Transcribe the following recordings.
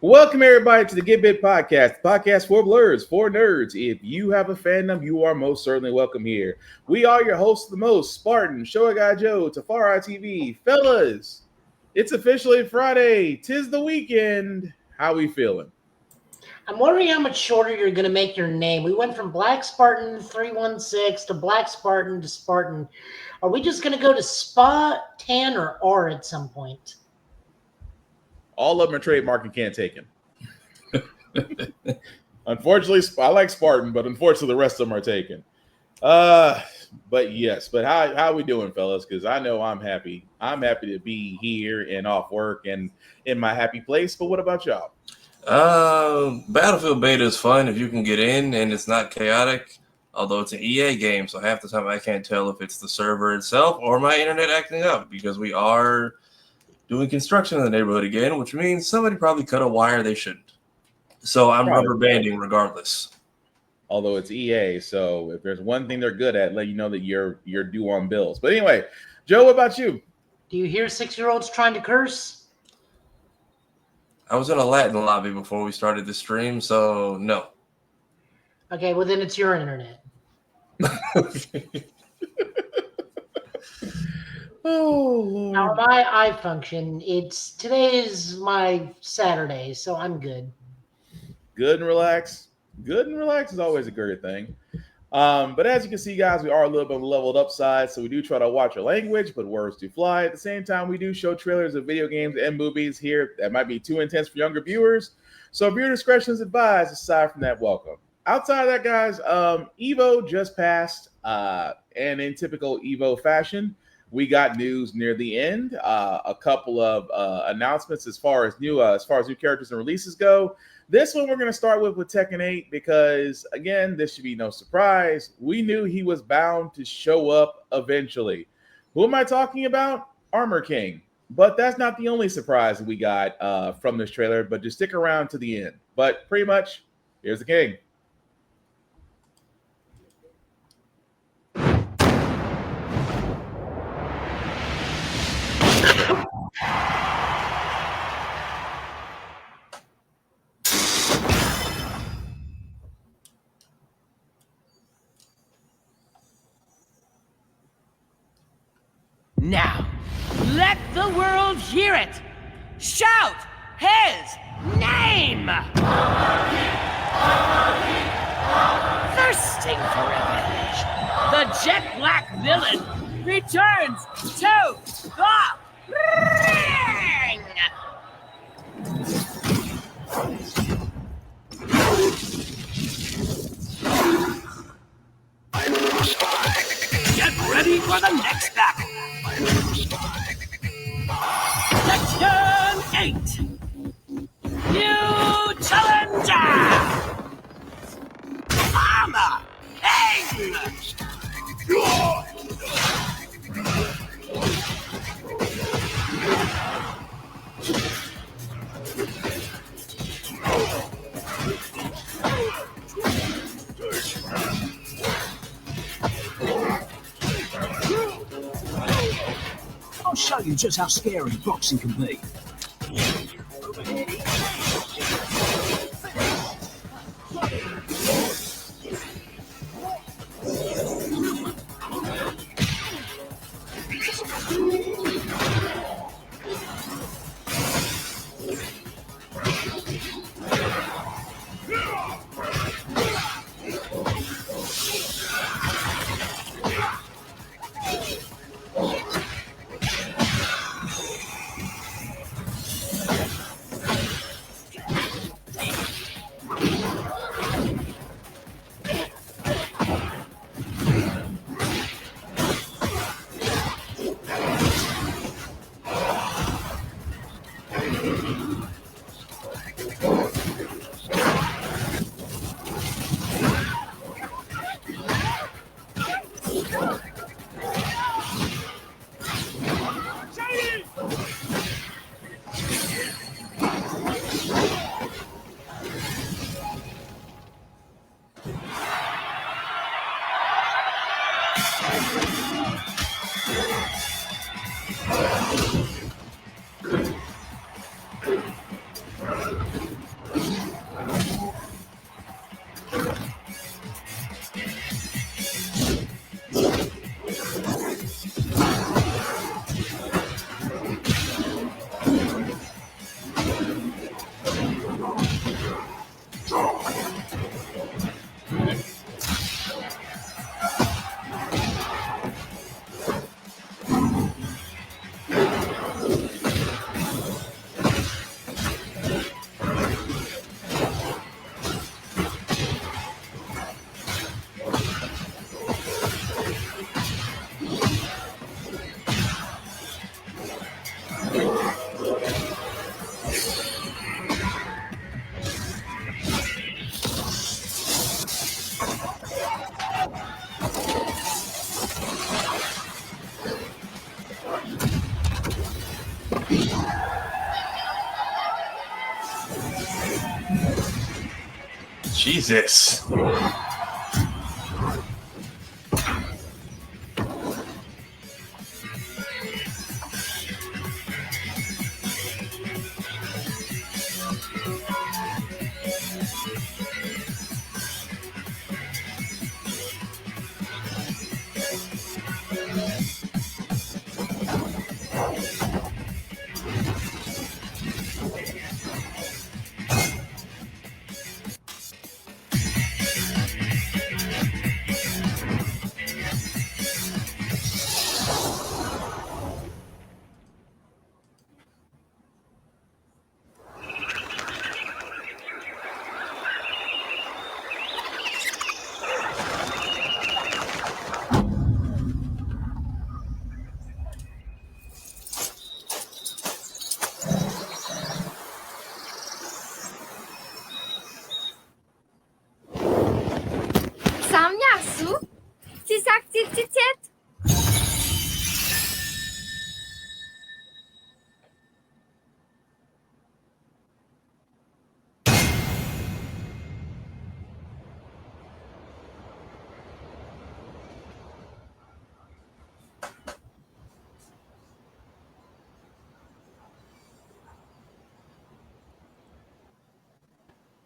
Welcome everybody to the Get Bit Podcast, the podcast for blurs, for nerds. If you have a fandom, you are most certainly welcome here. We are your hosts of the most, Spartan, Showa Guy Joe, Tafari TV. Fellas, it's officially Friday. 'Tis the weekend. How we feeling? I'm wondering how much shorter you're going to make your name. We went from Black Spartan 316 to Black Spartan to Spartan. Are we just going to go to Spa, Tan, or R at some point? All of them are trademarked and can't take him. Unfortunately, I like Spartan, but unfortunately the rest of them are taken. But yes, but how we doing, fellas? Because I know I'm happy. I'm happy to be here and off work and in my happy place. But what about y'all? Battlefield beta is fun if you can get in and it's not chaotic. Although it's an EA game, so half the time I can't tell if it's the server itself or my internet acting up because we are doing construction in the neighborhood again, which means somebody probably cut a wire they shouldn't. So I'm rubber banding regardless. Although it's EA, so if there's one thing they're good at, let you know that you're due on bills. But anyway, Joe, what about you? Do you hear 6-year-olds trying to curse? I was in a Latin lobby before we started the stream, so no. Okay, well then it's your internet. Oh, Lord. Now my iFunction, today is my Saturday, so I'm good. Good and relax. Good and relax is always a great thing. But as you can see, guys, we are a little bit on the leveled up side, so we do try to watch our language, but words do fly. At the same time, we do show trailers of video games and movies here that might be too intense for younger viewers. So viewer discretion is advised. Aside from that, welcome. Outside of that, guys, Evo just passed, and in typical Evo fashion, we got news near the end. A couple of announcements as far as new characters and releases go. This one we're going to start with Tekken 8 because, again, this should be no surprise. We knew he was bound to show up eventually. Who am I talking about? Armor King. But that's not the only surprise that we got from this trailer, but just stick around to the end. But pretty much, here's the king. Now, let the world hear it! Shout his name! Thirsting for revenge, the jet black villain returns to the ring! Get ready for the next battle! Tekken 8! New challenger! Armor King! I'll show you just how scary boxing can be. Jesus. Samyasu? Tisak-tik-tik-tit?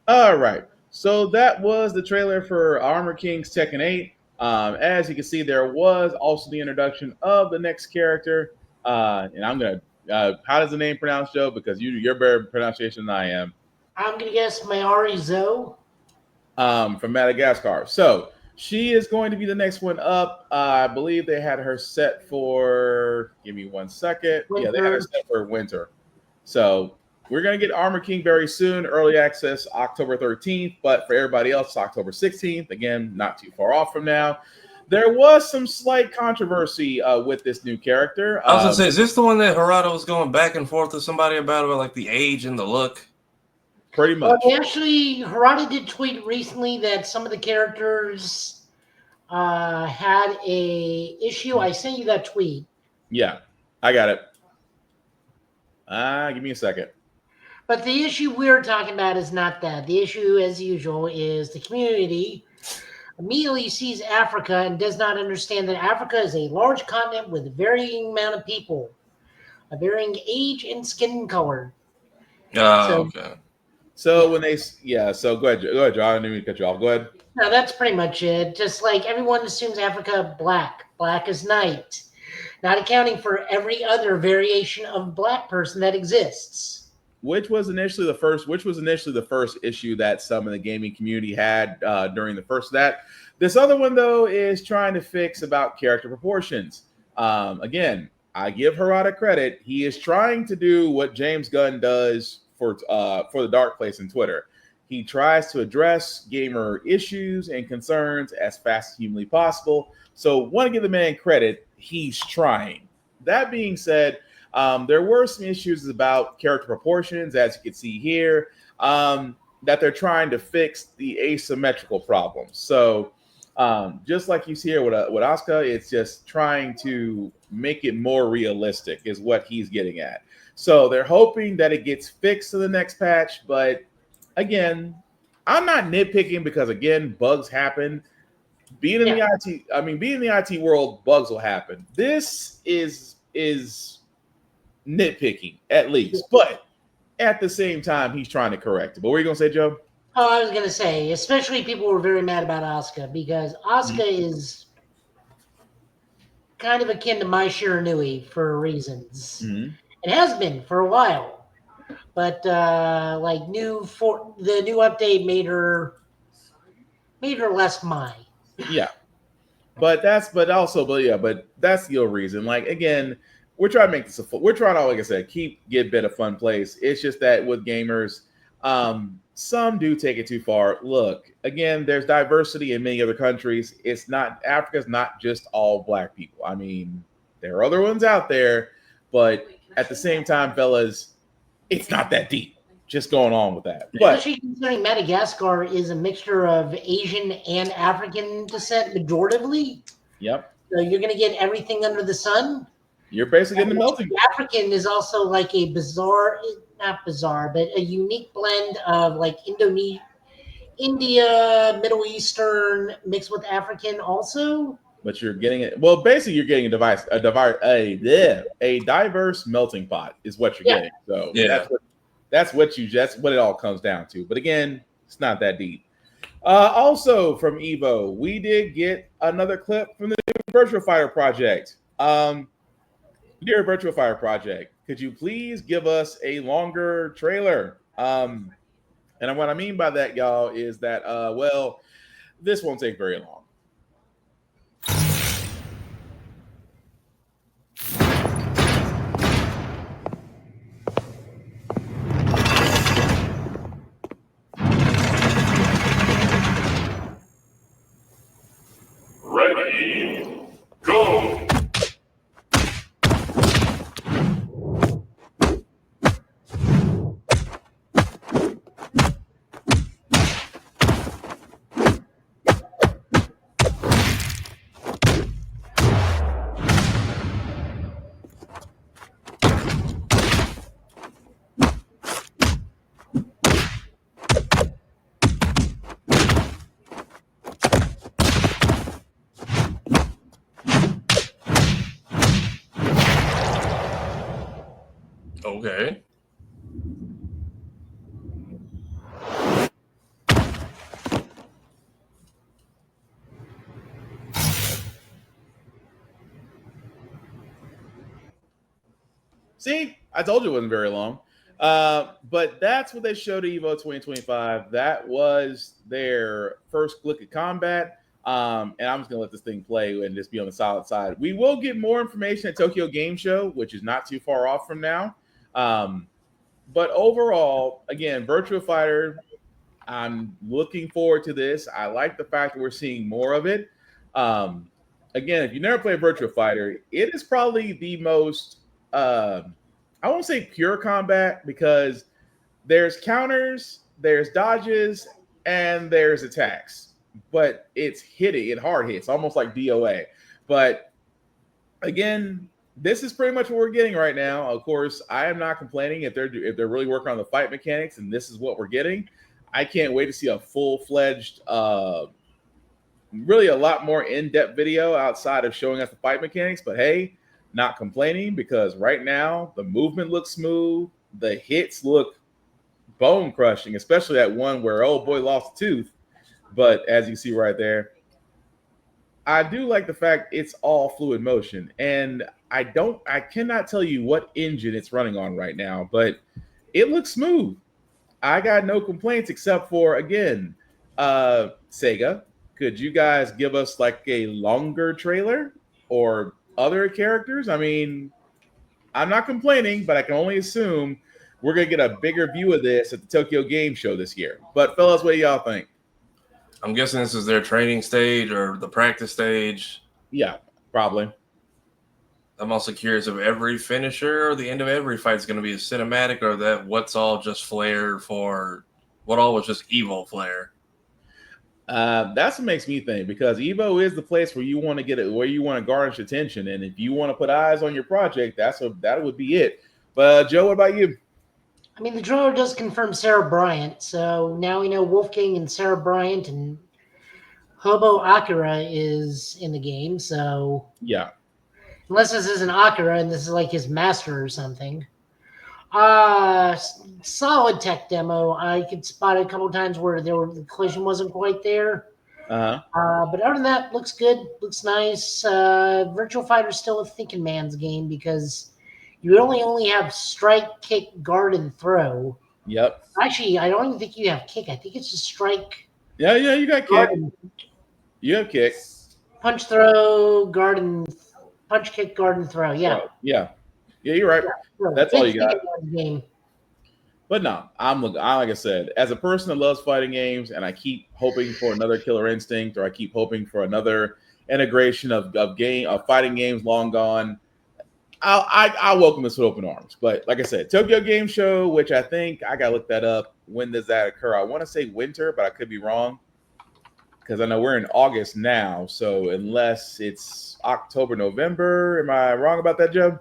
All right. So that was the trailer for Armor King's Tekken 8. As you can see, there was also the introduction of the next character. And I'm going to, how does the name pronounce, Joe? Because you're better pronunciation than I am. I'm gonna guess Mayari Zo. From Madagascar. So she is going to be the next one up. I believe they had her set for, give me 1 second. Yeah, they had her Winter. set for winter. So we're going to get Armor King very soon. Early access October 13th, but for everybody else, October 16th. Again, not too far off from now. There was some slight controversy with this new character. I was gonna say, is this the one that Harada was going back and forth with somebody about like the age and the look? Pretty much. Well, actually, Harada did tweet recently that some of the characters had a issue. I sent you that tweet. Yeah, I got it. Give me a second. But the issue we're talking about is not that. The issue, as usual, is the community immediately sees Africa and does not understand that Africa is a large continent with a varying amount of people, a varying age and skin color. Okay. So when they, so go ahead, Joe. I didn't mean to cut you off. Go ahead. No, that's pretty much it. Just like everyone assumes Africa black as night, not accounting for every other variation of black person that exists. Which was initially the first issue that some in the gaming community had during the first of that. This other one, though, is trying to fix about character proportions. Again, I give Harada credit. He is trying to do what James Gunn does for the Dark Place and Twitter. He tries to address gamer issues and concerns as fast as humanly possible. So want to give the man credit. He's trying. That being said, there were some issues about character proportions, as you can see here, that they're trying to fix the asymmetrical problems. So just like you see here with Asuka, it's just trying to make it more realistic is what he's getting at. So they're hoping that it gets fixed in the next patch. But again, I'm not nitpicking because, again, bugs happen. Being in the IT world, bugs will happen. This is nitpicking at least, but at the same time, he's trying to correct it. But what were you gonna say, Joe? Oh, I was gonna say, especially people were very mad about Asuka because Asuka is kind of akin to Mai Shiranui for reasons. Mhm. It has been for a while, but like the new update made her less Mai. Yeah. But that's that's the reason. Like again, we're trying to make this we're trying to, like I said, get a bit of fun place. It's just that with gamers, some do take it too far. Look, again, there's diversity in many other countries. It's not Africa's not just all black people. I mean, there are other ones out there, but at the same time, fellas, it's not that deep. Just going on with that. But Especially considering Madagascar is a mixture of Asian and African descent majoritively. yep, So you're going to get everything under the sun. you're basically getting the And melting. African is also like a not bizarre, but a unique blend of like India, Middle Eastern mixed with African also. But you're getting it. Well, basically, you're getting a diverse melting pot is what you're Yeah. getting. So Yeah. that's what it all comes down to. But again, it's not that deep. Also from Evo, we did get another clip from the new Virtual Fire project. Dear Virtual Fire project, could you please give us a longer trailer? And what I mean by that, y'all, is that well, this won't take very long. Ready, go! Okay. See, I told you it wasn't very long. But that's what they showed at Evo 2025. That was their first look at combat. And I'm just gonna let this thing play and just be on the solid side. We will get more information at Tokyo Game Show, which is not too far off from now. But overall, again, Virtua Fighter, I'm looking forward to this. I like the fact that we're seeing more of it. Again, if you never played Virtua Fighter, it is probably the most I won't say pure combat because there's counters, there's dodges, and there's attacks. But it's hitting, it hard hits, almost like DOA. But again, this is pretty much what we're getting right now. Of course, I am not complaining if they're really working on the fight mechanics, and this is what we're getting. I can't wait to see a full-fledged, really a lot more in-depth video outside of showing us the fight mechanics. But hey, not complaining because right now the movement looks smooth, the hits look bone crushing, especially that one where old boy lost a tooth. But as you see right there, I do like the fact it's all fluid motion, and I cannot tell you what engine it's running on right now, but it looks smooth. I got no complaints except for, again, Sega, could you guys give us like a longer trailer or other characters? I mean, I'm not complaining, but I can only assume we're going to get a bigger view of this at the Tokyo Game Show this year. But fellas, what do y'all think? I'm guessing this is their training stage or the practice stage. Yeah, probably. I'm also curious if every finisher or the end of every fight is going to be a cinematic, or that what's all just flair for what all was just Evo flair. That's what makes me think, because Evo is the place where you want to get it, where you want to garnish attention, and if you want to put eyes on your project, that would be it. But Joe, what about you? I mean, the trailer does confirm Sarah Bryant, so now we know Wolfgang and Sarah Bryant and Hobo Akira is in the game. So Yeah. unless this isn't Akira and this is like his master or something. Solid tech demo. I could spot it a couple times where the collision wasn't quite there. Uh-huh. But other than that, looks good. Looks nice. Virtual Fighter's still a thinking man's game because you only have strike, kick, guard, and throw. Yep. Actually, I don't even think you have kick. I think it's just strike, Yeah, you got guard, kick. and You have kick. punch, throw, guard, and punch, kick, guard, and throw. Yeah. Yeah, you're right. So, That's all you got. thinking man's game. But no, like I said, as a person that loves fighting games, and I keep hoping for another Killer Instinct, or I keep hoping for another integration of fighting games long gone. I welcome this with open arms. But like I said, Tokyo Game Show, which I think I gotta look that up. When does that occur? I want to say winter, but I could be wrong because I know we're in August now. So unless it's October, November, am I wrong about that, Joe?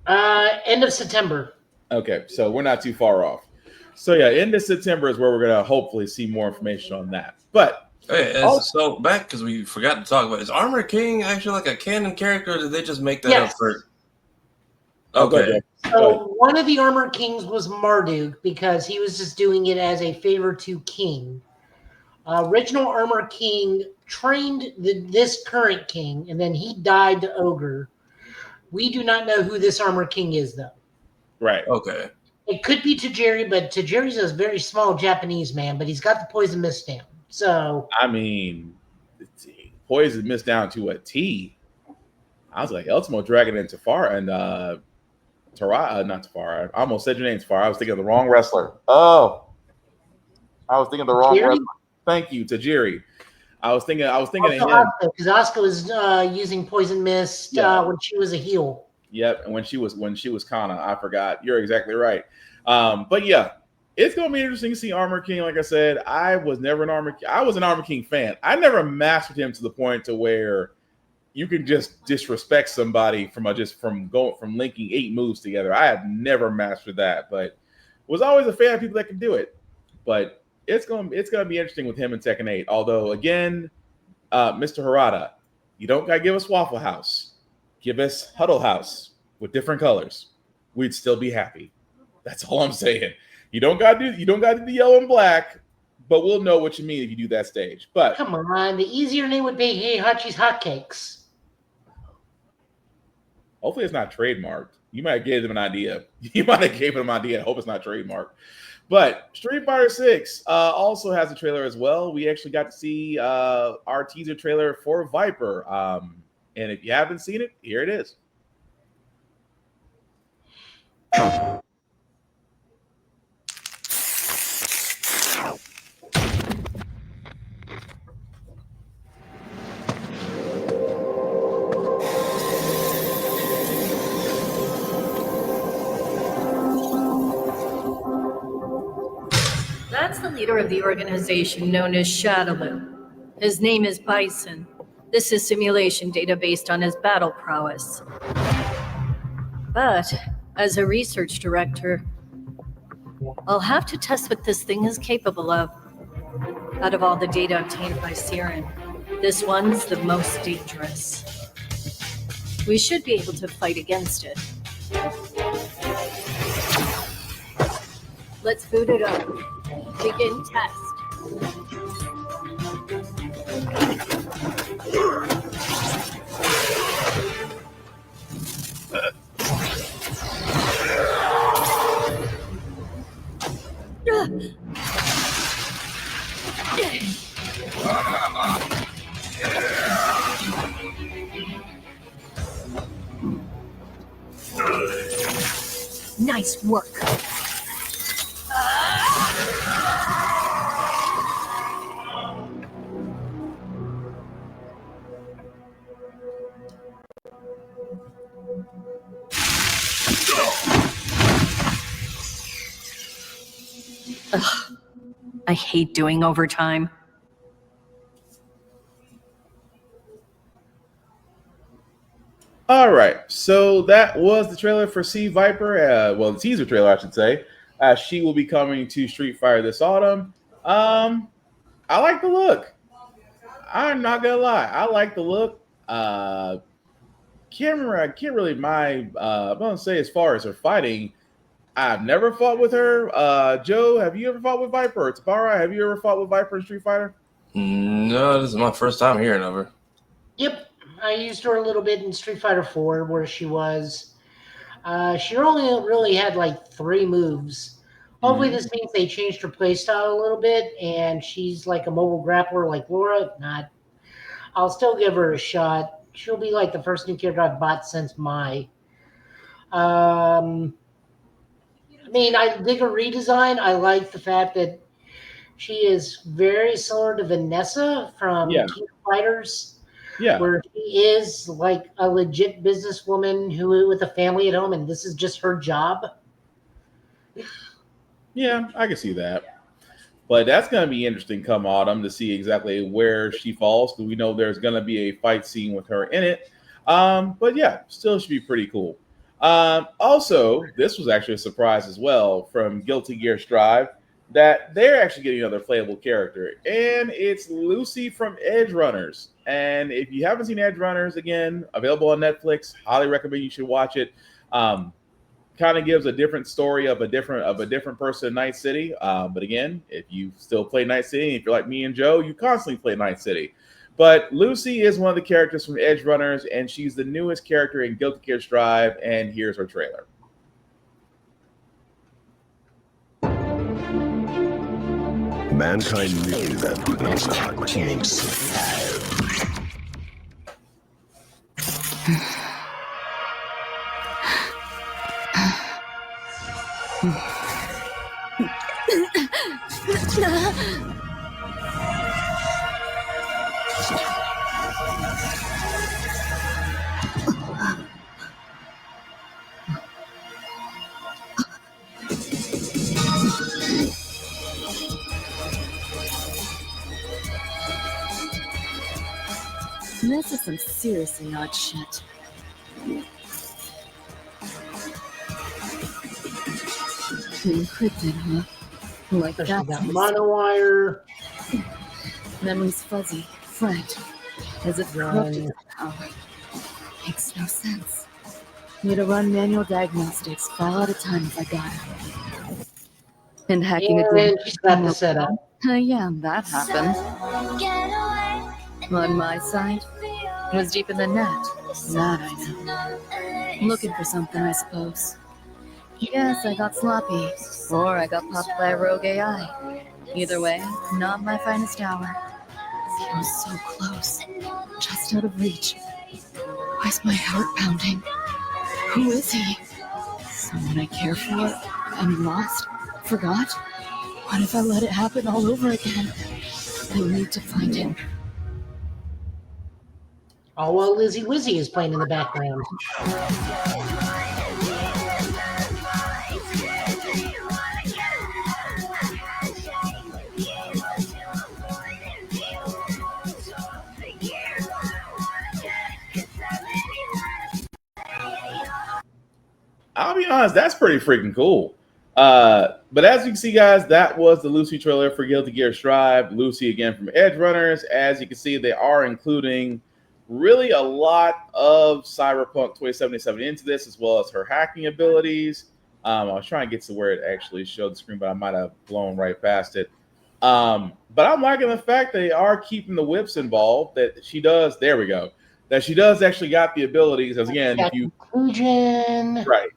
End of September. Okay, so we're not too far off. So yeah, end of September is where we're gonna hopefully see more information on that. But so back because we forgot to talk about, is Armor King actually like a canon character, or did they just make that Yes. up for? Okay. So one of the Armor Kings was Marduk because he was just doing it as a favor to King. Original Armor King trained this current king, and then he died to Ogre. We do not know who this Armor King is, though. Right. Okay. It could be Tajiri, but Tajiri's a very small Japanese man, but he's got the poison mist down. So I mean, poison mist down to a T. I was like Eltimo Dragon and Tafara and not Tafara. I almost said your name, Tafara. I was thinking of the wrong wrestler. Oh, I was thinking of the wrong Tajiri? wrestler. Thank you, Tajiri. I was thinking of him. Because Asuka was using poison mist when she was a heel. Yep, and when she was Kana, I forgot. You're exactly right. But yeah, it's gonna be interesting to see Armor King. Like I said, I was an Armor King fan. I never mastered him to the point to where you can just disrespect somebody from linking 8 moves together. I have never mastered that, but was always a fan of people that can do it. But it's gonna be interesting with him in Tekken 8. Although again, Mr. Harada, you don't gotta give us Waffle House. Give us Huddle House with different colors. We'd still be happy. That's all I'm saying. You don't gotta do the yellow and black, but we'll know what you mean if you do that stage. But come on, the easier name would be Hey Hachi's Hotcakes. Hopefully it's not trademarked. You might have gave them an idea. You might have gave them an idea. I hope it's not trademarked. But Street Fighter 6 also has a trailer as well. We actually got to see our teaser trailer for Viper. And if you haven't seen it, here it is. That's the leader of the organization known as Shadaloo. His name is Bison. This is simulation data based on his battle prowess. But, as a research director, I'll have to test what this thing is capable of. Out of all the data obtained by Siren, this one's the most dangerous. We should be able to fight against it. Let's boot it up. Begin test. Nice work. Ugh, I hate doing overtime. All right, so that was the trailer for Sea Viper. Well, the teaser trailer, I should say. She will be coming to Street Fighter this autumn. I like the look. I'm not gonna lie, I like the look. Can't really mind. I'm gonna say as far as her fighting, I've never fought with her. Joe, have you ever fought with Viper? Tabara, have you ever fought with Viper in Street Fighter? No, this is my first time hearing of her. Yep, I used her a little bit in Street Fighter 4, where she was. She only really had like 3 moves. Hopefully, this means they changed her playstyle a little bit, and she's like a mobile grappler like Laura. If not, I'll still give her a shot. She'll be like the first new character I've bought since Mai. I mean, I dig her redesign. I like the fact that she is very similar to Vanessa from Yeah. King of Fighters, Yeah. where she is like a legit businesswoman who with a family at home, and this is just her job. Yeah, I can see that. But that's going to be interesting come autumn to see exactly where she falls, because we know there's going to be a fight scene with her in it. But yeah, still should be pretty cool. Also, this was actually a surprise as well from Guilty Gear Strive that they're actually getting another playable character, and it's Lucy from Edge Runners. And if you haven't seen Edge Runners, again, available on Netflix, highly recommend you should watch it. Kind of gives a different story of a different person in Night City. But again, if you still play Night City, if you're like me and Joe, you constantly play Night City. But Lucy is one of the characters from Edge Runners, and she's the newest character in Guilty Gear Strive. And here's her trailer. Mankind knew that would not change survive. This is some seriously odd shit. Encrypted, huh? Like So she got that. monowire. Memory's fuzzy, friend. As if corrupted somehow. Makes no sense. Need to run manual diagnostics, file at a time if I got it. And hacking a And she's got the setup. Yeah, that happened. On my side, it was deep in the net. That I know. Looking for something, I suppose. Yes, I got sloppy. Or I got popped by a rogue AI. Either way, not my finest hour. He was so close. Just out of reach. Why's my heart pounding? Who is he? Someone I care for? I'm lost? Forgot? What if I let it happen all over again? I need to find him. Oh, well, Lizzie Wizzy is playing in the background. I'll be honest, that's pretty freaking cool. But as you can see, guys, that was the Lucy trailer for Guilty Gear Strive. Lucy, again, from Edge Runners. As you can see, they are including really a lot of Cyberpunk 2077 into this, as well as her hacking abilities. I was trying to get to where it actually showed the screen, but I might have blown right past it. But I'm liking the fact they are keeping the whips involved, that she does, there we go, that she does actually got the abilities. As again, if you... Conclusion. Right.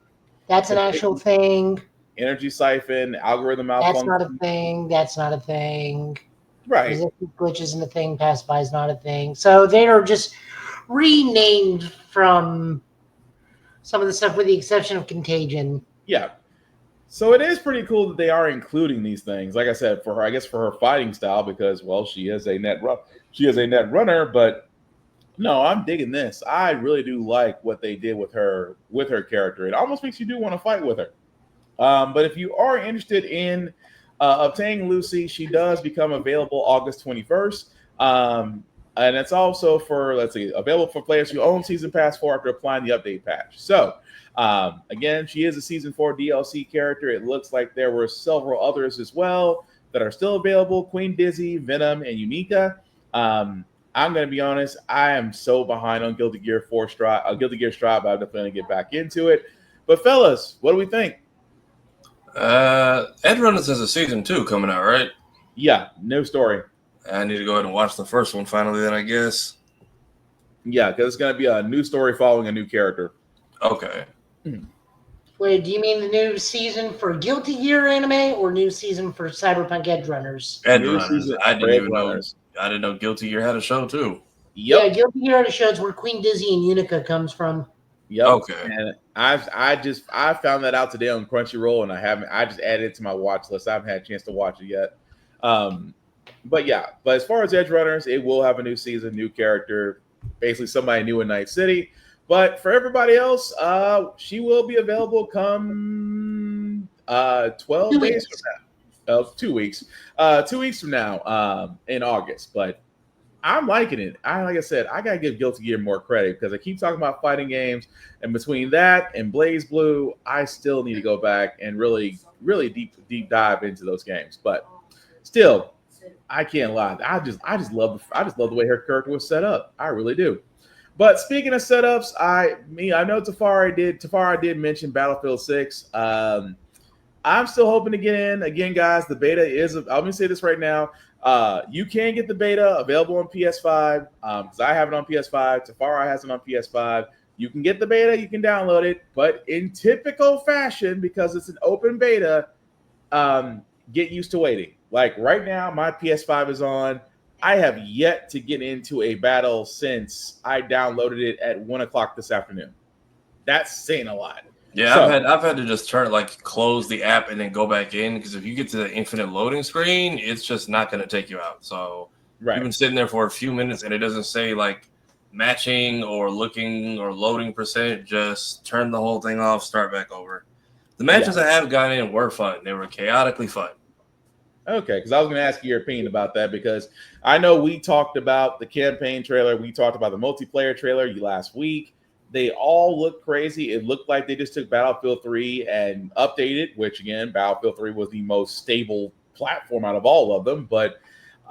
That's an actual thing. Energy siphon, algorithm malfunction. That's not a thing. That's not a thing. Right. Resistance glitch isn't a thing. Pass by is not a thing. So they are just renamed from some of the stuff, with the exception of Contagion. Yeah. So it is pretty cool that they are including these things. Like I said, for her, I guess for her fighting style, because well, she is a net runner. But no, I'm digging this. I really do like what they did with her character. It almost makes you do want to fight with her. But if you are interested in obtaining Lucy, she does become available August 21st. And it's also for, let's see, available for players who own Season Pass 4 after applying the update patch. So, again, she is a Season 4 DLC character. It looks like there were several others as well that are still available. Queen Dizzy, Venom, and Unica. I'm going to be honest, I am so behind on Guilty Gear Strive, but I'm definitely going to get back into it. But fellas, what do we think? Ed Runners has a season 2 coming out, right? Yeah, new story. I need to go ahead and watch the first one finally. Then I guess. Yeah, because it's going to be a new story following a new character. Okay. Wait, do you mean the new season for Guilty Gear anime or new season for Cyberpunk Edge Runners? Ed New Runners. season I didn't for even Edge know. Runners. I didn't know Guilty Gear had a show too. Yeah, Yep. Guilty Gear shows where Queen Dizzy and Unica comes from. Yep. Okay. And I found that out today on Crunchyroll, and I just added it to my watch list. I haven't had a chance to watch it yet. But as far as Edge Runners, it will have a new season, new character, basically somebody new in Night City. But for everybody else, she will be available come 12 days from now. 2 weeks. 2 weeks from now, in August. But I'm liking it. Like I said, I gotta give Guilty Gear more credit because I keep talking about fighting games, and between that and Blaze Blue, I still need to go back and really, really deep dive into those games. But still, I can't lie. I just love the way her character was set up. I really do. But speaking of setups, I know Tafari did mention Battlefield 6. I'm still hoping to get in. Again, guys, the beta is. I'm gonna say this right now. You can get the beta available on PS5 because I have it on PS5. Tafari has it on PS5. You can get the beta. You can download it, but in typical fashion, because it's an open beta, get used to waiting. Like right now, my PS5 is on. I have yet to get into a battle since I downloaded it at 1:00 this afternoon. That's saying a lot. Yeah, So, I've had to just close the app and then go back in because if you get to the infinite loading screen, it's just not going to take you out. So right. you've been sitting there for a few minutes and it doesn't say like matching or looking or loading percent. Just turn the whole thing off, start back over. The matches I have gotten in were fun. They were chaotically fun. Okay, because I was going to ask you your opinion about that because I know we talked about the campaign trailer. We talked about the multiplayer trailer last week. They all look crazy. It looked like they just took Battlefield 3 and updated, which again, Battlefield 3 was the most stable platform out of all of them. But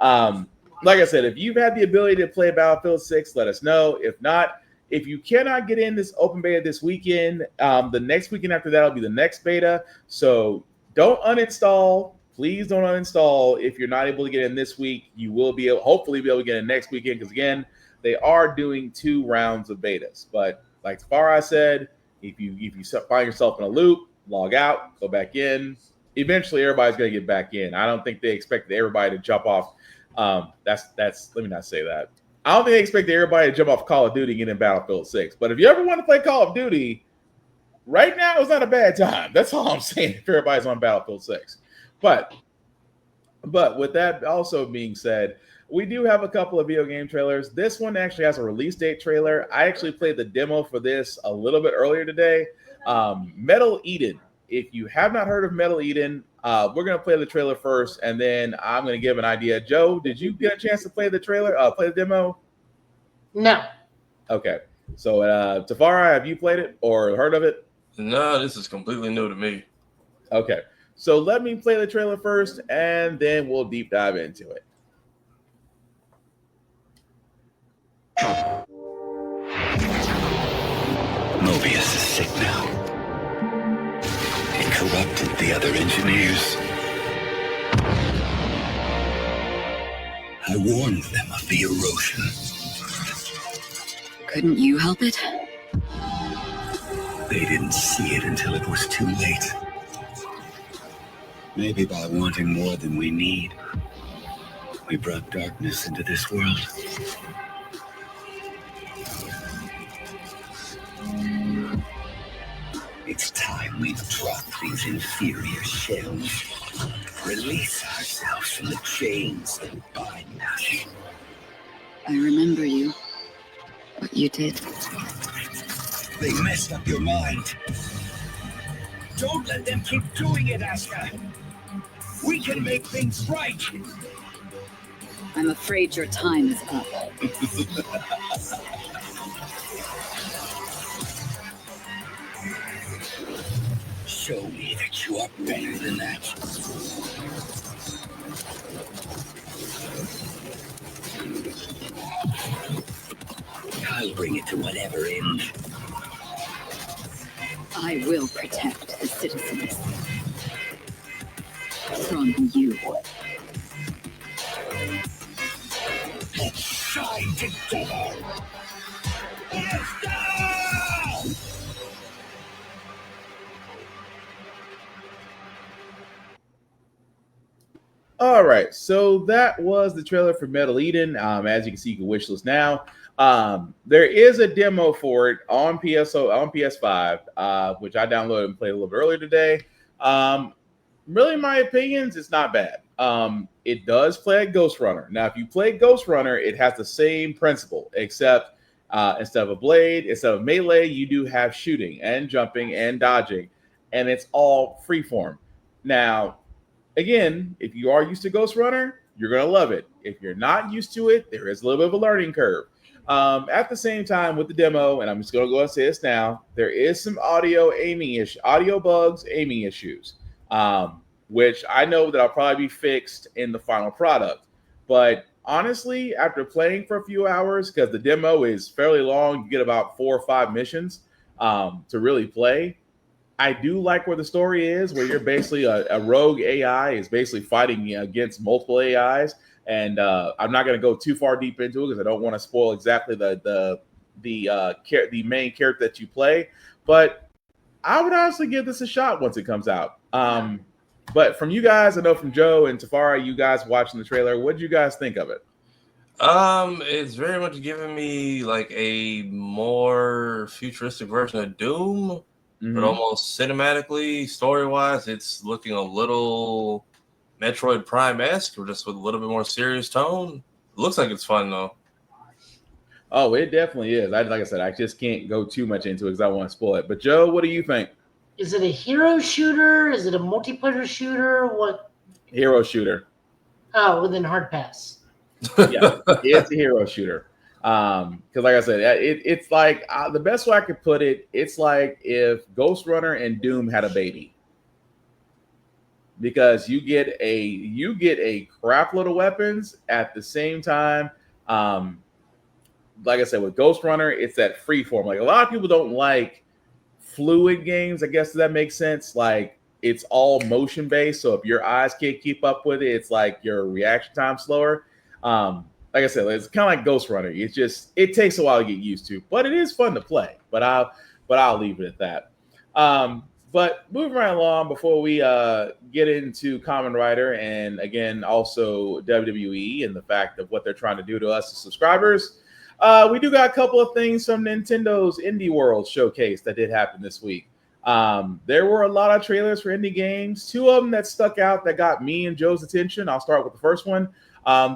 like I said, if you've had the ability to play Battlefield 6, let us know. If not, if you cannot get in this open beta this weekend, the next weekend after that will be the next beta. So don't uninstall. Please don't uninstall. If you're not able to get in this week, you will hopefully be able to get in next weekend because again, they are doing 2 rounds of betas. But like Tafari said, if you find yourself in a loop, log out, go back in. Eventually, everybody's going to get back in. I don't think they expected everybody to jump off. Let me not say that. I don't think they expected everybody to jump off Call of Duty and get in Battlefield 6. But if you ever want to play Call of Duty, right now is not a bad time. That's all I'm saying if everybody's on Battlefield 6. But with that also being said, we do have a couple of video game trailers. This one actually has a release date trailer. I actually played the demo for this a little bit earlier today. Metal Eden. If you have not heard of Metal Eden, we're going to play the trailer first, and then I'm going to give an idea. Joe, did you get a chance to play the trailer, play the demo? No. Okay. So, Tafari, have you played it or heard of it? No, this is completely new to me. Okay. So let me play the trailer first, and then we'll deep dive into it. Mobius is sick now. It corrupted the other engineers. I warned them of the erosion. Couldn't you help it? They didn't see it until it was too late. Maybe by wanting more than we need, we brought darkness into this world. It's time we drop these inferior shells. Release ourselves from the chains that bind us. I remember you. What you did. They messed up your mind. Don't let them keep doing it, Asuka. We can make things right. I'm afraid your time is up. Show me that you are better than that. I'll bring it to whatever end. I will protect the citizens. strong than you. Let's shine together. Let's go! All right, so that was the trailer for Metal Eden. As you can see, you can wishlist now. There is a demo for it on PS5, which I downloaded and played a little bit earlier today. Really, in my opinions, it's not bad. It does play like Ghost Runner. Now, if you play Ghost Runner, it has the same principle, except instead of a blade, instead of melee, you do have shooting and jumping and dodging, and it's all freeform. Now, again, if you are used to Ghost Runner, you're going to love it. If you're not used to it, there is a little bit of a learning curve. At the same time, with the demo, and I'm just going to go and say this now, there is some audio bugs, aiming issues, which I know that I'll probably be fixed in the final product. But honestly, after playing for a few hours, because the demo is fairly long, you get about 4 or 5 missions to really play. I do like where the story is, where you're basically a rogue AI is basically fighting against multiple AIs. And I'm not going to go too far deep into it because I don't want to spoil exactly the main character that you play. But I would honestly give this a shot once it comes out. But from you guys, I know from Joe and Tafara, you guys watching the trailer, what did you guys think of it? It's very much giving me like a more futuristic version of Doom. But almost cinematically, story-wise, it's looking a little Metroid Prime-esque, or just with a little bit more serious tone. It looks like it's fun, though. Oh, it definitely is. Like I said, I just can't go too much into it because I want to spoil it. But Joe, what do you think? Is it a hero shooter? Is it a multiplayer shooter? What? Hero shooter. Oh, within hard pass. Yeah, it's a hero shooter. Because like I said, it's like the best way I could put it, it's like if Ghost Runner and Doom had a baby. Because you get a crap load of weapons at the same time. Like I said, with Ghost Runner, it's that free form. Like a lot of people don't like fluid games, I guess, does that make sense? Like it's all motion based. So if your eyes can't keep up with it, it's like your reaction time slower. Like I said, it's kind of like Ghost Runner. It takes a while to get used to, but it is fun to play. But I'll leave it at that. But moving right along, before we get into Kamen Rider and again also WWE and the fact of what they're trying to do to us as subscribers, we do got a couple of things from Nintendo's Indie World showcase that did happen this week. There were a lot of trailers for indie games. 2 of them that stuck out that got me and Joe's attention. I'll start with the first one.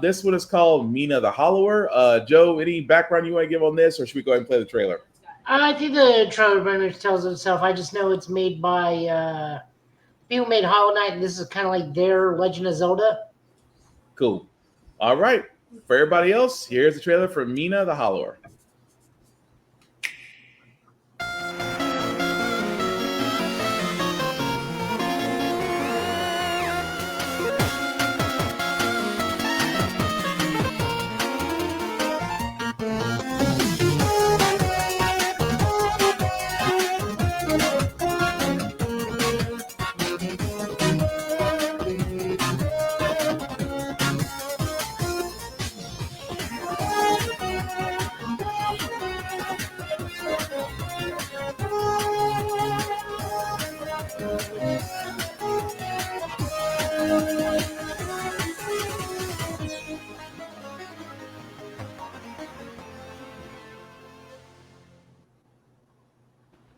This one is called Mina the Hollower. Joe, any background you want to give on this, or should we go ahead and play the trailer? I think the trailer pretty much tells itself. I just know it's made by people who made Hollow Knight, and this is kind of like their Legend of Zelda. Cool. All right. For everybody else, here's the trailer for Mina the Hollower.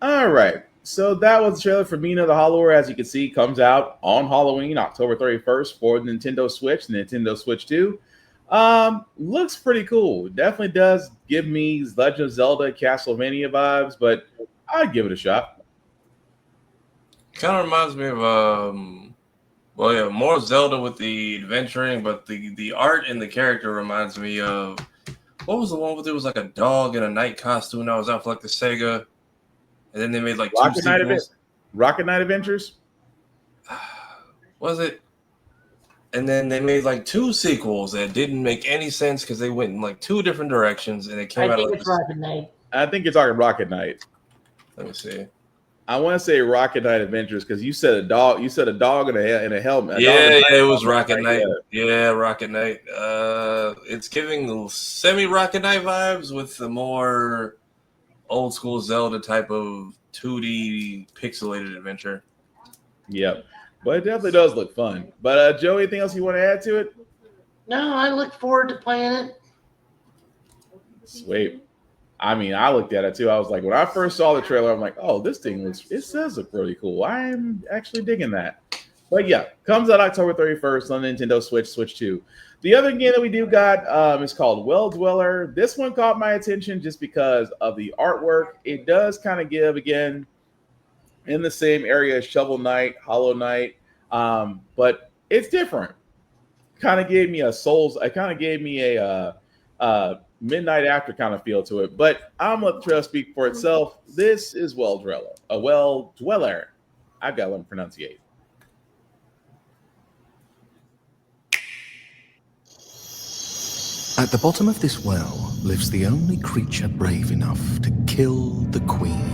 All right. So that was the trailer for Mina the Hollower. As you can see, comes out on Halloween, October 31st for the Nintendo Switch, the Nintendo Switch 2. Looks pretty cool. It definitely does give me Legend of Zelda, Castlevania vibes, but I'd give it a shot. Kind of reminds me of, more Zelda with the adventuring, but the art and the character reminds me of, what was the one where there was like a dog in a night costume that was out for like the Sega? And then they made like Rocket Knight Adventures? Was it? And then they made like 2 sequels that didn't make any sense because they went in like 2 different directions, and it came out. I think it's Rocket Knight. I think you're talking Rocket Knight. Let me see. I want to say Rocket Knight Adventures because you said a dog. You said a dog in a helmet. Yeah, it was Rocket Knight. Yeah, Rocket Knight. It's giving semi-Rocket Knight vibes with the more old school Zelda type of 2D pixelated adventure. Yep, but it definitely does look fun. But Joe, anything else you want to add to it? No, I look forward to playing it. Sweet. I mean, I looked at it too. I was like, when I first saw the trailer, I'm like, oh, this thing does look really cool. I'm actually digging that. But yeah, comes out October 31st on Nintendo Switch, Switch 2. The other game that we do got is called Well Dweller. This one caught my attention just because of the artwork. It does kind of give, again, in the same area as Shovel Knight, Hollow Knight, but it's different. Kind of gave me a Souls. It kind of gave me a Midnight After kind of feel to it. But I'm let the trailer speak for itself. This is Well Dweller. I've got to let him pronunciate. At the bottom of this well lives the only creature brave enough to kill the queen.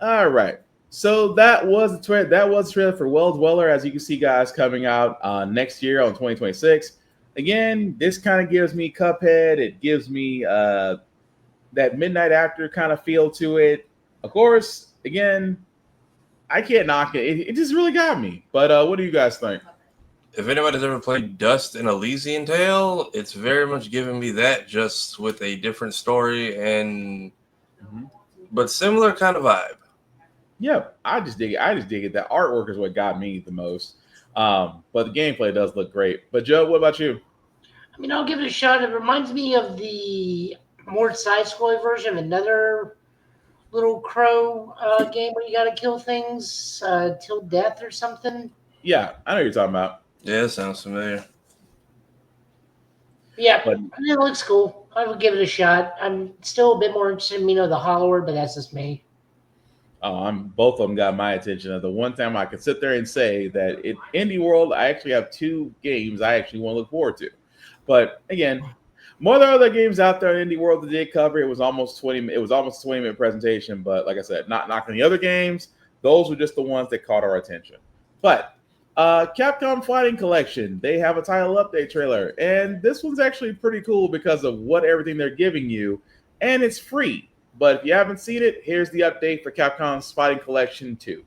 All right. So that was the trailer for Well Dweller. As you can see, guys, coming out next year on 2026. Again, this kind of gives me Cuphead. It gives me that Midnight After kind of feel to it. Of course, again, I can't knock it. It just really got me. But what do you guys think? If anybody's ever played Dust and Elysian Tale, it's very much giving me that, just with a different story and but similar kind of vibe. Yeah, I just dig it. That artwork is what got me the most. But the gameplay does look great. But Joe, what about you? I mean, I'll give it a shot. It reminds me of the more side-scrolling version of another little crow game where you got to kill things till death or something. Yeah, I know what you're talking about. Yeah, sounds familiar. Yeah, but it looks cool. I would give it a shot. I'm still a bit more interested in the Hollower, but that's just me. Both of them got my attention. The one time I could sit there and say that Indie World, I actually have two games I actually want to look forward to. But again, more than other games out there in Indie World that did cover, it was almost 20-minute presentation. But like I said, not knocking the other games. Those were just the ones that caught our attention. But Capcom Fighting Collection, they have a title update trailer. And this one's actually pretty cool because of everything they're giving you. And it's free. But if you haven't seen it, here's the update for Capcom's Fighting Collection 2.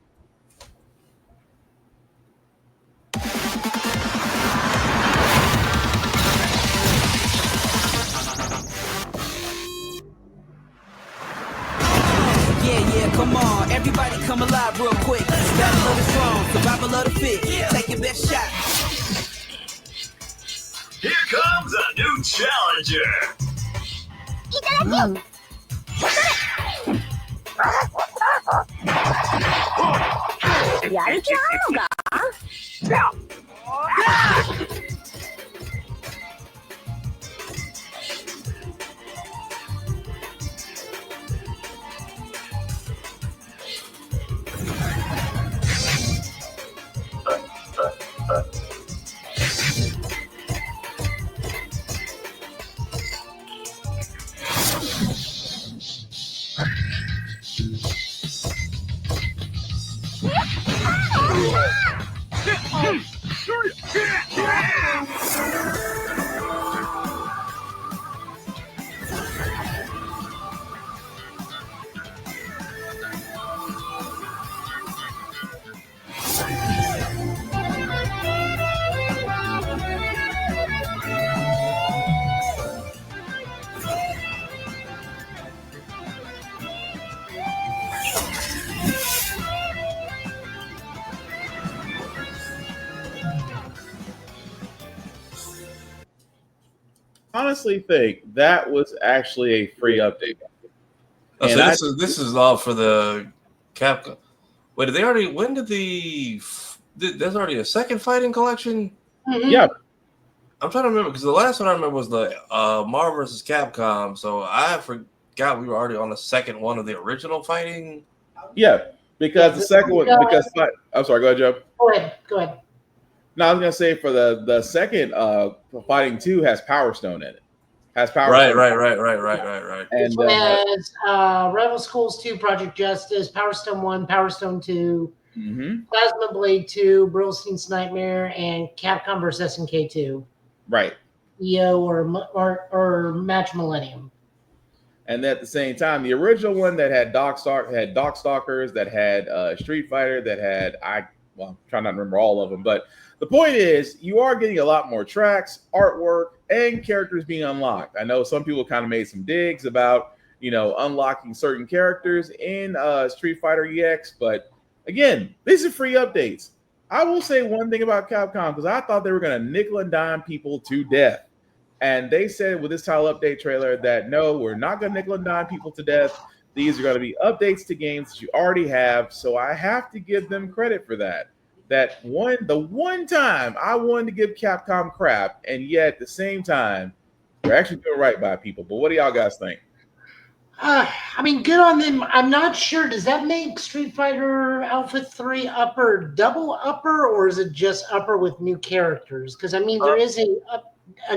Yeah, come on. Everybody come alive real quick. Battle of the strong, survival of the fit. Take your best shot. Here comes a new challenger. honestly think that was actually a free update. Oh, And so this is all for the Capcom. Wait, did they already? When did there's already a second fighting collection? Yeah. I'm trying to remember because the last one I remember was the Marvel vs. Capcom. So I forgot we were already on the second one of the original fighting. Yeah, because the second one, because I'm sorry, go ahead, Joe. Go ahead. No, I was gonna say for the second fighting 2 has Power Stone in it. Has Power Right. And Which has Rival Schools 2, Project Justice, Power Stone 1, Power Stone 2, Plasma Blade 2, Brillstein's Nightmare, and Capcom vs. SNK 2. Right. EO or Match Millennium. And at the same time, the original one that had Darkstalkers, that had Street Fighter, that had I'm trying not to remember all of them, but the point is you are getting a lot more tracks, artwork, and characters being unlocked. I know some people kind of made some digs about unlocking certain characters in Street Fighter EX, but again, these are free updates. I will say one thing about Capcom because I thought they were going to nickel and dime people to death. And they said with this title update trailer that no, we're not going to nickel and dime people to death. These are going to be updates to games that you already have. So I have to give them credit for that. The one time I wanted to give Capcom crap, and yet at the same time, they're actually doing right by people. But what do y'all guys think? I mean, good on them. I'm not sure. Does that make Street Fighter Alpha 3 upper double upper, or is it just upper with new characters? Because I mean, there is an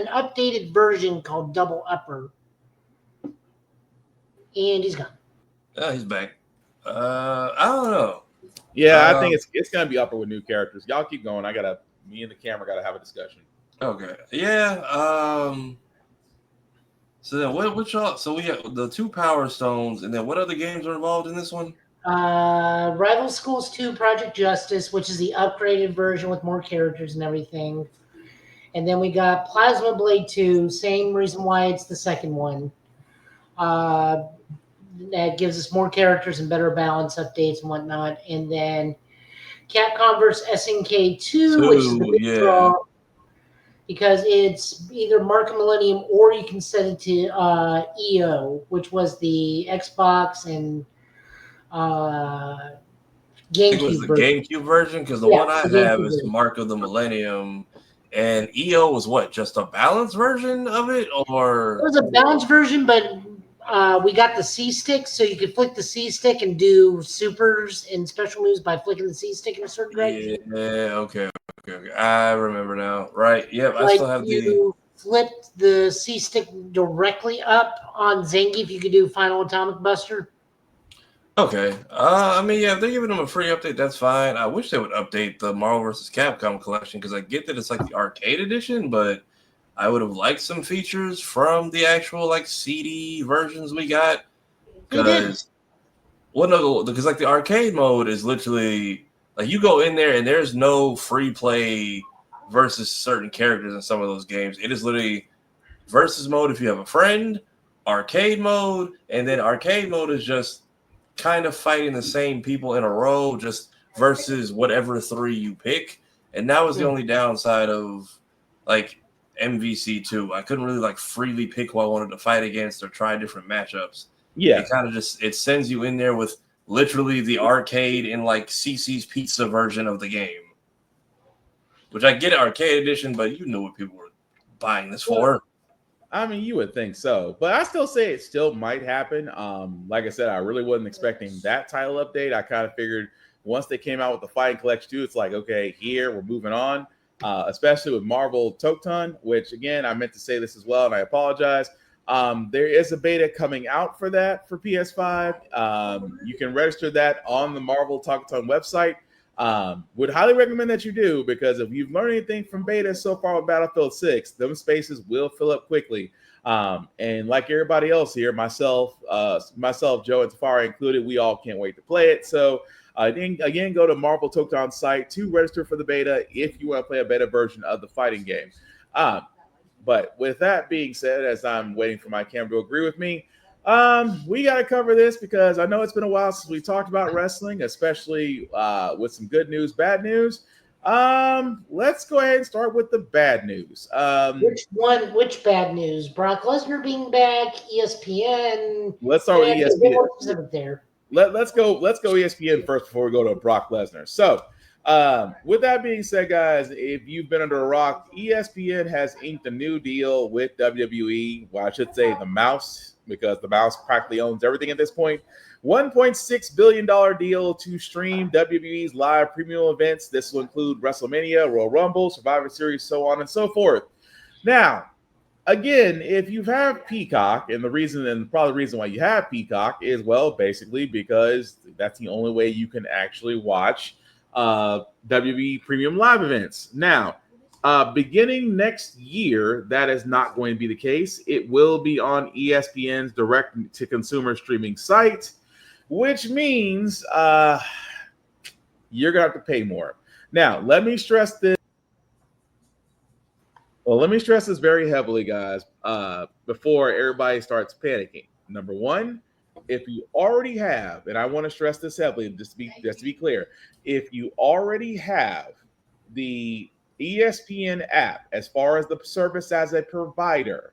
updated version called Double Upper. And he's gone. Oh, he's back. I don't know. Yeah, I think it's gonna be upper with new characters. Y'all keep going. Me and the camera gotta have a discussion. Okay. Yeah. So then what y'all? So we have the 2 Power Stones, and then what other games are involved in this one? Rival Schools 2, Project Justice, which is the upgraded version with more characters and everything. And then we got Plasma Blade 2, same reason why it's the second one. That gives us more characters and better balance updates and whatnot. And then Capcom vs. SNK 2, which is the big draw. Because it's either Mark Millennium or you can set it to EO, which was the Xbox and GameCube it was the GameCube version because the one I have is Mark of the Millennium, and EO was what? Just a balanced version of it, or it was a balanced version, but we got the C stick, so you could flick the C stick and do supers and special moves by flicking the C stick in a certain direction. Yeah, okay. I remember now. Right. Yep. I still have you flipped the C stick directly up on Zangief. If you could do Final Atomic Buster. Okay. I mean, yeah, if they're giving them a free update, that's fine. I wish they would update the Marvel vs. Capcom collection because I get that it's like the arcade edition, but I would have liked some features from the actual like CD versions we got. Because like the arcade mode is literally like you go in there and there's no free play versus certain characters in some of those games. It is literally versus mode if you have a friend, arcade mode, and then arcade mode is just kind of fighting the same people in a row, just versus whatever 3 you pick. And that was the only downside of like MVC2. I couldn't really like freely pick who I wanted to fight against or try different matchups. Yeah. It kind of just it sends you in there with literally the arcade in like CC's Pizza version of the game. Which I get arcade edition, but you know what people were buying this for. I mean, you would think so, but I still say it still might happen. Like I said, I really wasn't expecting that title update. I kind of figured once they came out with the Fighting Collection 2, it's like, okay, here we're moving on. Especially with Marvel Tokton, which again, I meant to say this as well, and I apologize. There is a beta coming out for that for PS5. You can register that on the Marvel Tokton website. Would highly recommend that you do, because if you've learned anything from beta so far with Battlefield 6, those spaces will fill up quickly. And like everybody else here, myself, Joe, and Tafari included, we all can't wait to play it. So again, go to Marvel Tokton site to register for the beta if you want to play a beta version of the fighting game. But with that being said, as I'm waiting for my camera to agree with me, we got to cover this because I know it's been a while since we talked about wrestling, especially with some good news, bad news. Let's go ahead and start with the bad news. Which one? Which bad news? Brock Lesnar being back, ESPN. Let's start with ESPN. Get more specific there. Let's go ESPN first before we go to Brock Lesnar. So, with that being said, guys, if you've been under a rock, ESPN has inked a new deal with WWE. Well, I should say the mouse, because the mouse practically owns everything at this point. $1.6 billion deal to stream WWE's live premium events. This will include WrestleMania, Royal Rumble, Survivor Series, so on and so forth. Now, again, if you have Peacock, and probably the reason why you have Peacock is, well, basically because that's the only way you can actually watch WWE premium live events. Now, beginning next year, that is not going to be the case. It will be on ESPN's direct-to-consumer streaming site, which means you're going to have to pay more. Now, let me stress this. Well, let me stress this very heavily, guys, before everybody starts panicking. Number one, if you already have, and I want to stress this heavily, just to be clear, if you already have the ESPN app as far as the service as a provider,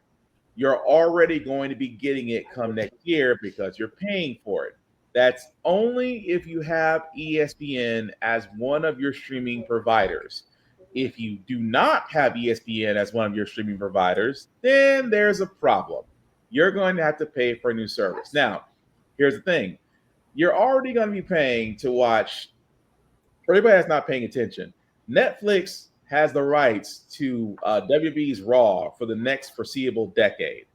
you're already going to be getting it come next year because you're paying for it. That's only if you have ESPN as one of your streaming providers. If you do not have ESPN as one of your streaming providers, then there's a problem. You're going to have to pay for a new service. Now, here's the thing. You're already going to be paying to watch, for anybody that's not paying attention, Netflix has the rights to WWE's Raw for the next foreseeable decade.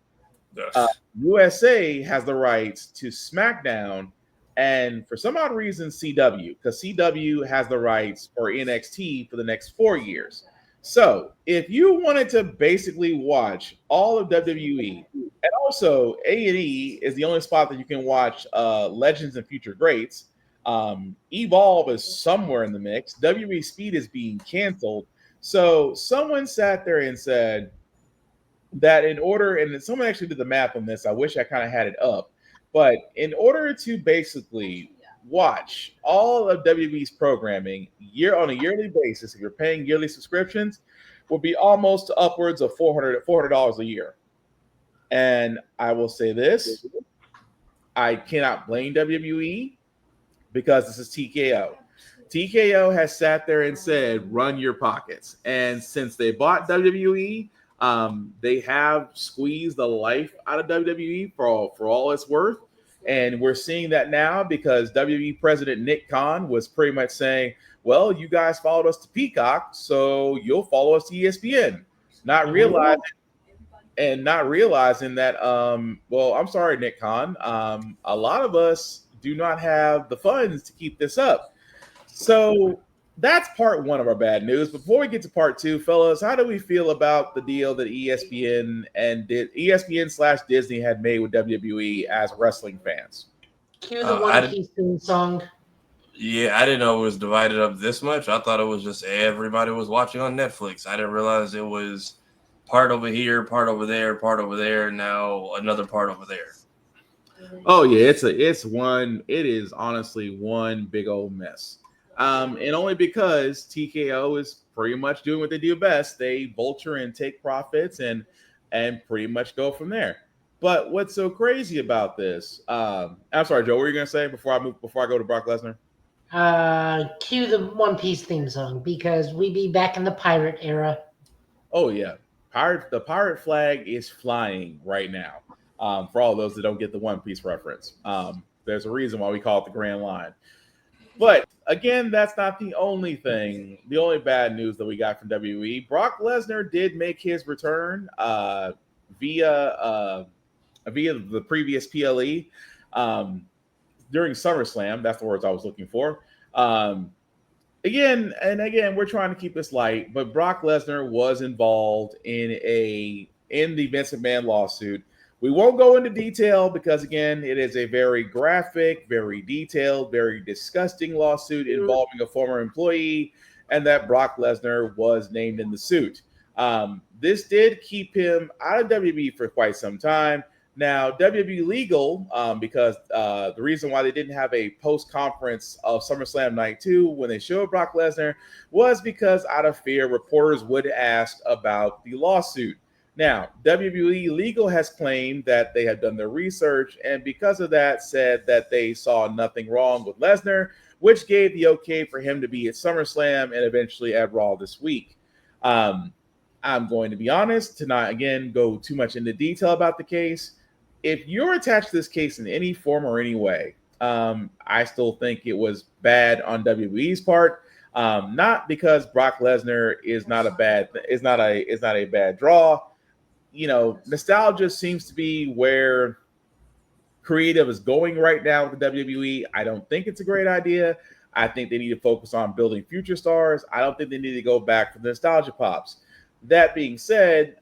Yes. USA has the rights to SmackDown, and for some odd reason, CW, because CW has the rights for NXT for the next 4 years. So if you wanted to basically watch all of WWE, and also A&E is the only spot that you can watch Legends and Future Greats. Evolve is somewhere in the mix. WWE Speed is being canceled. So someone sat there and said that in order, and someone actually did the math on this. I wish I kind of had it up. But in order to basically watch all of WWE's programming on a yearly basis, if you're paying yearly subscriptions, would be almost upwards of $400 a year. And I will say this, I cannot blame WWE because this is TKO. TKO has sat there and said, run your pockets. And since they bought WWE, they have squeezed the life out of WWE for all it's worth. And we're seeing that now because WWE President Nick Khan was pretty much saying, well, you guys followed us to Peacock, so you'll follow us to ESPN. Not realizing that, well, I'm sorry, Nick Khan. A lot of us do not have the funds to keep this up. So that's part one of our bad news. Before we get to part two, fellas, how do we feel about the deal that ESPN/Disney had made with WWE as wrestling fans? Cue the One Piece theme song. Yeah, I didn't know it was divided up this much. I thought it was just everybody was watching on Netflix. I didn't realize it was part over here, part over there, part over there, now another part over there. Oh yeah, it is honestly one big old mess. And only because TKO is pretty much doing what they do best. They vulture and take profits and pretty much go from there. But what's so crazy about this? I'm sorry, Joe. What were you gonna say before I go to Brock Lesnar? Cue the One Piece theme song because we be back in the pirate era. Oh yeah, the pirate flag is flying right now. For all those that don't get the One Piece reference, there's a reason why we call it the Grand Line. But again, that's not the only thing. The only bad news that we got from WWE. Brock Lesnar did make his return via the previous PLE during SummerSlam. That's the words I was looking for. Again, we're trying to keep this light, but Brock Lesnar was involved in the Vince McMahon lawsuit. We won't go into detail because, again, it is a very graphic, very detailed, very disgusting lawsuit involving a former employee, and that Brock Lesnar was named in the suit. This did keep him out of WWE for quite some time. Now, WWE Legal, because the reason why they didn't have a post-conference of SummerSlam Night 2 when they showed Brock Lesnar was because out of fear, reporters would ask about the lawsuit. Now, WWE Legal has claimed that they had done their research and because of that said that they saw nothing wrong with Lesnar, which gave the okay for him to be at SummerSlam and eventually at Raw this week. I'm going to be honest, to not, again, go too much into detail about the case. If you're attached to this case in any form or any way, I still think it was bad on WWE's part. Not because Brock Lesnar is not a bad draw. You know, nostalgia seems to be where creative is going right now with the WWE. I don't think it's a great idea. I think they need to focus on building future stars. I don't think they need to go back for the nostalgia pops. That being said,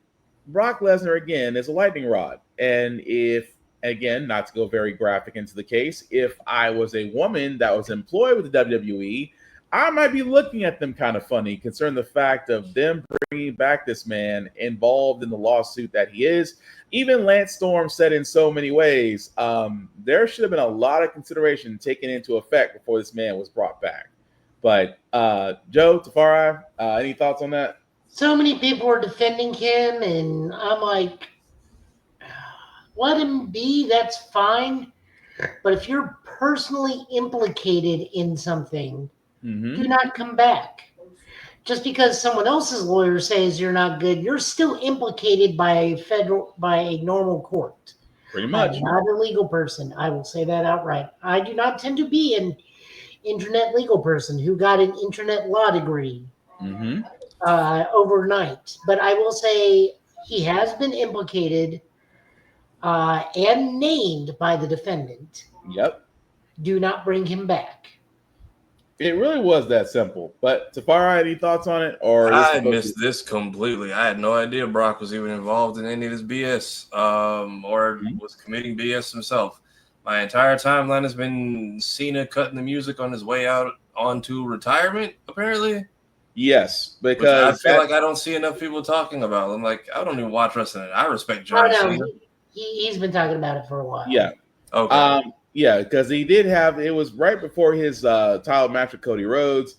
Brock Lesnar, again, is a lightning rod. And if, again, not to go very graphic into the case, if I was a woman that was employed with the WWE, I might be looking at them kind of funny, concerning the fact of them bringing back this man involved in the lawsuit that he is. Even Lance Storm said in so many ways, there should have been a lot of consideration taken into effect before this man was brought back. But Joe, Tafari, any thoughts on that? So many people were defending him, and I'm like, let him be, that's fine. But if you're personally implicated in something, do not come back. Just because someone else's lawyer says you're not good, you're still implicated by a normal court. Pretty much. I'm not a legal person. I will say that outright. I do not tend to be an internet legal person who got an internet law degree overnight. But I will say he has been implicated and named by the defendant. Yep. Do not bring him back. It really was that simple. But Tafari, any thoughts on it? Or I missed this completely. I had no idea Brock was even involved in any of this BS or was committing BS himself. My entire timeline has been Cena cutting the music on his way out onto retirement, apparently. Yes, because I feel like I don't see enough people talking about it. I'm like, I don't even watch wrestling. I respect John Cena. He's been talking about it for a while. Yeah. Okay. Yeah, because he did have, it was right before his title match with Cody Rhodes.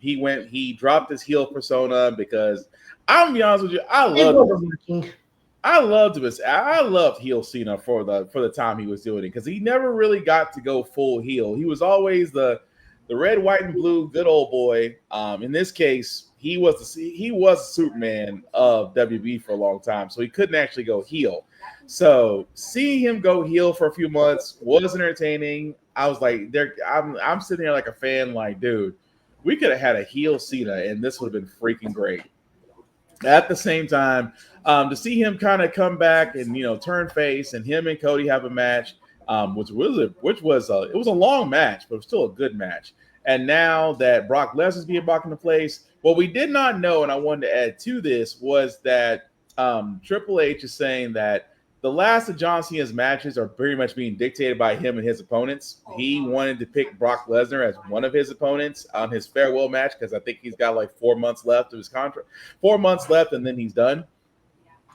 He dropped his heel persona because I'm gonna be honest with you, I loved heel Cena for the time he was doing it because he never really got to go full heel. He was always the red, white, and blue good old boy. In this case, he was the Superman of WB for a long time, so he couldn't actually go heel. So seeing him go heel for a few months was entertaining. I was like, I'm sitting there like a fan, like, dude, we could have had a heel Cena, and this would have been freaking great. At the same time, to see him kind of come back and turn face, and him and Cody have a match, which was a long match, but it was still a good match. And now that Brock Lesnar's being brought into place, what we did not know, and I wanted to add to this, was that Triple H is saying that the last of John Cena's matches are very much being dictated by him and his opponents. He wanted to pick Brock Lesnar as one of his opponents on his farewell match because I think he's got like 4 months left of his contract. 4 months left, and then he's done.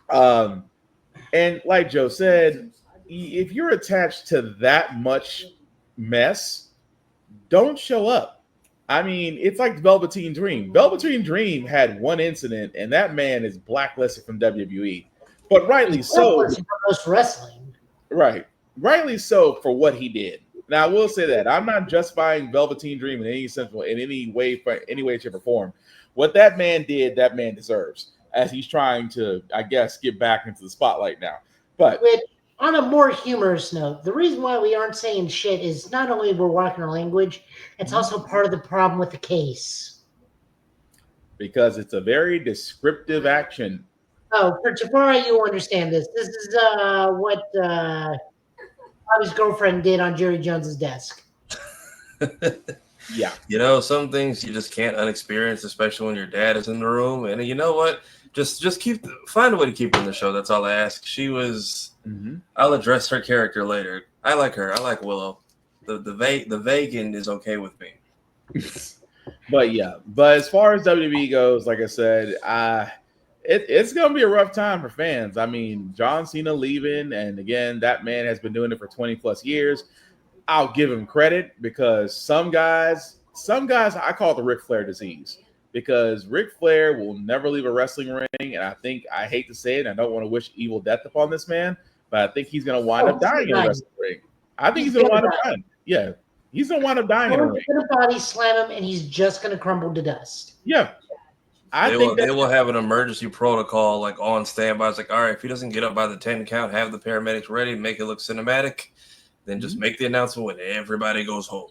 And like Joe said, if you're attached to that much mess, don't show up. I mean, it's like the Velveteen Dream. Velveteen Dream had one incident, and that man is blacklisted from WWE. But rightly so. For most wrestling. Right. Rightly so for what he did. Now, I will say that I'm not justifying Velveteen Dream in any sense, in any way, shape, or form. What that man did, that man deserves, as he's trying to, I guess, get back into the spotlight now. But on a more humorous note, the reason why we aren't saying shit is not only we're watching our language, it's also part of the problem with the case. Because it's a very descriptive action. Oh, for Jafari, you understand this. This is what Bobby's girlfriend did on Jerry Jones's desk. Yeah. Some things you just can't unexperience, especially when your dad is in the room. And you know what? Just find a way to keep her in the show. That's all I ask. She was. I'll address her character later. I like her. I like Willow. The vegan is okay with me. But as far as WWE goes, like I said, It's going to be a rough time for fans. I mean, John Cena leaving, and again, that man has been doing it for 20 plus years. I'll give him credit because some guys I call it the Ric Flair disease because Ric Flair will never leave a wrestling ring, and I hate to say it, and I don't want to wish evil death upon this man, but I think he's going to wind up dying in a wrestling ring. I think he's going to wind up dying. Yeah, he's going to wind up dying in a ring. Going to body slam him, and he's just going to crumble to dust. Yeah. They will have an emergency protocol like on standby. It's like, all right, if he doesn't get up by the 10 count, have the paramedics ready, make it look cinematic, then just make the announcement when everybody goes home.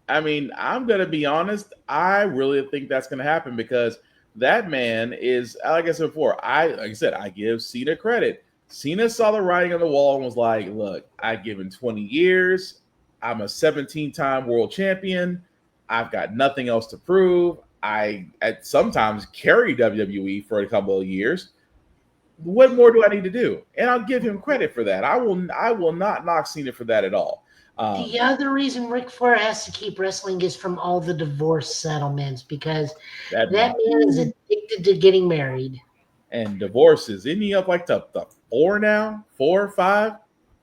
I mean, I'm going to be honest. I really think that's going to happen because that man is, like I said before, I give Cena credit. Cena saw the writing on the wall and was like, look, I've given 20 years. I'm a 17-time world champion. I've got nothing else to prove. I sometimes carry WWE for a couple of years. What more do I need to do? And I'll give him credit for that. I will not knock Cena for that at all. The other reason Ric Flair has to keep wrestling is from all the divorce settlements because that man is addicted to getting married. And divorces. Isn't he up like to 4 now? 4 or 5?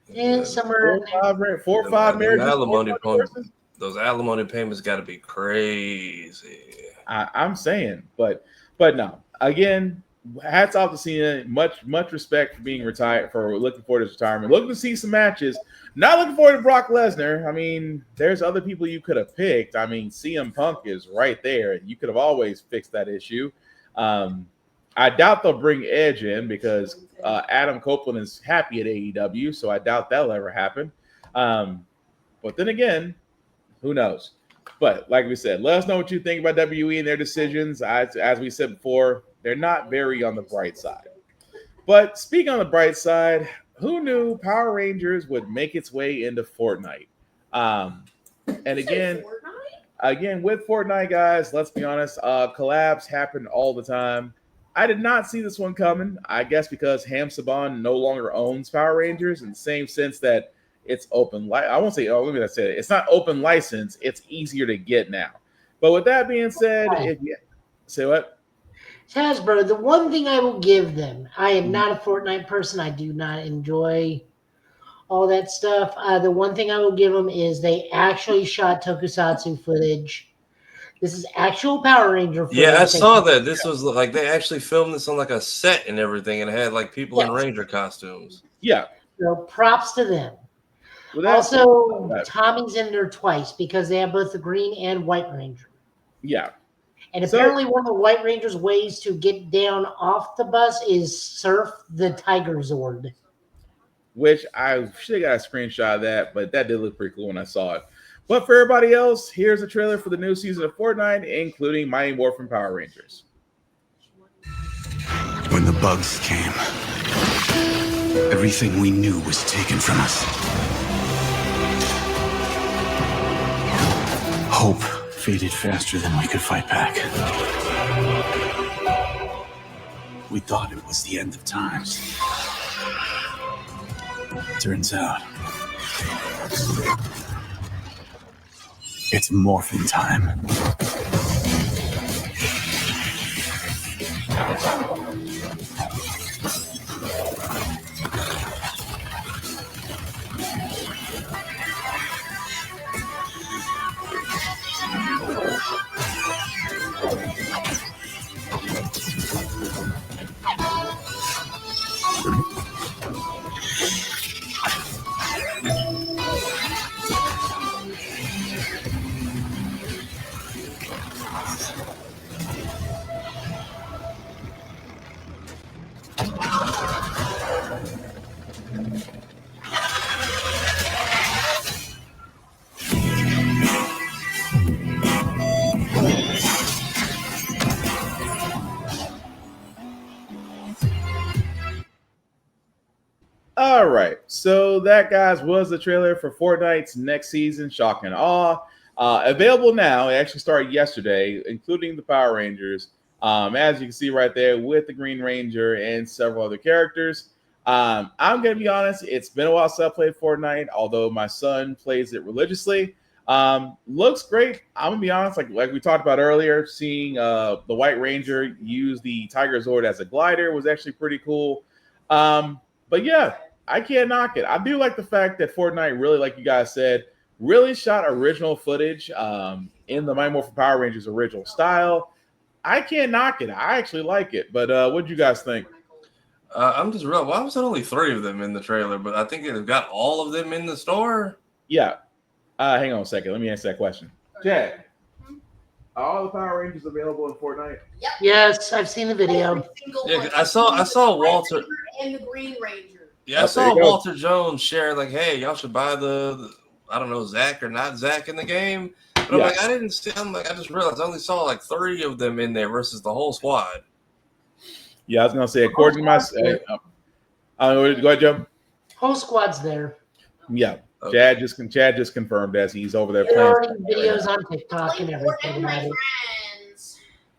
Yeah, somewhere 4 or 5 marriages. Those alimony payments got to be crazy. I'm saying, but no. Again, hats off to Cena. Much respect for being retired, for looking forward to his retirement. Looking to see some matches. Not looking forward to Brock Lesnar. I mean, there's other people you could have picked. I mean, CM Punk is right there, and you could have always fixed that issue. I doubt they'll bring Edge in because Adam Copeland is happy at AEW, so I doubt that'll ever happen. But then again, who knows? But like we said, let us know what you think about WWE and their decisions. As we said before, they're not very on the bright side. But speaking on the bright side, who knew Power Rangers would make its way into Fortnite? And again, with Fortnite, guys, let's be honest, collabs happen all the time. I did not see this one coming, I guess because Ham Saban no longer owns Power Rangers in the same sense that it's open. I won't say, let me not say it. It's not open license. It's easier to get now. But with that being said, say what? Hasbro, the one thing I will give them, I am not a Fortnite person. I do not enjoy all that stuff. The one thing I will give them is they actually shot tokusatsu footage. This is actual Power Ranger footage. Yeah, I saw that. This was like they actually filmed this on like a set and everything, and it had like people in Ranger costumes. Yeah. So props to them. Well, also, Tommy's in there twice because they have both the Green and White Ranger. Yeah. And apparently one of the White Ranger's ways to get down off the bus is surf the Tiger Zord. Which I should have got a screenshot of that, but that did look pretty cool when I saw it. But for everybody else, here's a trailer for the new season of Fortnite, including Mighty Morphin Power Rangers. When the bugs came, everything we knew was taken from us. Hope faded faster than we could fight back. We thought it was the end of times. Turns out, it's morphin' time. All right, so that, guys, was the trailer for Fortnite's next season, Shock and Awe. Available now. It actually started yesterday, including the Power Rangers. As you can see right there with the Green Ranger and several other characters. I'm going to be honest, it's been a while since I played Fortnite, although my son plays it religiously. Looks great. I'm gonna be honest, like we talked about earlier, seeing the White Ranger use the Tiger Zord as a glider was actually pretty cool. But yeah, I can't knock it. I do like the fact that Fortnite really, like you guys said, really shot original footage in the Mighty Morphin Power Rangers original style. I can't knock it. I actually like it. But what do you guys think? I'm just real. Why was there only 3 of them in the trailer? But I think they've got all of them in the store. Yeah. Hang on a second. Let me answer that question. Chad, are all the Power Rangers available in Fortnite? Yep. Yes, I've seen the video. Yeah, I saw Walter and the Green Ranger. Yeah, I saw Walter Jones share like, "Hey, y'all should buy the I don't know, Zach or not Zach in the game." But I'm like, I didn't see. I'm like, I just realized I only saw like 3 of them in there versus the whole squad. Yeah, I was gonna say according to my. Go ahead, Joe. Whole squad's there. Yeah. Okay. Chad just confirmed as he's over there There playing are videos on TikTok and everything about it.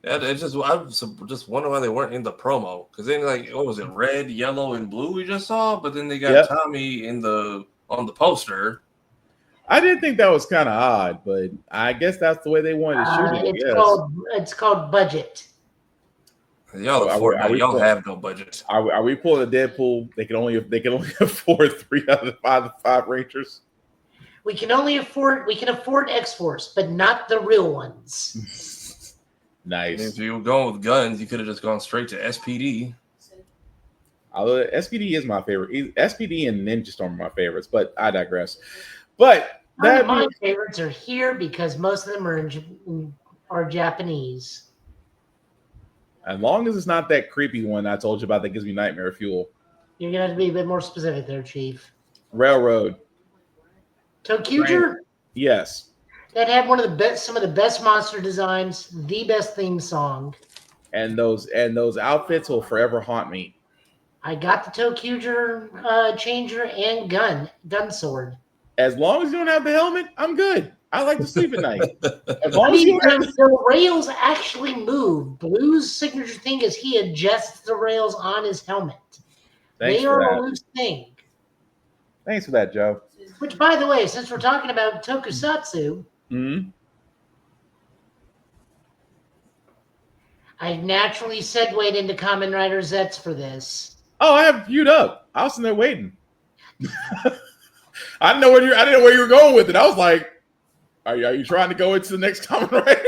Yeah, it's just I just wonder why they weren't in the promo, because then like what was it, red, yellow, and blue we just saw, but then they got Tommy on the poster. I did think that was kind of odd, but I guess that's the way they wanted to shoot it. It's called budget. Y'all y'all have no budget. Are we pulling a Deadpool? They can only afford 3 out of the 5 Rangers. We can afford X-Force, but not the real ones. Nice. If you were going with guns, you could have just gone straight to SPD. Although SPD is my favorite. SPD and Ninja Storm are my favorites, but I digress. But my favorites are here because most of them are Japanese. As long as it's not that creepy one I told you about that gives me nightmare fuel. You're gonna have to be a bit more specific there, Chief. Railroad. Tokuger? Yes. That had some of the best monster designs, the best theme song. And those outfits will forever haunt me. I got the Tokuger changer and gun sword. As long as you don't have the helmet, I'm good. I like to sleep at night. As long as the rails actually move. Blue's signature thing is he adjusts the rails on his helmet. They are a loose thing. Thanks for that, Joe. Which, by the way, since we're talking about tokusatsu, I naturally segued into Kamen Rider Zets for this. Oh, I have it queued up. I was in there waiting. I didn't know where you were going with it. I was like, are you trying to go into the next Kamen Rider?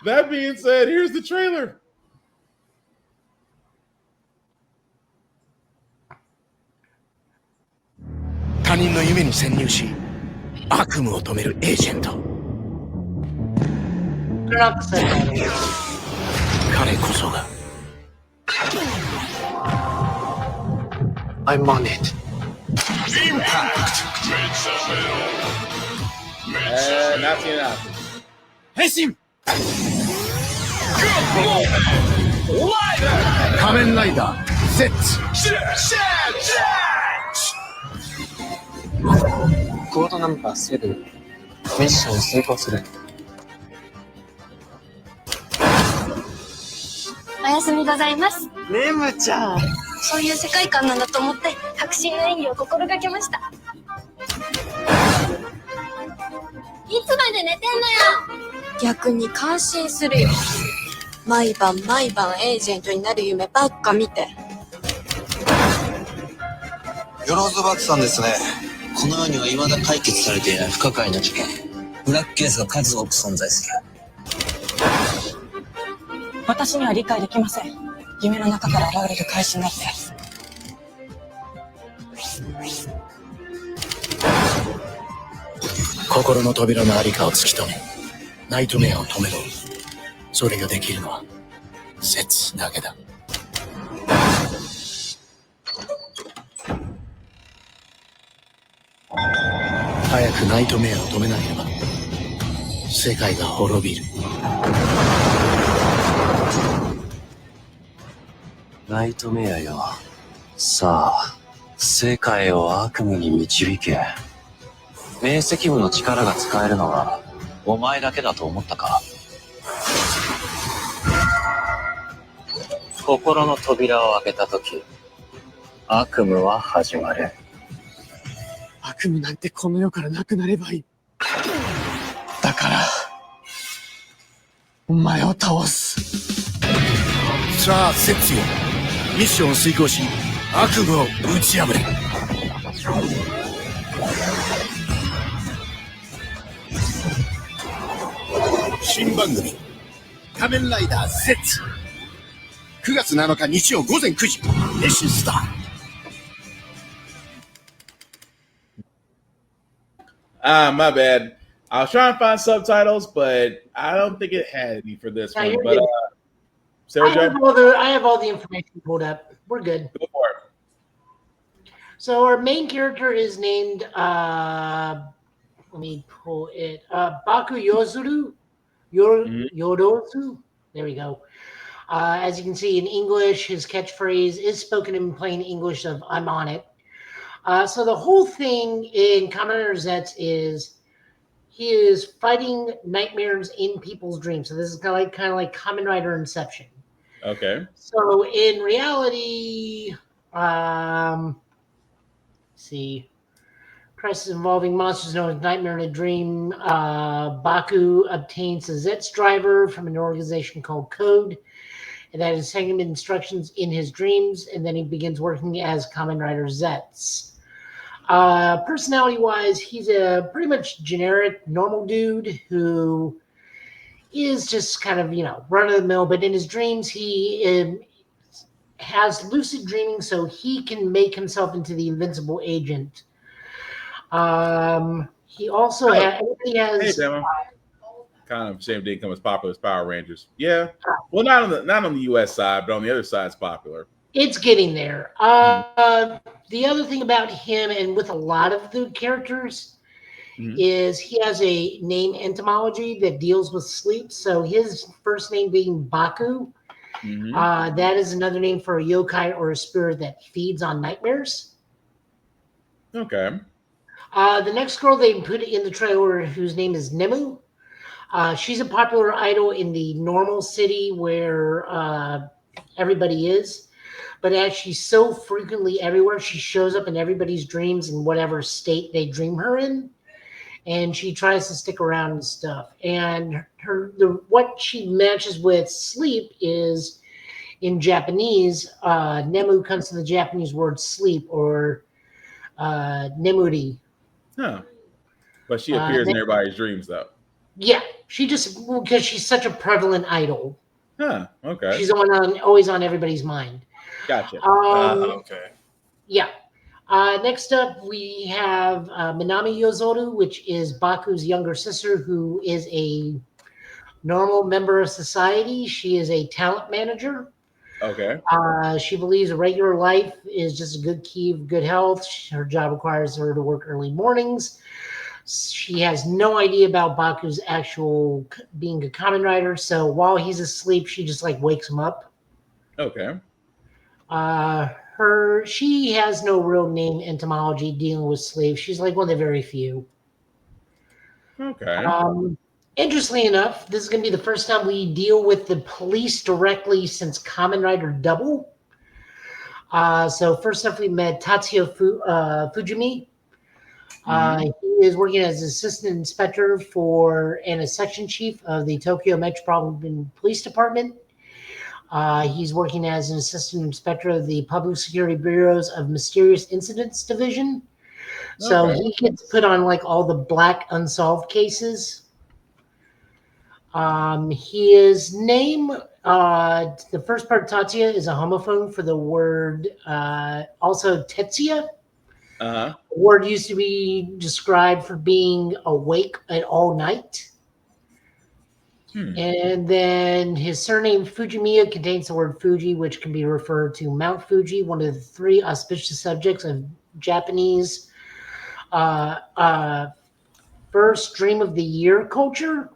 That being said, here's the trailer. I'm on it. Impact. Not seeing that. Henshin! Kamen Rider Z!コードナンバー7、ミッションを遂行する。おやすみございます。レムちゃん。そういう世界観なんだと思って迫真の演技を心がけました。いつまで寝てんのよ。逆に感心するよ。毎晩エージェントになる夢ばっか見て。よろずばつさんですね。この世には未だ解決されていない不可解な事件、ブラックケースが数多く存在する。私には理解できません。夢の中から現れる怪人なんて。心の扉のありかを突き止め、ナイトメアを止めろ。それができるのは説だけだ。早くナイトメアを止めなければ世界が滅びる。ナイトメアよ。さあ、世界を悪夢に導け。明晰夢の力が使えるのはお前だけだと思ったか。心の扉を開けたとき、悪夢は始まる。悪夢なんてこの世からなくなればいい。だから、お前を倒す。さあ、セツよ。ミッションを遂行し、悪夢を打ち破れ。新番組、仮面ライダーセツ。9月7日日曜午前9時、熱心スター。My bad. I was trying to find subtitles, but I don't think it had any for this one. But Sarah I have all the information pulled up. We're good. Go for it. So our main character is named let me pull it. Baku Yozuru. Yorozu. There we go. As you can see in English, his catchphrase is spoken in plain English of "I'm on it." So the whole thing in Kamen Rider Zets is he is fighting nightmares in people's dreams. So this is kind of like Kamen Rider Inception. Okay. So in reality, see, crisis involving monsters known as Nightmare in a Dream. Baku obtains a Zets driver from an organization called Code, and that is sending him instructions in his dreams, and then he begins working as Kamen Rider Zets. Personality-wise, he's a pretty much generic, normal dude who is just kind of, run-of-the-mill, but in his dreams, he has lucid dreaming, so he can make himself into the invincible agent. He also has... Hey, Demo. Kind of shame it didn't come as popular as Power Rangers. Yeah. Well, not on the U.S. side, but on the other side, it's popular. It's getting there. The other thing about him, and with a lot of the characters, is he has a name etymology that deals with sleep. So his first name being Baku, that is another name for a yokai or a spirit that feeds on nightmares. Okay. The next girl they put in the trailer, whose name is Nemu. She's a popular idol in the normal city where everybody is. But as she's so frequently everywhere, she shows up in everybody's dreams in whatever state they dream her in. And she tries to stick around and stuff. And what she matches with sleep is, in Japanese, Nemu comes to the Japanese word sleep, or Nemuri. Huh. But she appears in everybody's dreams, though. Yeah. Because she's such a prevalent idol. Huh. Okay. She's always on everybody's mind. Gotcha. Okay. Yeah. Next up, we have Minami Yozoru, which is Baku's younger sister, who is a normal member of society. She is a talent manager. Okay. She believes a regular life is just a good key of good health. Her job requires her to work early mornings. She has no idea about Baku's actual being a Kamen Rider, so while he's asleep, she just wakes him up. Okay. She has no real name etymology dealing with sleep. She's one of the very few. Okay. Interestingly enough, this is going to be the first time we deal with the police directly since Kamen Rider Double. So first up, we met Tatsuya Fujimi. He is working as assistant inspector and a section chief of the Tokyo Metropolitan Police Department. He's working as an assistant inspector of the Public Security Bureau's of Mysterious Incidents Division. So he gets put on all the black unsolved cases. His name, the first part, Tatsuya, is a homophone for the word, also Tetsuya. The word used to be described for being awake at all night. And then his surname, Fujimiya, contains the word Fuji, which can be referred to Mount Fuji, one of the three auspicious subjects of Japanese first dream of the year culture.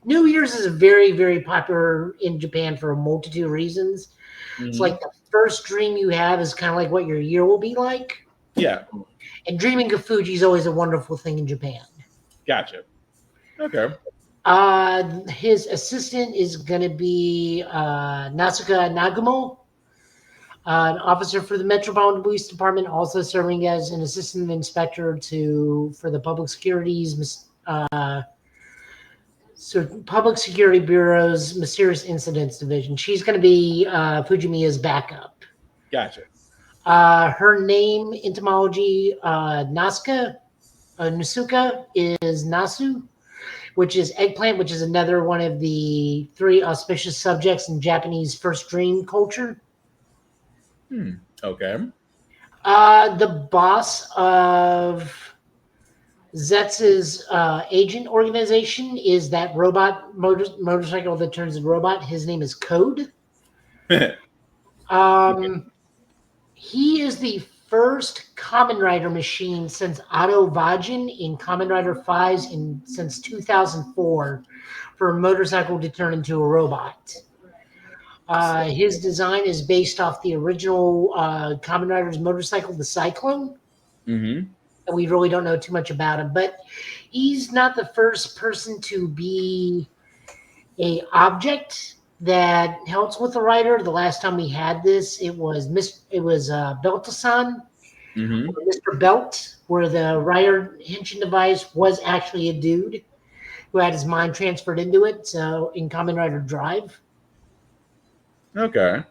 New Year's is very, very popular in Japan for a multitude of reasons. It's the first dream you have is kind of like what your year will be like. Yeah. And dreaming of Fuji is always a wonderful thing in Japan. Gotcha. Okay. His assistant is going to be Nasuka Nagumo. An officer for the Metropolitan Police Department, also serving as an assistant inspector for the Public Public Security Bureau's Mysterious Incidents Division. She's going to be Fujimiya's backup. Gotcha. Her name, etymology, Nasuka is Nasu, which is eggplant, which is another one of the 3 auspicious subjects in Japanese first dream culture. Okay. The boss of Zetz's agent organization is that robot motorcycle that turns into robot. His name is Code. He is the first Kamen Rider machine since Otto Vajin in Kamen Rider 5 since 2004 for a motorcycle to turn into a robot. His design is based off the original Kamen Rider's motorcycle, the Cyclone. Mm-hmm. And we really don't know too much about him, but he's not the first person to be a object that helps with the rider. The last time we had this, it was Beltasan, Mr. Belt, where the rider henshin device was actually a dude who had his mind transferred into it. So in Kamen Rider Drive. Okay.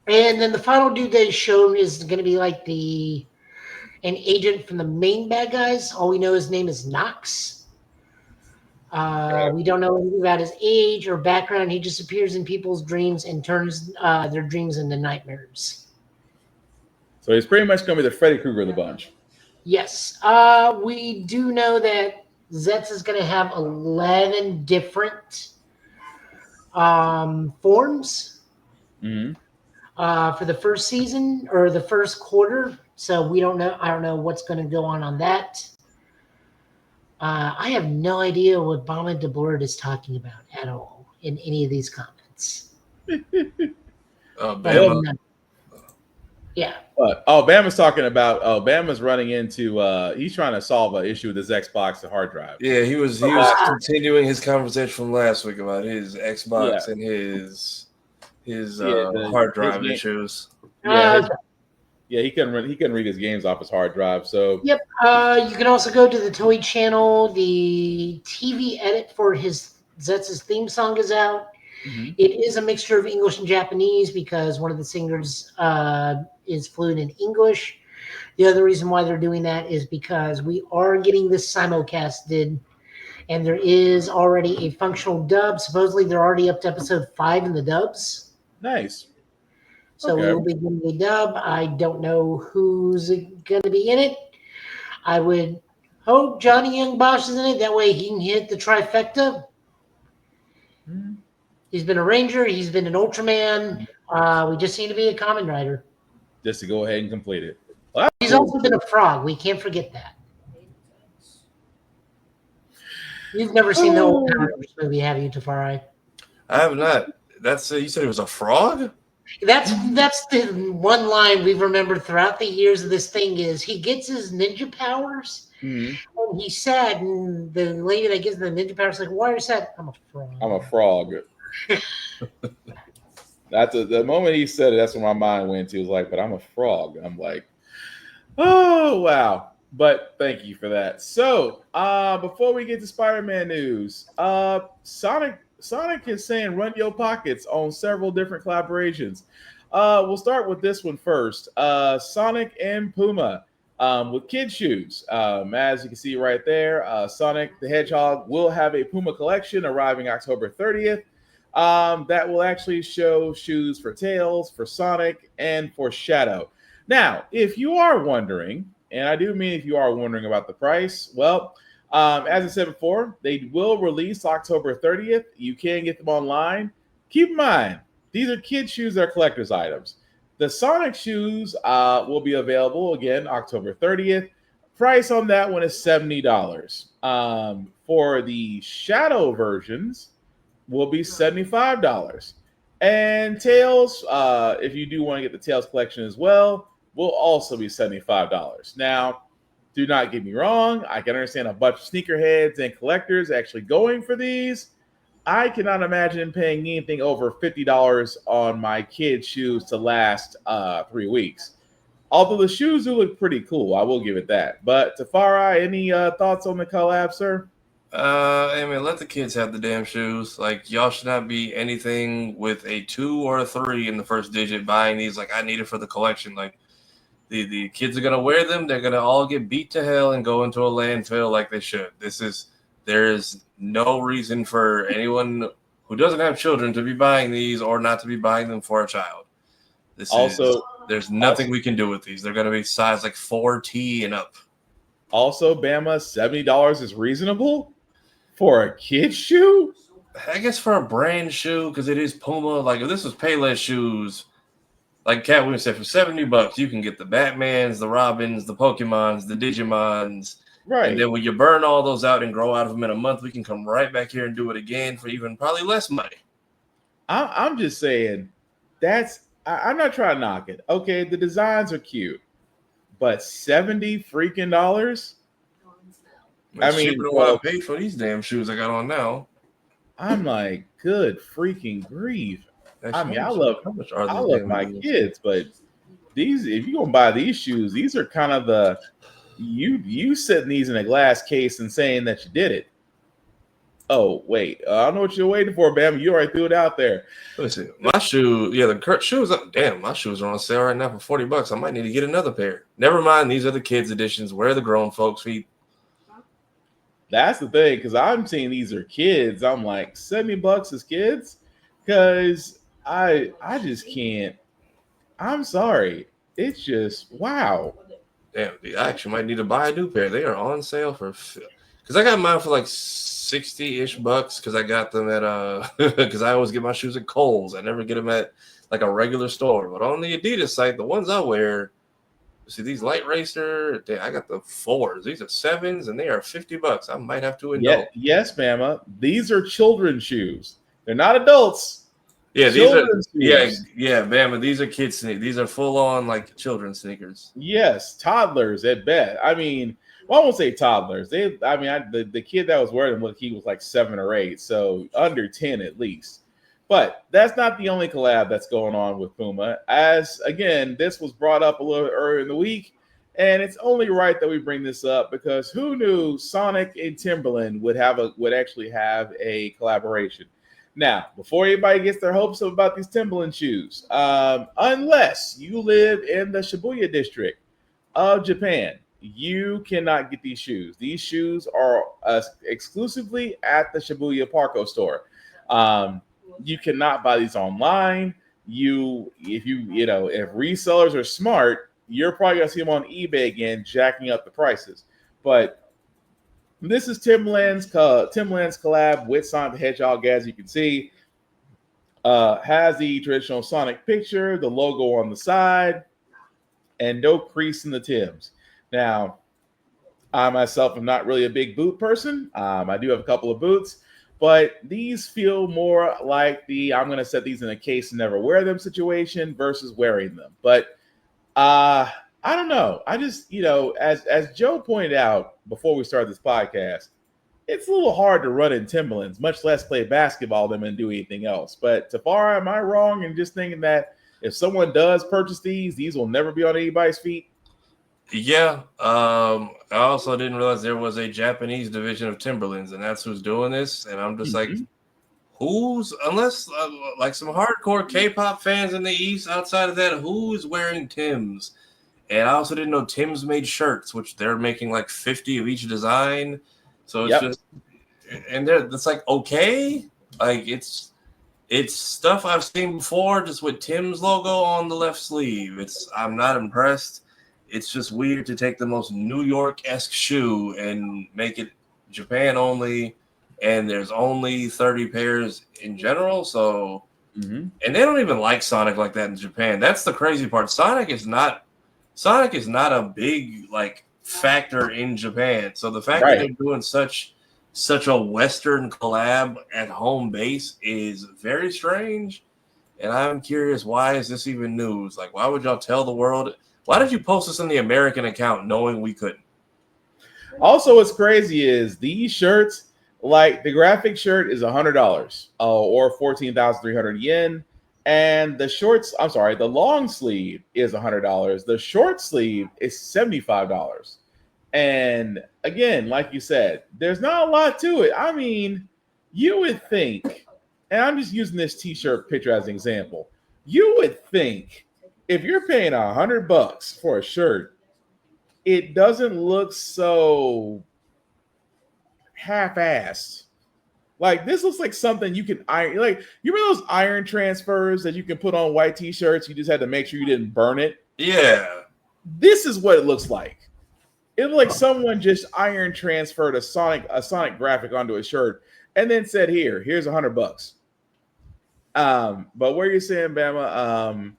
And then the final dude they showed is going to be like an agent from the main bad guys. All we know his name is Nox. We don't know anything about his age or background. He just appears in people's dreams and turns their dreams into nightmares. So he's pretty much going to be the Freddy Krueger of the bunch. Yes. We do know that Zetz is going to have 11 different forms for the first season or the first quarter. So we don't know. I don't know what's going to go on that. I have no idea what Bama de Blerd is talking about at all in any of these comments. Bama. Yeah. Bama's talking about. Bama's running into. He's trying to solve an issue with his Xbox and hard drive. Yeah, he was continuing his conversation from last week about his Xbox and his hard drive issues. Yeah, he can read his games off his hard drive. So yep. You can also go to the Toei channel. The TV edit for his Zetz's theme song is out. It is a mixture of English and Japanese because one of the singers is fluent in English. The other reason why they're doing that is because we are getting this simulcasted, and there is already a functional dub. Supposedly, they're already up to episode 5 in the dubs. Nice. So we will be getting a dub. I don't know who's going to be in it. I would hope Johnny Young Bosch is in it. That way he can hit the trifecta. He's been a Ranger. He's been an Ultraman. We just need to be a Kamen Rider. Just to go ahead and complete it. Well, he's also been a frog. We can't forget that. You've never seen the old Power Rangers movie, have you, Tafari? I have not. That's you said it was a frog? That's the one line we've remembered throughout the years of this thing is he gets his ninja powers and he's sad, and the lady that gives him the ninja powers is like, why are you sad? I'm a frog. I'm a frog. That's the moment he said it, that's where my mind went to. It was like, but I'm a frog. I'm like, oh wow. But thank you for that. So before we get to Spider-Man news, Sonic is saying run your pockets on several different collaborations. We'll start with this one first. Sonic and Puma with kid shoes. As you can see right there, Sonic the Hedgehog will have a Puma collection arriving October 30th. That will actually show shoes for Tails, for Sonic, and for Shadow. Now, if you are wondering, and I do mean if you are wondering about the price, well, as I said before, they will release October 30th. You can get them online. Keep in mind, these are kid shoes that are collector's items. The Sonic shoes will be available again October 30th. Price on that one is $70. For the Shadow versions, will be $75. And Tails, if you do want to get the Tails collection as well, will also be $75. Now, do not get me wrong. I can understand a bunch of sneakerheads and collectors actually going for these. I cannot imagine paying anything over $50 on my kids' shoes to last 3 weeks. Although the shoes do look pretty cool, I will give it that. But Tafari, any thoughts on the collab, sir? I mean, let the kids have the damn shoes. Like, y'all should not be anything with a 2 or a 3 in the first digit buying these. Like, I need it for the collection. Like, the kids are gonna wear them. They're gonna all get beat to hell and go into a landfill like they should. There is no reason for anyone who doesn't have children to be buying these or not to be buying them for a child. There's nothing we can do with these. They're gonna be size like 4T and up. Also, Bama, $70 is reasonable for a kid's shoe? I guess for a brand shoe, because it is Puma. Like, if this was Payless shoes, like Cat Williams said, for $70, you can get the Batmans, the Robins, the Pokemons, the Digimons. Right. And then when you burn all those out and grow out of them in a month, we can come right back here and do it again for even probably less money. I'm just saying, I'm not trying to knock it. Okay, the designs are cute, but $70 freaking dollars? I mean, what I paid for these damn shoes I got on now. I'm like, good freaking grief. Actually, I love my kids, but these, if you're gonna buy these shoes, these are kind of you setting these in a glass case and saying that you did it. Oh wait, I don't know what you're waiting for, Bam. You already threw it out there. Listen, my shoe, the shoes. Damn, my shoes are on sale right now for $40. I might need to get another pair. Never mind, these are the kids editions. Where are the grown folks' feet? That's the thing, because I'm seeing these are kids. I'm like, $70 is kids, because I just can't. I'm sorry. It's just wow. Damn, I actually might need to buy a new pair. They are on sale because I got mine for like $60-ish because I got them at because I always get my shoes at Kohl's. I never get them at like a regular store. But on the Adidas site, the ones I wear, see these Light Racer, I got the 4s. These are 7s and they are $50. I might have to indulge. Yes, Mama. These are children's shoes. They're not adults. Yeah, Bama. These are kids sneakers. These are full on like children's sneakers. Yes, toddlers at best. I mean, well, I won't say toddlers. The kid that was wearing them, he was like 7 or 8, so under 10 at least. But that's not the only collab that's going on with Puma. As again, this was brought up a little earlier in the week, and it's only right that we bring this up because who knew Sonic and Timberland would actually have a collaboration? Now, before anybody gets their hopes up about these Timberland shoes, unless you live in the Shibuya district of Japan, you cannot get these shoes. These shoes are exclusively at the Shibuya Parco store. You cannot buy these online. If resellers are smart, you're probably gonna see them on eBay again, jacking up the prices. But this is Timberland's collab with Sonic the Hedgehog, as you can see. Has the traditional Sonic picture, the logo on the side, and no crease in the Timbs. Now, I myself am not really a big boot person. I do have a couple of boots, but these feel more like I'm going to set these in a case and never wear them situation versus wearing them. But I don't know. I just, as Joe pointed out before we started this podcast, it's a little hard to run in Timberlands, much less play basketball them and do anything else. But Tafara, am I wrong in just thinking that if someone does purchase these will never be on anybody's feet? Yeah. I also didn't realize there was a Japanese division of Timberlands, and that's who's doing this. And I'm just like, unless like some hardcore K-pop fans in the East, outside of that, who's wearing Timbs? And I also didn't know Tim's made shirts, which they're making like 50 of each design. So it's just, and it's like, okay, like it's stuff I've seen before, just with Tim's logo on the left sleeve. I'm not impressed. It's just weird to take the most New York-esque shoe and make it Japan only, and there's only 30 pairs in general. So, and they don't even like Sonic like that in Japan. That's the crazy part. Sonic is not a big like factor in Japan. So the fact that they're doing such a Western collab at home base is very strange. And I'm curious, why is this even news? Like, why would y'all tell the world? Why did you post this on the American account knowing we couldn't? Also, what's crazy is these shirts, Like the graphic shirt is $100 or 14,300 yen. And the shorts, I'm sorry, the long sleeve is $100. The short sleeve is $75. And again, like you said, there's not a lot to it. I mean, you would think, and I'm just using this t-shirt picture as an example, you would think if you're paying $100 for a shirt, it doesn't look so half-assed. Like this looks like something you can iron. Like you remember those iron transfers that you can put on white t-shirts? You just had to make sure you didn't burn it. Yeah. This is what it looks like. It looks like someone just iron transferred a Sonic graphic onto a shirt and then said, here's $100. But where you saying, Bama?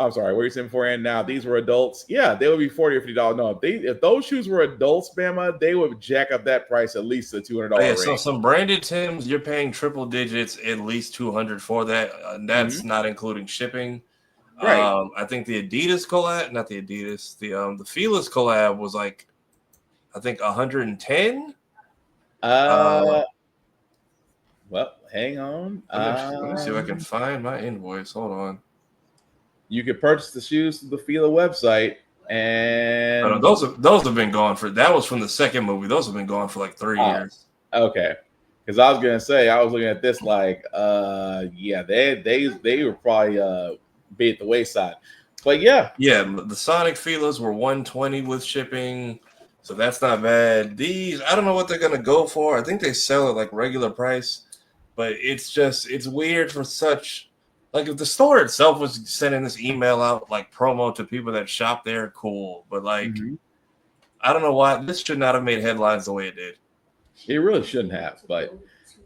I'm sorry, what are you saying beforehand? Now these were adults. Yeah, they would be $40 or $50. No, if those shoes were adults, Bama, they would jack up that price at least a $200 Yeah, range. so some branded Tims, you're paying triple digits, at least $200 for that. That's not including shipping. Right. I think the Adidas collab, not the Adidas, the Feelers collab was like, I think 110. Well, hang on. Let me see if I can find my invoice. Hold on. You could purchase the shoes through the Fila website, and those have been gone for. That was from the second movie. Those have been gone for like 3 years. Okay, because I was gonna say I was looking at this like, yeah, they were probably be at the wayside, but yeah, the Sonic Feelers were 120 with shipping, so that's not bad. These I don't know what they're gonna go for. I think they sell at like regular price, but it's weird for such. Like if the store itself was sending this email out like promo to people that shop there, cool. But like, I don't know why this should not have made headlines the way it did. It really shouldn't have. But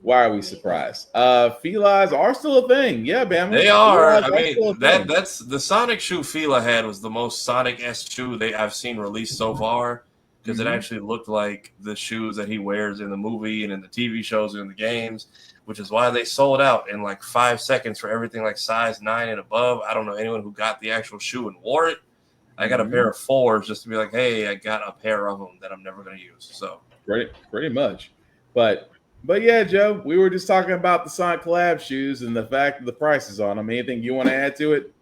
why are we surprised? Felines are still a thing. Yeah, Bama. They are. I mean, that's the Sonic shoe Fila had was the most Sonic-esque shoe I've seen released so far because it actually looked like the shoes that he wears in the movie and in the TV shows and in the games. Which is why they sold out in like 5 seconds for everything like size 9 and above. I don't know anyone who got the actual shoe and wore it. I got a pair of 4s just to be like, hey, I got a pair of them that I'm never going to use. So pretty much. But yeah, Joe, we were just talking about the Sonic collab shoes and the fact that the prices on them. Anything you want to add to it?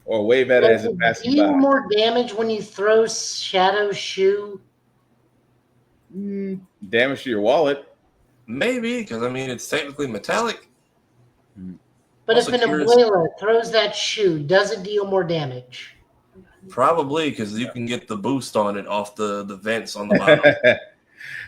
Or wave at it as it passes by? Do you do more damage when you throw Shadow's shoe? Damage to your wallet, maybe, because I mean it's technically metallic. But if an abuela throws that shoe, does it deal more damage? Probably, because you can get the boost on it off the vents on the bottom.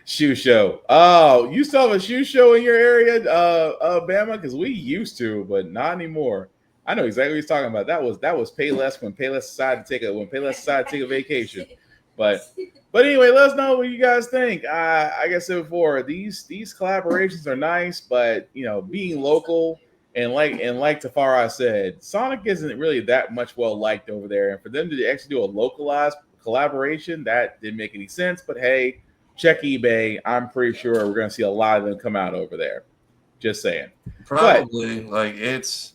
Shoe show. Oh, you still have a shoe show in your area, Bama? Because we used to, but not anymore. I know exactly what he's talking about. That was Payless when Payless decided to take a vacation. But anyway, let us know what you guys think. Like I said before, these collaborations are nice, but being local and like Tafara said, Sonic isn't really that much well liked over there. And for them to actually do a localized collaboration, that didn't make any sense. But hey, check eBay. I'm pretty sure we're gonna see a lot of them come out over there. Just saying. Probably it's.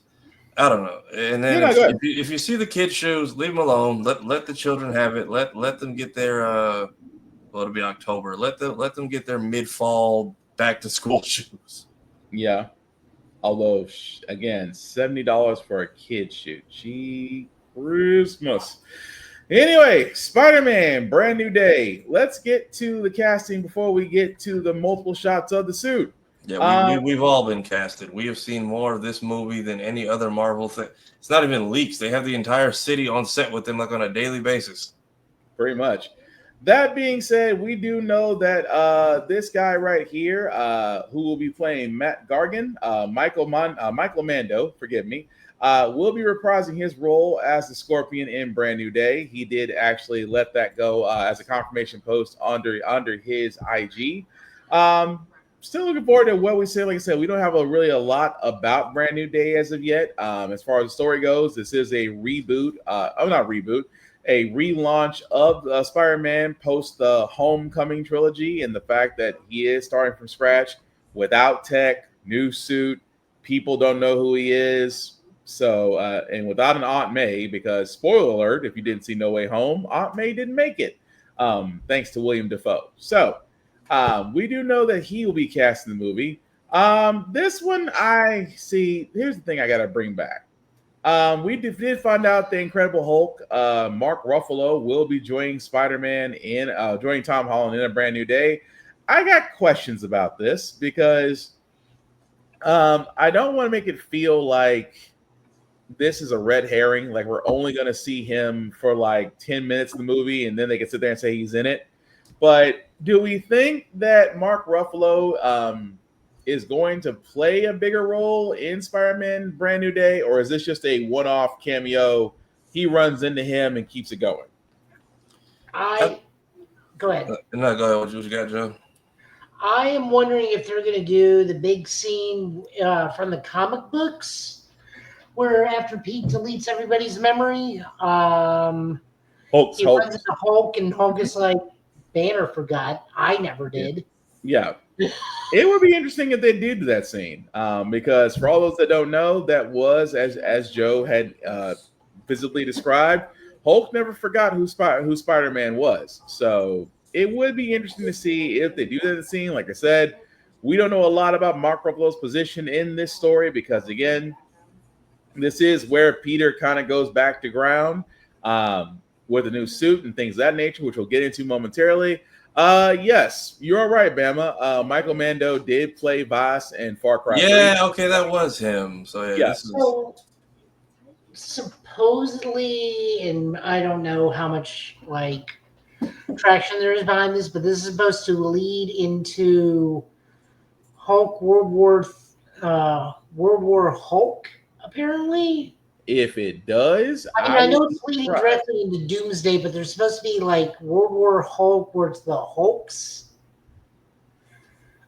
I don't know. And then if you see the kids' shoes, leave them alone. Let the children have it. Let them get their it'll be October. Let them get their mid-fall back to school shoes. Yeah. Although again, $70 for a kid's shoe. Gee, Christmas. Anyway, Spider-Man, brand new day. Let's get to the casting before we get to the multiple shots of the suit. Yeah, we've all been casted. We have seen more of this movie than any other Marvel thing. It's not even leaks. They have the entire city on set with them like on a daily basis. Pretty much. That being said, we do know that this guy right here, who will be playing Matt Gargan, Michael Mando, forgive me, will be reprising his role as the Scorpion in Brand New Day. He did actually let that go as a confirmation post under his IG. Still looking forward to what we say. Like I said, we don't have really a lot about Brand New Day as of yet. As far as the story goes, this is a reboot. A relaunch of Spider-Man post the Homecoming trilogy, and the fact that he is starting from scratch without tech, new suit. People don't know who he is. So, and without an Aunt May, because spoiler alert, if you didn't see No Way Home, Aunt May didn't make it. thanks to William Dafoe. So we do know that he will be cast in the movie. This one, I see. Here's the thing I got to bring back. We did find out the Incredible Hulk, Mark Ruffalo, will be joining Spider-Man joining Tom Holland in A Brand New Day. I got questions about this because I don't want to make it feel like this is a red herring. Like we're only going to see him for like 10 minutes in the movie, and then they can sit there and say he's in it. But do we think that Mark Ruffalo is going to play a bigger role in Spider-Man Brand New Day, or is this just a one-off cameo? He runs into him and keeps it going. Go ahead. No, go ahead. What you got, Joe? I am wondering if they're going to do the big scene from the comic books, where after Pete deletes everybody's memory, he runs into Hulk, and Hulk is like, Banner forgot. I never did. Yeah. It would be interesting if they did do that scene, because for all those that don't know, that was, as Joe had visibly described, Hulk never forgot who Spider-Man was. So it would be interesting to see if they do that scene. Like I said, we don't know a lot about Mark Ruffalo's position in this story because, again, this is where Peter kind of goes back to ground with a new suit and things of that nature, which we'll get into momentarily. Yes, you're right, Bama. Michael Mando did play Voss in Far Cry 3. Yeah, okay, that was him. So yeah. So supposedly, and I don't know how much like traction there is behind this, but this is supposed to lead into Hulk World War Hulk, apparently. If it does, I mean, I know it's leading directly into Doomsday, but there's supposed to be like World War Hulk, where it's the Hulks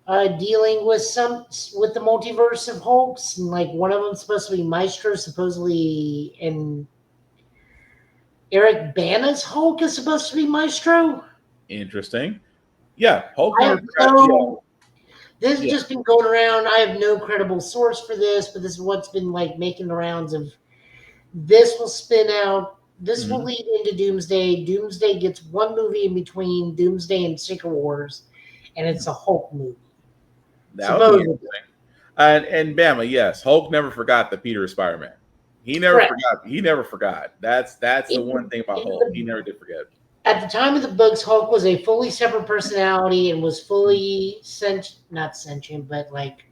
dealing with the multiverse of Hulks, and like one of them supposed to be Maestro, supposedly, and Eric Bana's Hulk is supposed to be Maestro. Interesting. Yeah, Hulk. This has just been going around. I have no credible source for this, but this is what's been like making the rounds of. This will spin out. This will lead into Doomsday. Doomsday gets one movie in between Doomsday and Secret Wars, and it's a Hulk movie. That would be interesting. And Bama, yes, Hulk never forgot that Peter is Spider-Man. He never forgot. He never forgot. That's the one thing about Hulk. He never did forget. At the time of the books, Hulk was a fully separate personality and was fully not sentient, but like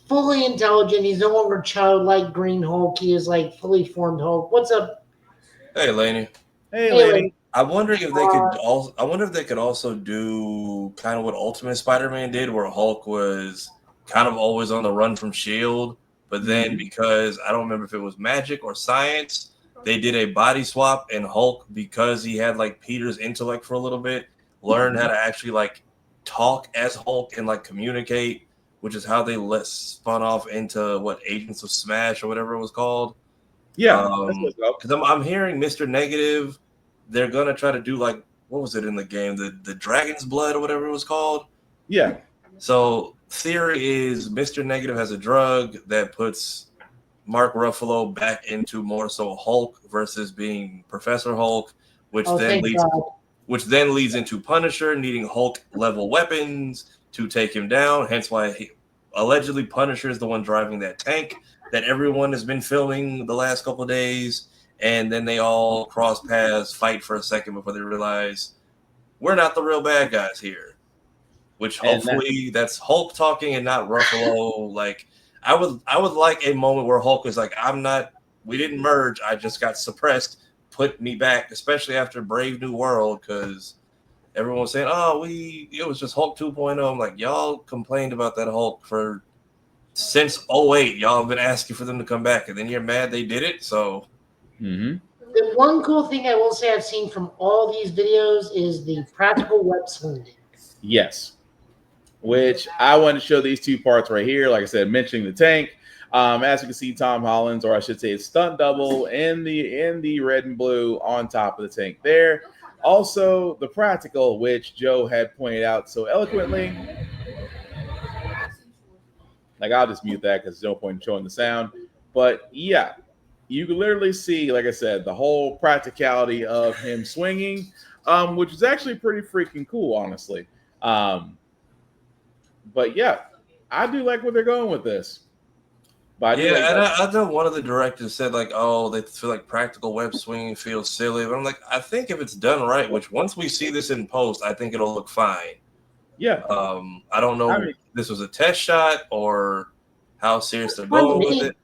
fully intelligent. He's no longer childlike Green Hulk. He is like fully formed Hulk. What's up? Hey, Lainey. Hey, Lainey. I'm wondering if they could also. I wonder if they could also do kind of what Ultimate Spider-Man did, where Hulk was kind of always on the run from Shield, but then because I don't remember if it was magic or science, they did a body swap, and Hulk, because he had like Peter's intellect for a little bit, learned how to actually like talk as Hulk and like communicate. Which is how they spun off into what Agents of Smash or whatever it was called. Yeah, because I'm hearing Mr. Negative. They're gonna try to do like what was it in the game, the Dragon's Blood or whatever it was called. Yeah. So theory is Mr. Negative has a drug that puts Mark Ruffalo back into more so Hulk versus being Professor Hulk, which then leads into Punisher needing Hulk level weapons to take him down. Hence why allegedly Punisher is the one driving that tank that everyone has been filming the last couple of days. And then they all cross paths, fight for a second before they realize we're not the real bad guys here. Which hopefully that's Hulk talking and not Ruffalo. Like I would like a moment where Hulk is like, we didn't merge. I just got suppressed. Put me back, especially after Brave New World, because everyone was saying, it was just Hulk 2.0. I'm like, y'all complained about that Hulk since 2008. Y'all have been asking for them to come back, and then you're mad they did it. So, The one cool thing I will say I've seen from all these videos is the practical web swinging. Yes, which I want to show these two parts right here. Like I said, mentioning the tank. As you can see, Tom Holland's, or I should say, his stunt double in the red and blue on top of the tank there. Also, the practical, which Joe had pointed out so eloquently. Like, I'll just mute that because there's no point in showing the sound. But, yeah, you can literally see, like I said, the whole practicality of him swinging. which is actually pretty freaking cool, honestly. But yeah, I do like where they're going with this. But I do like and I know one of the directors said like, oh, they feel like practical web swinging feels silly. But I'm like, I think if it's done right, which once we see this in post, I think it'll look fine. Yeah. I don't know if this was a test shot or how serious they're going with it.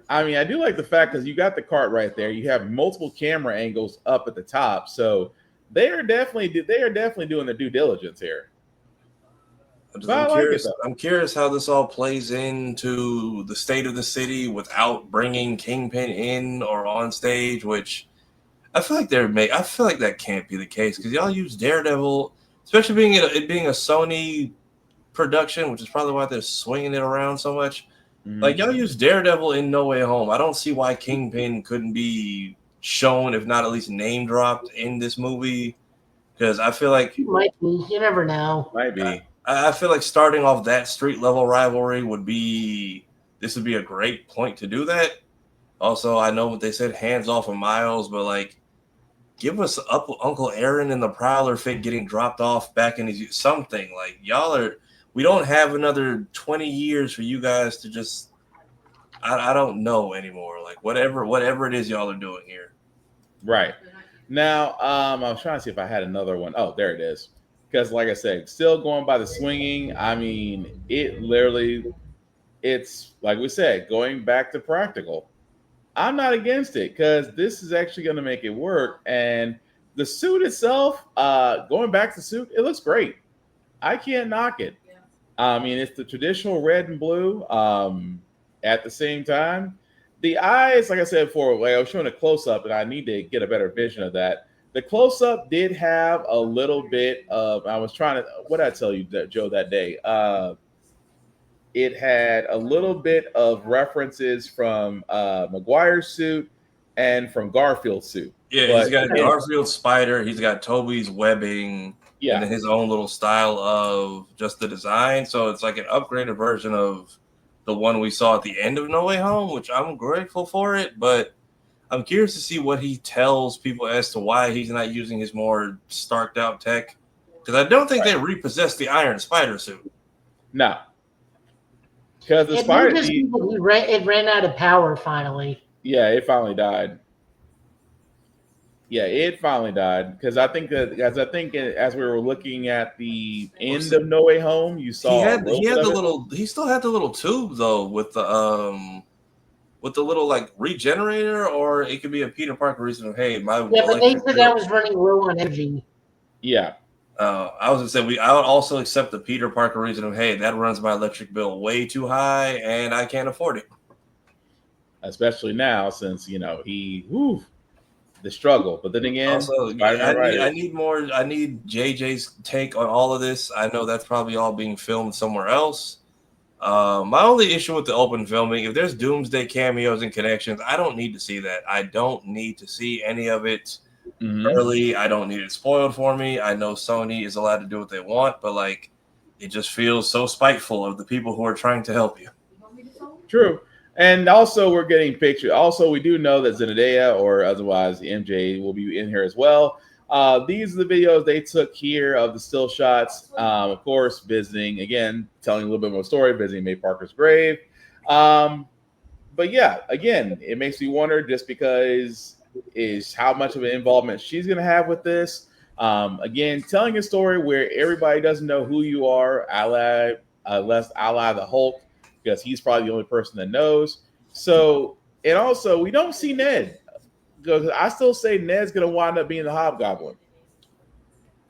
I mean, I do like the fact because you got the cart right there. You have multiple camera angles up at the top, so they are definitely doing their due diligence here. I'm curious how this all plays into the state of the city without bringing Kingpin in or on stage, which I feel like I feel like that can't be the case because y'all use Daredevil, especially being it being a Sony production, which is probably why they're swinging it around so much. Like y'all use Daredevil in No Way Home. I don't see why Kingpin couldn't be shown, if not at least name dropped in this movie, because I feel like it might be. You never know. Might be. I feel like starting off that street level rivalry would be a great point to do that. Also, I know what they said, hands off of Miles, but like, give us Uncle Aaron and the Prowler fit getting dropped off back in his something. Like we don't have another 20 years for you guys to just. I don't know anymore. Like whatever it is y'all are doing here. Right. Now, I was trying to see if I had another one. Oh, there it is. Because, like I said, still going by the swinging. I mean, it's like we said, going back to practical. I'm not against it because this is actually going to make it work. And the suit itself, going back to the suit, it looks great. I can't knock it. I mean, it's the traditional red and blue. At the same time, the eyes, like I said before, like I was showing a close up, and I need to get a better vision of that. The close up did have a little bit of. I was trying to. What did I tell you, Joe, that day? It had a little bit of references from Maguire's suit and from Garfield's suit. Yeah, he's got Garfield's spider. He's got Toby's webbing. Yeah, and then his own little style of just the design. So it's like an upgraded version of the one we saw at the end of No Way Home, which I'm grateful for it. But I'm curious to see what he tells people as to why he's not using his more starked out tech. Because I don't think they repossessed the Iron Spider suit. No. Because the Spider... It ran out of power finally. Yeah, it finally died. Yeah, it finally died. Because I think as we were looking at the end of No Way Home, you saw he still had the little tube though with the little like regenerator, or it could be a Peter Parker reason of but they said that was running low on energy. Yeah. I was gonna say I would also accept the Peter Parker reason of that runs my electric bill way too high and I can't afford it. Especially now since the struggle. But then again, also, I need JJ's take on all of this. I know that's probably all being filmed somewhere else. My only issue with the open filming, if there's Doomsday cameos and connections, I don't need to see that. I don't need to see any of it early. I don't need it spoiled for me. I know Sony is allowed to do what they want, but like, it just feels so spiteful of the people who are trying to help you. True. And also, we're getting pictures. Also, we do know that Zendaya or otherwise MJ will be in here as well. These are the videos they took here of the still shots. Of course, visiting, again, telling a little bit more story, visiting May Parker's grave. But yeah, again, it makes me wonder just because is how much of an involvement she's going to have with this. Again, telling a story where everybody doesn't know who you are, ally the Hulk, because he's probably the only person that knows. So, and also, we don't see Ned. Because I still say Ned's going to wind up being the Hobgoblin.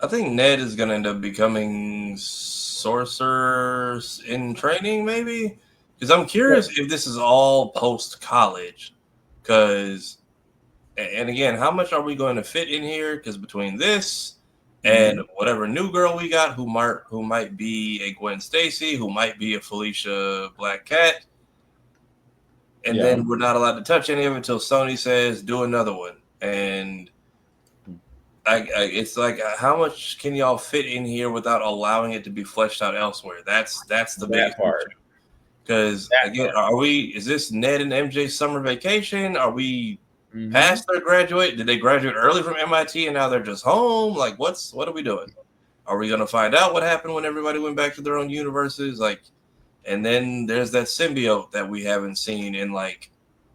I think Ned is going to end up becoming Sorcerer in training, maybe? Because I'm curious if this is all post-college. Because, and again, how much are we going to fit in here? Because between this and whatever new girl we got who might be a Gwen Stacy, who might be a Felicia Black Cat, and then we're not allowed to touch any of it until Sony says do another one. And it's like, how much can y'all fit in here without allowing it to be fleshed out elsewhere? That's the biggest part. Because again, is this Ned and MJ's summer vacation? Are we Past their graduate? Did they graduate early from MIT and now they're just home? Like, what are we doing? Are we gonna find out what happened when everybody went back to their own universes? Like, and then there's that symbiote that we haven't seen in like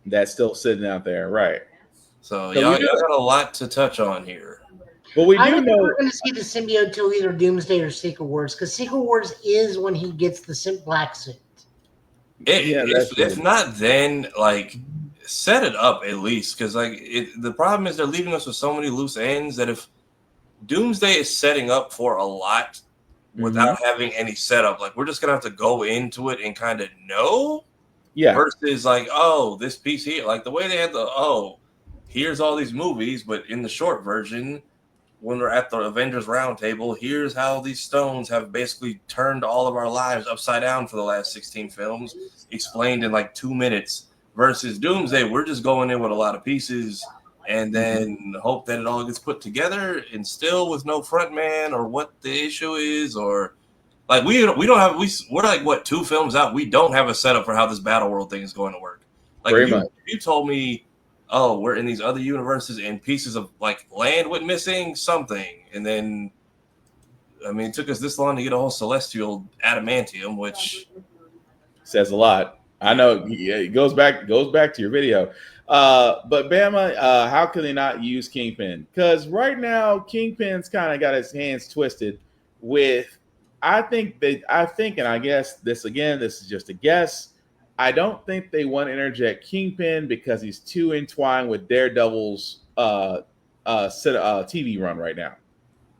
that's still sitting out there, right? So y'all got a lot to touch on here. But we I do don't know think we're going to see the symbiote till either Doomsday or Secret Wars, because Secret Wars is when he gets the black suit. If not, then like set it up at least, because like the problem is they're leaving us with so many loose ends that if Doomsday is setting up for a lot without having any setup, like we're just gonna have to go into it and kind of know. Yeah. Versus like, oh, this piece here, like the way they had here's all these movies, but in the short version, when we're at the Avengers Roundtable, here's how these stones have basically turned all of our lives upside down for the last 16 films, explained in like 2 minutes. Versus Doomsday, we're just going in with a lot of pieces and then hope that it all gets put together, and still with no front man or what the issue is, or like we're like what 2 films out, we don't have a setup for how this Battle World thing is going to work. Like if you told me, oh, we're in these other universes and pieces of like land went missing, something, and then I mean it took us this long to get a whole celestial adamantium, which says a lot. I know it goes back to your video. But Bama, how can they not use Kingpin? Because right now Kingpin's kind of got his hands twisted with I think, and I guess this is just a guess. I don't think they want to interject Kingpin because he's too entwined with Daredevil's TV run right now.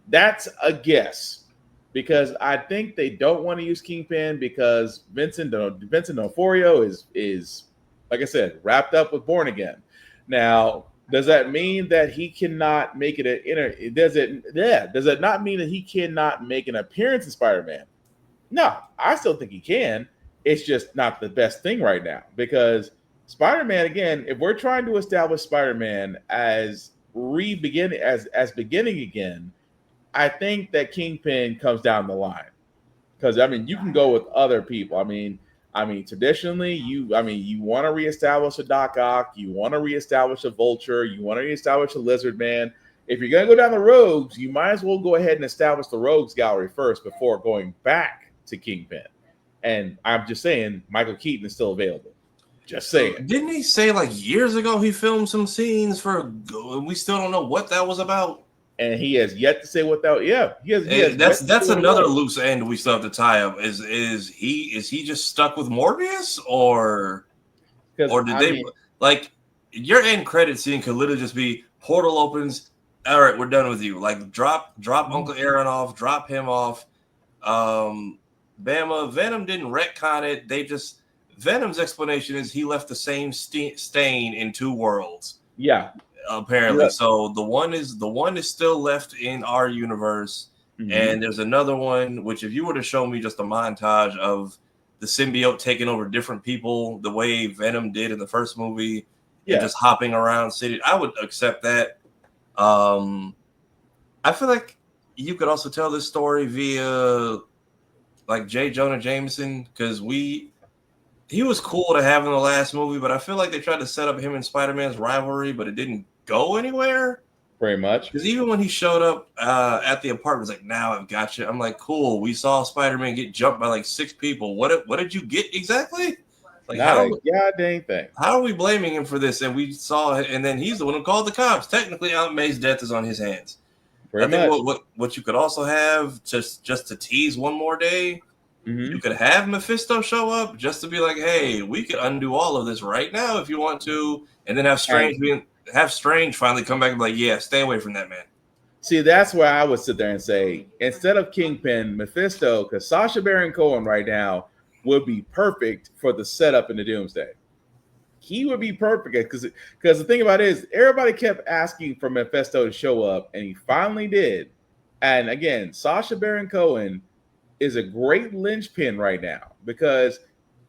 That's a guess because I think they don't want to use Kingpin because Vincent D'Onofrio is like I said, wrapped up with Born Again. Now, does that mean that he cannot make it does it not mean that he cannot make an appearance in Spider-Man? No, I still think he can. It's just not the best thing right now because Spider-Man, again, if we're trying to establish Spider-Man as beginning again, I think that Kingpin comes down the line. Because I mean, you can go with other people. I mean, traditionally, you want to reestablish a Doc Ock, you want to reestablish a Vulture, you want to reestablish a Lizard Man. If you're gonna go down the Rogues, you might as well go ahead and establish the Rogues gallery first before going back to Kingpin. And I'm just saying, Michael Keaton is still available. Just saying. Didn't he say like years ago he filmed some scenes for? We still don't know what that was about. And he has yet to say what that. Yeah, that's another loose end we still have to tie up. Is he just stuck with Morbius, or did they like your end credit scene could literally just be portal opens. All right, we're done with you. Like drop Uncle Aaron off, drop him off. Bama Venom didn't retcon it. They just Venom's explanation is he left the same stain in 2 worlds. Yeah. Apparently, so the one is still left in our universe, and there's another one. Which, if you were to show me just a montage of the symbiote taking over different people, the way Venom did in the first movie, and just hopping around cities, I would accept that. I feel like you could also tell this story via like J. Jonah Jameson because he was cool to have in the last movie, but I feel like they tried to set up him and Spider-Man's rivalry, but it didn't go anywhere. Very much. Because even when he showed up at the apartment, it's like, now I've got you. I'm like, cool. We saw Spider-Man get jumped by like 6 people. What did you get exactly? Like, not a goddamn thing. How are we blaming him for this? And we saw it, and then he's the one who called the cops. Technically, Aunt May's death is on his hands. I think what you could also have just to tease one more day. You could have Mephisto show up just to be like, hey, we could undo all of this right now if you want to, and then have Strange finally come back and be like, yeah, stay away from that man. See, that's where I would sit there and say, instead of Kingpin, Mephisto, because Sacha Baron Cohen right now would be perfect for the setup in the Doomsday. He would be perfect because the thing about it is everybody kept asking for Mephisto to show up, and he finally did. And again, Sacha Baron Cohen is a great linchpin right now because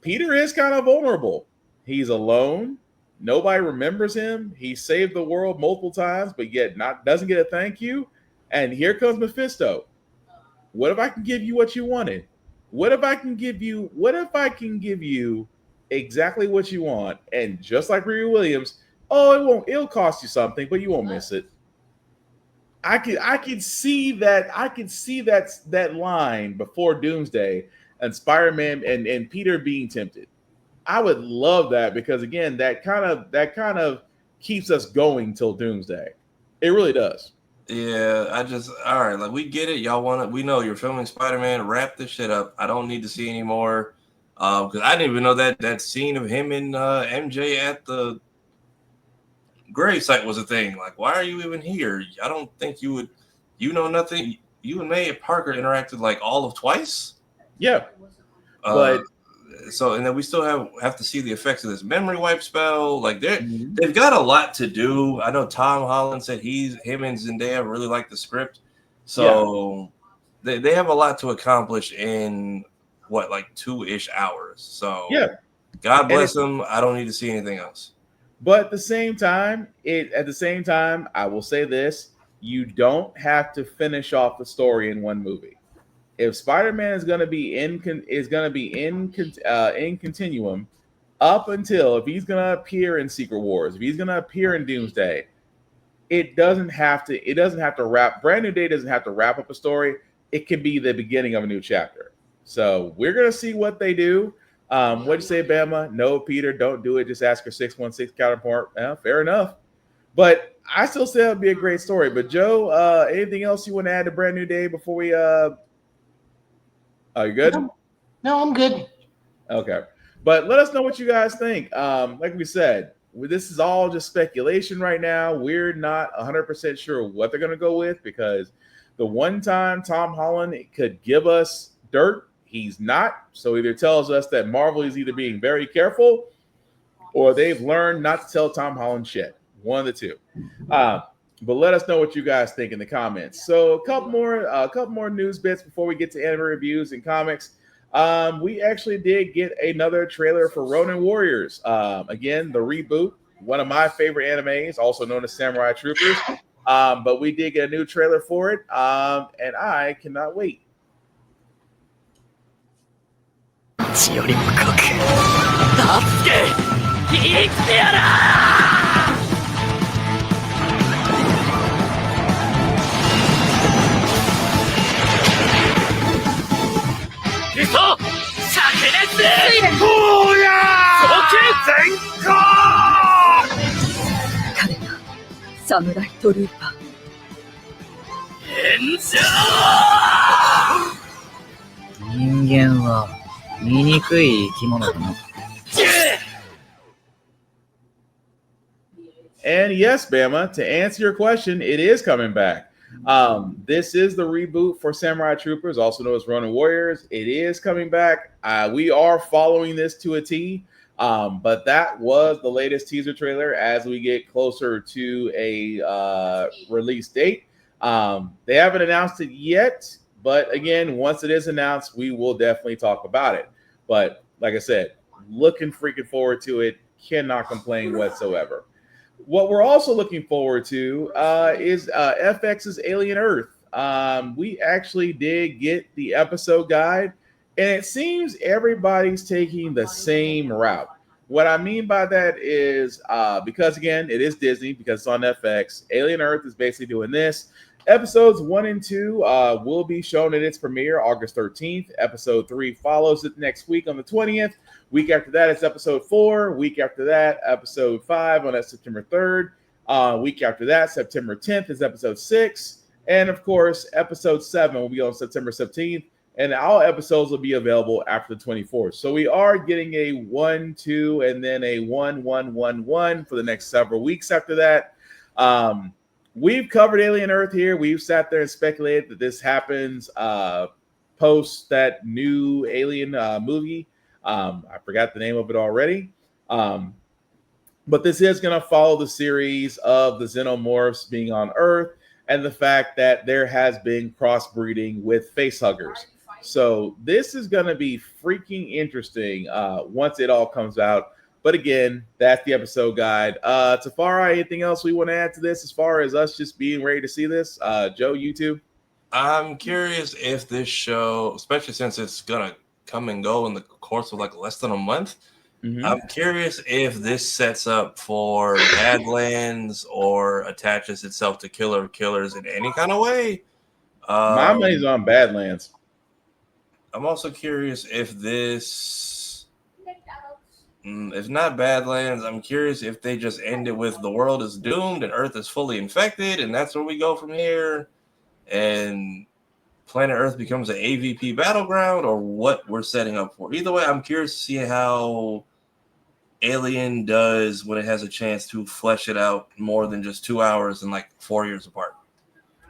Peter is kind of vulnerable. He's alone. Nobody remembers him. He saved the world multiple times, but yet doesn't get a thank you. And here comes Mephisto. What if I can give you what you wanted? What if I can give you exactly what you want? And just like Riri Williams, Oh, it won't. It'll cost you something, but you won't miss it. I could see that line before Doomsday and Spider-Man and Peter being tempted. I would love that because again, that kind of keeps us going till Doomsday. It really does. Yeah, all right, like we get it. Y'all want it. We know you're filming Spider-Man. Wrap this shit up. I don't need to see any more. Because I didn't even know that scene of him and MJ at the gravesite was a thing. Like, why are you even here? I don't think you would. You know nothing. You and May Parker interacted like all of twice. Yeah, but so and then we still have to see the effects of this memory wipe spell. Like they've got a lot to do. I know Tom Holland said him and Zendaya really like the script, so they have a lot to accomplish in what, like 2-ish hours. So yeah, God bless them. I don't need to see anything else. But at the same time, I will say this: you don't have to finish off the story in one movie. If Spider-Man is going to be in continuum up until if he's going to appear in Secret Wars, if he's going to appear in Doomsday, it doesn't have to wrap. Brand New Day doesn't have to wrap up a story. It can be the beginning of a new chapter. So we're going to see what they do. What'd you say, Bama? No, Peter, don't do it. Just ask her 616 counterpart. Fair enough. But I still say it'd be a great story. But Joe, anything else you want to add to Brand New Day before we? Are you good? No, I'm good. Okay, but let us know what you guys think. Like we said, this is all just speculation right now. We're not 100% sure what they're going to go with because the one time Tom Holland could give us dirt, he's not. So either tells us that Marvel is either being very careful or they've learned not to tell Tom Holland shit. One of the two. But let us know what you guys think in the comments. So a couple more news bits before we get to anime reviews and comics. We actually did get another trailer for Ronin Warriors. Again, the reboot, one of my favorite animes, also known as Samurai Troopers. But we did get a new trailer for it, and I cannot wait. より深く助け生きてやらいそ灼熱おや全開彼が侍トルーパー返上人間は醜い生き物だな。And yes, Bama, to answer your question, it is coming back. This is the reboot for Samurai Troopers, also known as Ronin Warriors. It is coming back. We are following this to a T, but that was the latest teaser trailer as we get closer to a release date. They haven't announced it yet, but again, once it is announced, we will definitely talk about it. But like I said, looking freaking forward to it. Cannot complain whatsoever. What we're also looking forward to is FX's Alien Earth. We actually did get the episode guide, and it seems everybody's taking the same route. What I mean by that is because, again, it is Disney, because it's on FX, Alien Earth is basically doing this. Episodes 1 and 2 will be shown at its premiere August 13th. Episode 3 follows it next week on the 20th. Week after that, it's episode 4. Week after that, episode 5 on September 3rd. Week after that, September 10th is episode 6. And of course, episode 7 will be on September 17th. And all episodes will be available after the 24th. So we are getting a 1, 2, and then a 1, 1, 1, 1 for the next several weeks after that. We've covered Alien Earth here. We've sat there and speculated that this happens post that new Alien movie. I forgot the name of it already. But this is going to follow the series of the xenomorphs being on Earth and the fact that there has been crossbreeding with facehuggers. So this is going to be freaking interesting once it all comes out. But again, that's the episode guide. Tafari, anything else we want to add to this as far as us just being ready to see this? Joe, you too? I'm curious if this show, especially since it's going to come and go in the course of like less than a month, Mhm. I'm curious if this sets up for Badlands or attaches itself to Killer of Killers in any kind of way. My money's on Badlands. I'm also curious if this, if not Badlands, I'm curious if they just end it with the world is doomed and Earth is fully infected, and that's where we go from here, and planet Earth becomes an AVP battleground, or what we're setting up for. Either way, I'm curious to see how Alien does when it has a chance to flesh it out more than just 2 hours and like 4 years apart.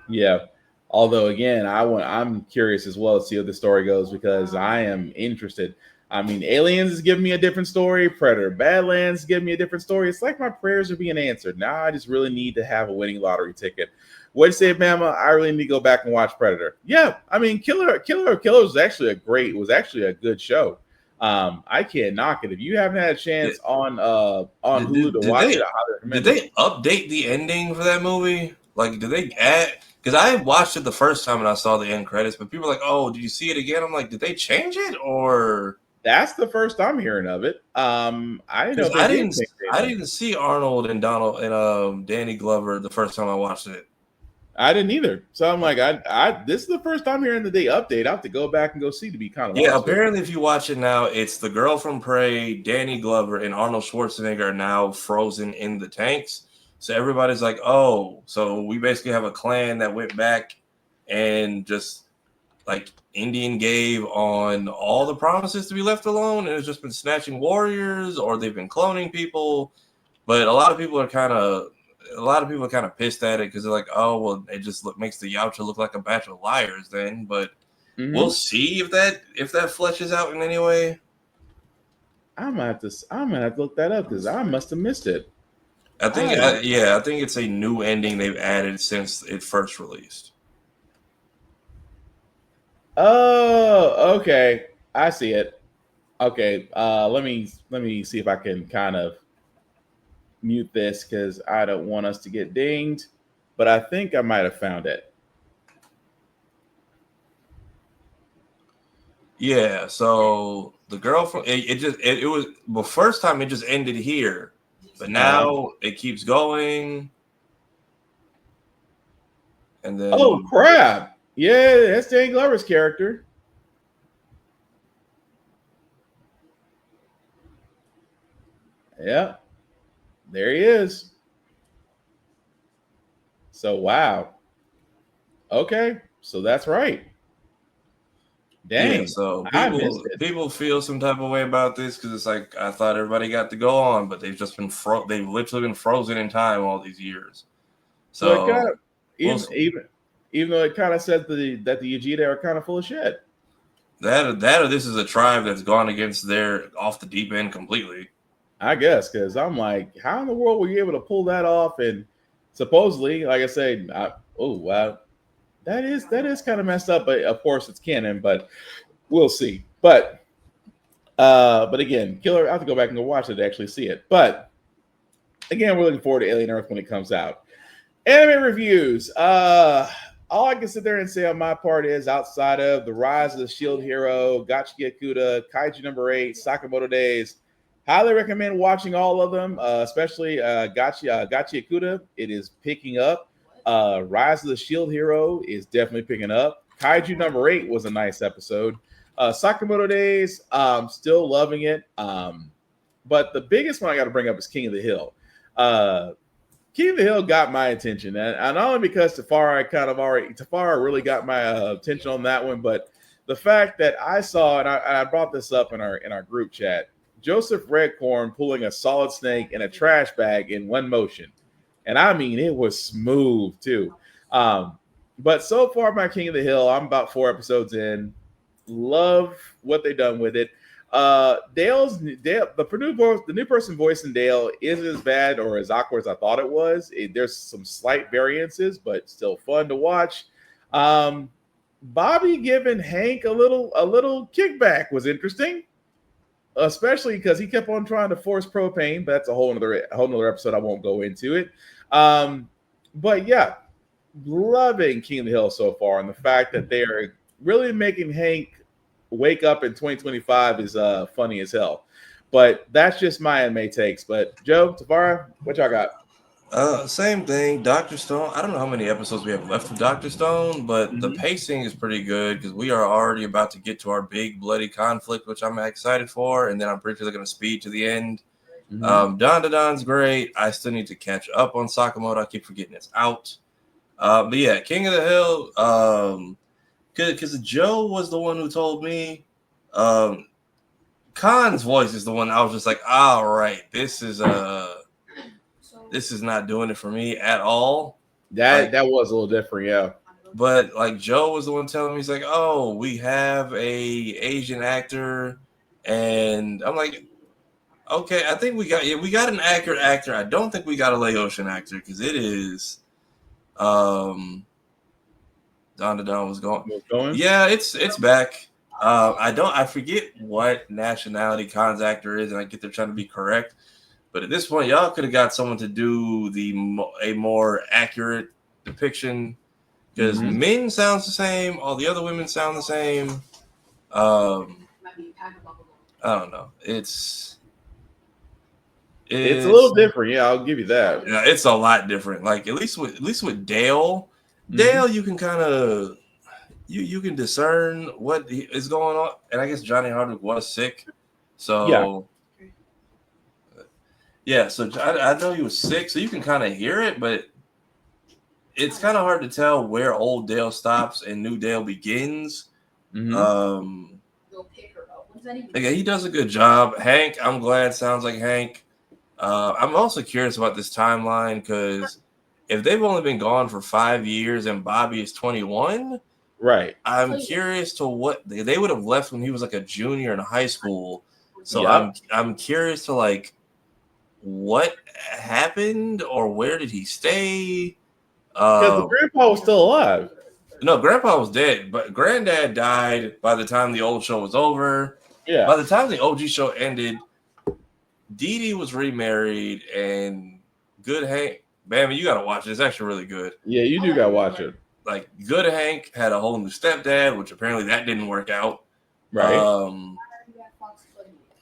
Yeah. Although again, I'm curious as well to see how the story goes because I am interested. I mean, Aliens is giving me a different story. Predator Badlands is giving me a different story. It's like my prayers are being answered. Now I just really need to have a winning lottery ticket. What do you say, Mama? I really need to go back and watch Predator. Yeah, I mean, Killer of Killers was actually a good show. I can't knock it. If you haven't had a chance on Hulu to watch it, I highly recommend Did it. they update the ending for that movie? Like, did they add? Because I watched it the first time and I saw the end credits, but people are like, "Oh, did you see it again?" I'm like, "Did they change it or?" That's the first I'm hearing of it. I didn't know if they did. I didn't see Arnold and Donald and Danny Glover the first time I watched it. I didn't either. So I'm like, this is the first time hearing the day update. I have to go back and go see to be kind of Yeah. Apparently, if you watch it now, it's the girl from Prey, Danny Glover, and Arnold Schwarzenegger are now frozen in the tanks. So everybody's like, "Oh, so we basically have a clan that went back and just like Indian gave on all the promises to be left alone, and it's just been snatching warriors, or they've been cloning people." But a lot of people are kind of pissed at it because they're like, "Oh, well, it just makes the Yautja look like a batch of liars." Then, but we'll see if that fleshes out in any way. I'm gonna have to look that up because I must have missed it. I think it's a new ending they've added since it first released. Oh, okay. I see it. Okay. Let me see if I can kind of mute this because I don't want us to get dinged. But I think I might have found it. Yeah. So the girl from it was the first time it just ended here, but now it keeps going. And then oh crap! Yeah, that's Danny Glover's character. Yeah, there he is. So wow. Okay, so that's right. Dang. Yeah, so I missed it. people feel some type of way about this because it's like I thought everybody got to go on, but they've just been they've literally been frozen in time all these years. So it kind of, even though it kind of said that the Vegeta are kind of full of shit. That or this is a tribe that's gone against their off the deep end completely. I guess because I'm like, how in the world were you able to pull that off? And supposedly, like I said, oh wow, that is kind of messed up. But of course, it's canon. But we'll see. But again, Killer, I have to go back and go watch it to actually see it. But again, we're looking forward to Alien Earth when it comes out. Anime reviews. All I can sit there and say on my part is outside of the Rise of the Shield Hero, Gachi Yakuta, Kaiju number 8, Sakamoto Days, highly recommend watching all of them, especially Gachi Yakuta. It is picking up. Rise of the Shield Hero is definitely picking up. Kaiju number 8 was a nice episode. Sakamoto Days, still loving it. But the biggest one I got to bring up is King of the Hill. King of the Hill got my attention, and not only because Tafara really got my attention on that one, but the fact that I saw, and I brought this up in our group chat, Joseph Redcorn pulling a Solid Snake in a trash bag in one motion, and I mean it was smooth too. But so far, my King of the Hill, I'm about 4 episodes in. Love what they've done with it. The new person voicing Dale isn't as bad or as awkward as I thought it was. There's some slight variances, but still fun to watch. Bobby giving Hank a little kickback was interesting, especially because he kept on trying to force propane. But that's a whole nother episode. I won't go into it. But yeah, loving King of the Hill so far, and the fact that they are really making Hank wake up in 2025 is funny as hell. But that's just my anime takes. But Joe, Tavara, what y'all got? Same thing. Dr. Stone. I don't know how many episodes we have left of Dr. Stone, but the pacing is pretty good because we are already about to get to our big bloody conflict, which I'm excited for, and then I'm pretty sure they're going to speed to the end. Don Don's great. I still need to catch up on Sakamoto. I keep forgetting it's out. But yeah, King of the Hill. Because Joe was the one who told me. Khan's voice is the one I was just like, all right, this is not doing it for me at all. That was a little different, yeah. But like Joe was the one telling me, he's like, oh, we have a Asian actor, and I'm like, okay, I think we got an accurate actor. I don't think we got a Laotian actor because it is Don was going. Yeah, it's back. I forget what nationality Khan's actor is, and I get they're trying to be correct. But at this point, y'all could have got someone to do a more accurate depiction because Min sounds the same, all the other women sound the same. I don't know. It's a little different, yeah. I'll give you that. Yeah, it's a lot different. Like at least with Dale, you can kind of you can discern what is going on. And I guess Johnny Hardwick was sick, so. Yeah, so I know he was sick, so you can kind of hear it, but it's kind of hard to tell where old Dale stops and new Dale begins. Yeah, he does a good job. Hank, I'm glad sounds like Hank. I'm also curious about this timeline because if they've only been gone for 5 years and Bobby is 21, right? I'm curious to what they would have left when he was like a junior in high school. So I'm curious to like. What happened or where did he stay? Because the grandpa was still alive. No, grandpa was dead, but granddad died by the time the old show was over. Yeah. By the time the OG show ended, Dee Dee was remarried and Good Hank. Bammy, you got to watch it. It's actually really good. Yeah, you do got to watch it. Like Good Hank had a whole new stepdad, which apparently that didn't work out. Right. What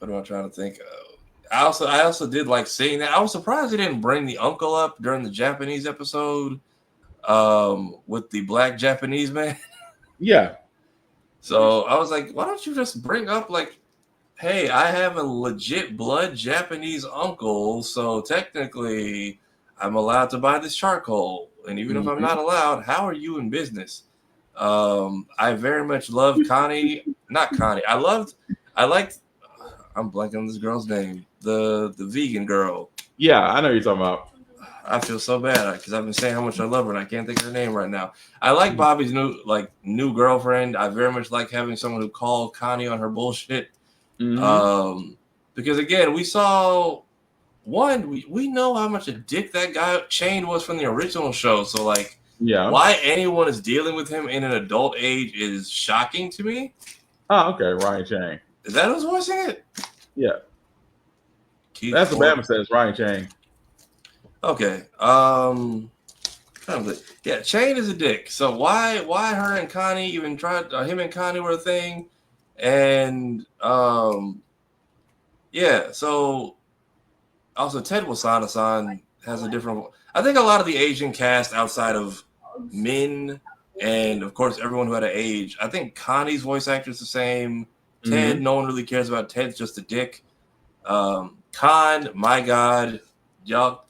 am I trying to think of? I also did like seeing that. I was surprised they didn't bring the uncle up during the Japanese episode with the black Japanese man. Yeah. So I was like, why don't you just bring up like, hey, I have a legit blood Japanese uncle, so technically I'm allowed to buy this charcoal. And even if I'm not allowed, how are you in business? I very much love Connie. Not Connie. I liked I'm blanking on this girl's name. The vegan girl. Yeah, I know what you're talking about. I feel so bad because I've been saying how much I love her and I can't think of her name right now. I like Bobby's new girlfriend. I very much like having someone who called Connie on her bullshit. Because again, we saw we know how much a dick that guy Shane was from the original show. So like, why anyone is dealing with him in an adult age is shocking to me. Oh, okay, Ryan Chang. Is that who's voicing it? Yeah. That's what Bama says, Ryan Chang. Okay. Yeah, Chang is a dick. So why her and Connie even tried him and Connie were a thing? And yeah, so also Ted Wasana-san has a different I think a lot of the Asian cast outside of Min and of course everyone who had an age, I think Connie's voice actor is the same. Ted, no one really cares about. Ted's just a dick. Khan, my God, y'all.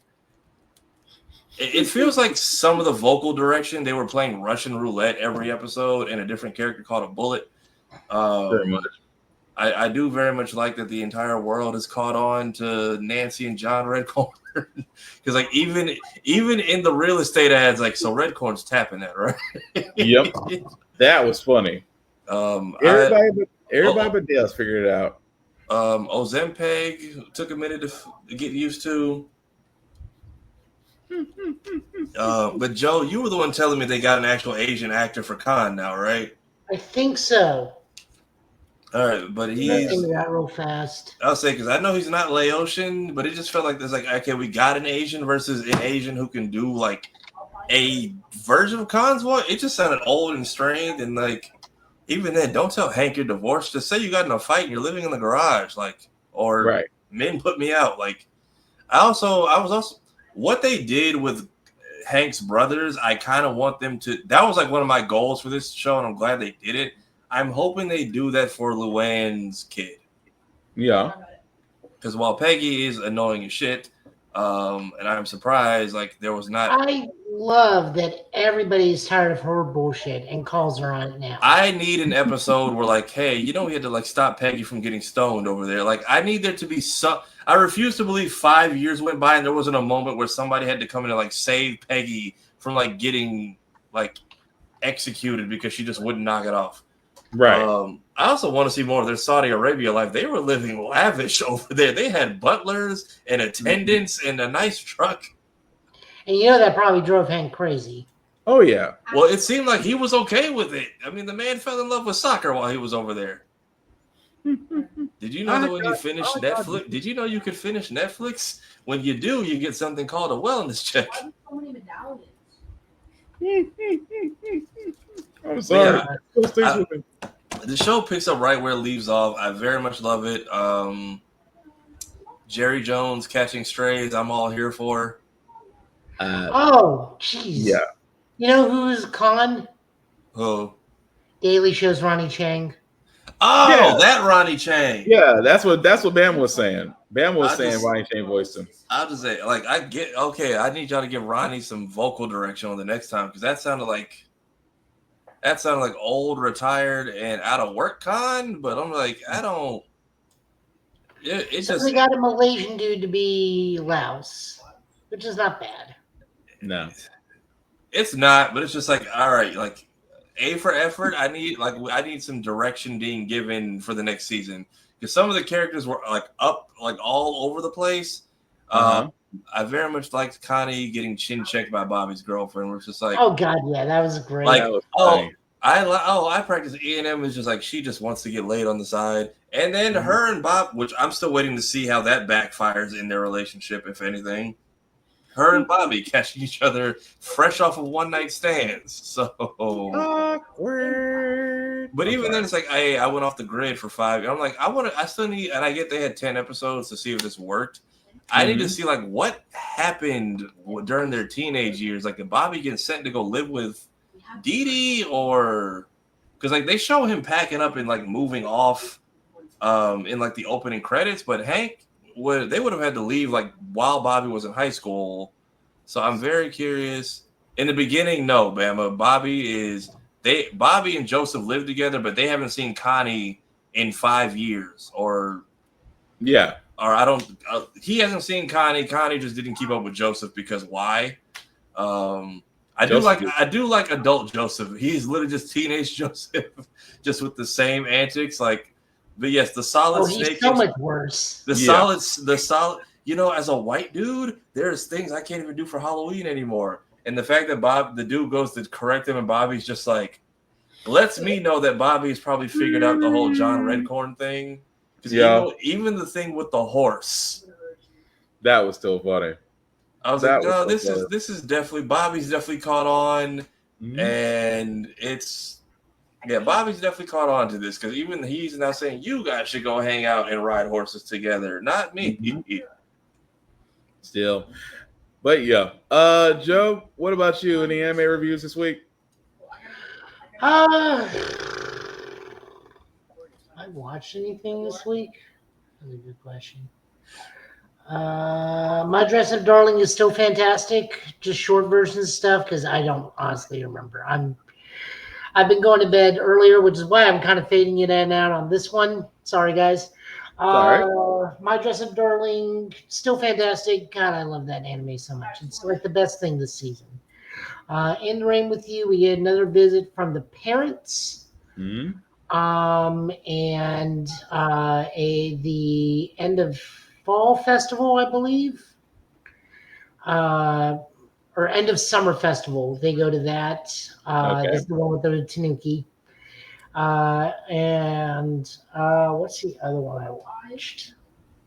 It feels like some of the vocal direction they were playing Russian roulette every episode and a different character called a bullet. Very much. I do very much like that the entire world is caught on to Nancy and John Redcorn because like even in the real estate ads, like so Redcorn's tapping that, right? Yep, that was funny. Everybody but Dale's figured it out. Ozempeg took a minute to get used to. But Joe, you were the one telling me they got an actual Asian actor for Khan now, right? I think so. All right, but he's into that real fast. I'll say because I know he's not Laotian, but it just felt like there's like okay, we got an Asian versus an Asian who can do like a version of Khan's voice. It just sounded old and strained, and like even then, don't tell Hank you're divorced. Just say you got in a fight and you're living in the garage. Like or men put me out. Like I was also what they did with Hank's brothers. I kind of want them to. That was like one of my goals for this show, and I'm glad they did it. I'm hoping they do that for Luann's kid. Yeah. Because while Peggy is annoying as shit, and I'm surprised like there was not. I love that everybody's tired of her bullshit and calls her on it now. I need an episode where like, hey, you know, we had to like stop Peggy from getting stoned over there. Like, I need there to be some. I refuse to believe 5 years went by and there wasn't a moment where somebody had to come in and like save Peggy from like getting like executed because she just wouldn't knock it off. Right. I also want to see more of their Saudi Arabia life. They were living lavish over there. They had butlers and attendants and a nice truck. And you know that probably drove Hank crazy. Oh, yeah. Well, it seemed like he was okay with it. I mean, the man fell in love with soccer while he was over there. Did you know that when you finish Netflix, did you know you could finish Netflix? When you do, you get something called a wellness check. I'm sorry. Yeah, the show picks up right where it leaves off. I very much love it. Jerry Jones catching strays, I'm all here for. Oh, jeez. Yeah. You know who's Khan? Who? Daily Show's Ronnie Chang. Oh, Yeah. that Ronnie Chang. Yeah, that's what Bam was saying. Bam was saying Ronnie Chang voiced him. I'll just say, like, I need y'all to give Ronnie some vocal direction on the next time because that sounded like old, retired, and out of work Khan. But I'm like, I don't. It's So just we got a Malaysian dude to be Laos, which is not bad. No, it's not. But it's just like, all right, like A for effort. I need some direction being given for the next season because some of the characters were like up, like all over the place. I very much liked Connie getting chin checked by Bobby's girlfriend. Where it's just like, Oh God, yeah, that was great. like, that was oh, funny. I practice E&M is just like she just wants to get laid on the side, and then her and Bob, which I'm still waiting to see how that backfires in their relationship, if anything. Her and Bobby catching each other fresh off of one night stands. So awkward. But even then, it's like, hey, I went off the grid for 5 years. I'm like, I still need, and I get they had 10 episodes to see if this worked. I need to see like what happened during their teenage years. Like, did Bobby get sent to go live with Dee Dee, or because like they show him packing up and like moving off in like the opening credits, but Hank they would have had to leave like while Bobby was in high school. So I'm very curious. In the beginning, no, Bama. Bobby and Joseph live together, but they haven't seen Connie in 5 years, or I don't. He hasn't seen Connie. Connie just didn't keep up with Joseph because why? I do like adult Joseph. He's literally just teenage Joseph, just with the same antics. Like, but yes, the solid snake. He's so much worse. The solid. You know, as a white dude, there's things I can't even do for Halloween anymore. And the fact that the dude goes to correct him, and Bobby's just like, lets me know that Bobby's probably figured out the whole John Redcorn thing. Because even the thing with the horse, that was still funny. I was like, no, this is definitely Bobby's definitely caught on, and Bobby's definitely caught on to this because even he's now saying you guys should go hang out and ride horses together, not me. Still, but Joe, what about you? Any anime reviews this week? I watched anything this week? That's a good question. My Dress Up Darling is still fantastic. Just short version stuff because I don't honestly remember. I've been going to bed earlier, which is why I'm kind of fading it in and out on this one. Sorry, guys. My Dress Up Darling, still fantastic. God, I love that anime so much. It's like the best thing this season. In the Rain with You, we get another visit from the parents. The end of fall festival, I believe, or end of summer festival. They go to that. This is the one with the Tanuki. What's the other one I watched?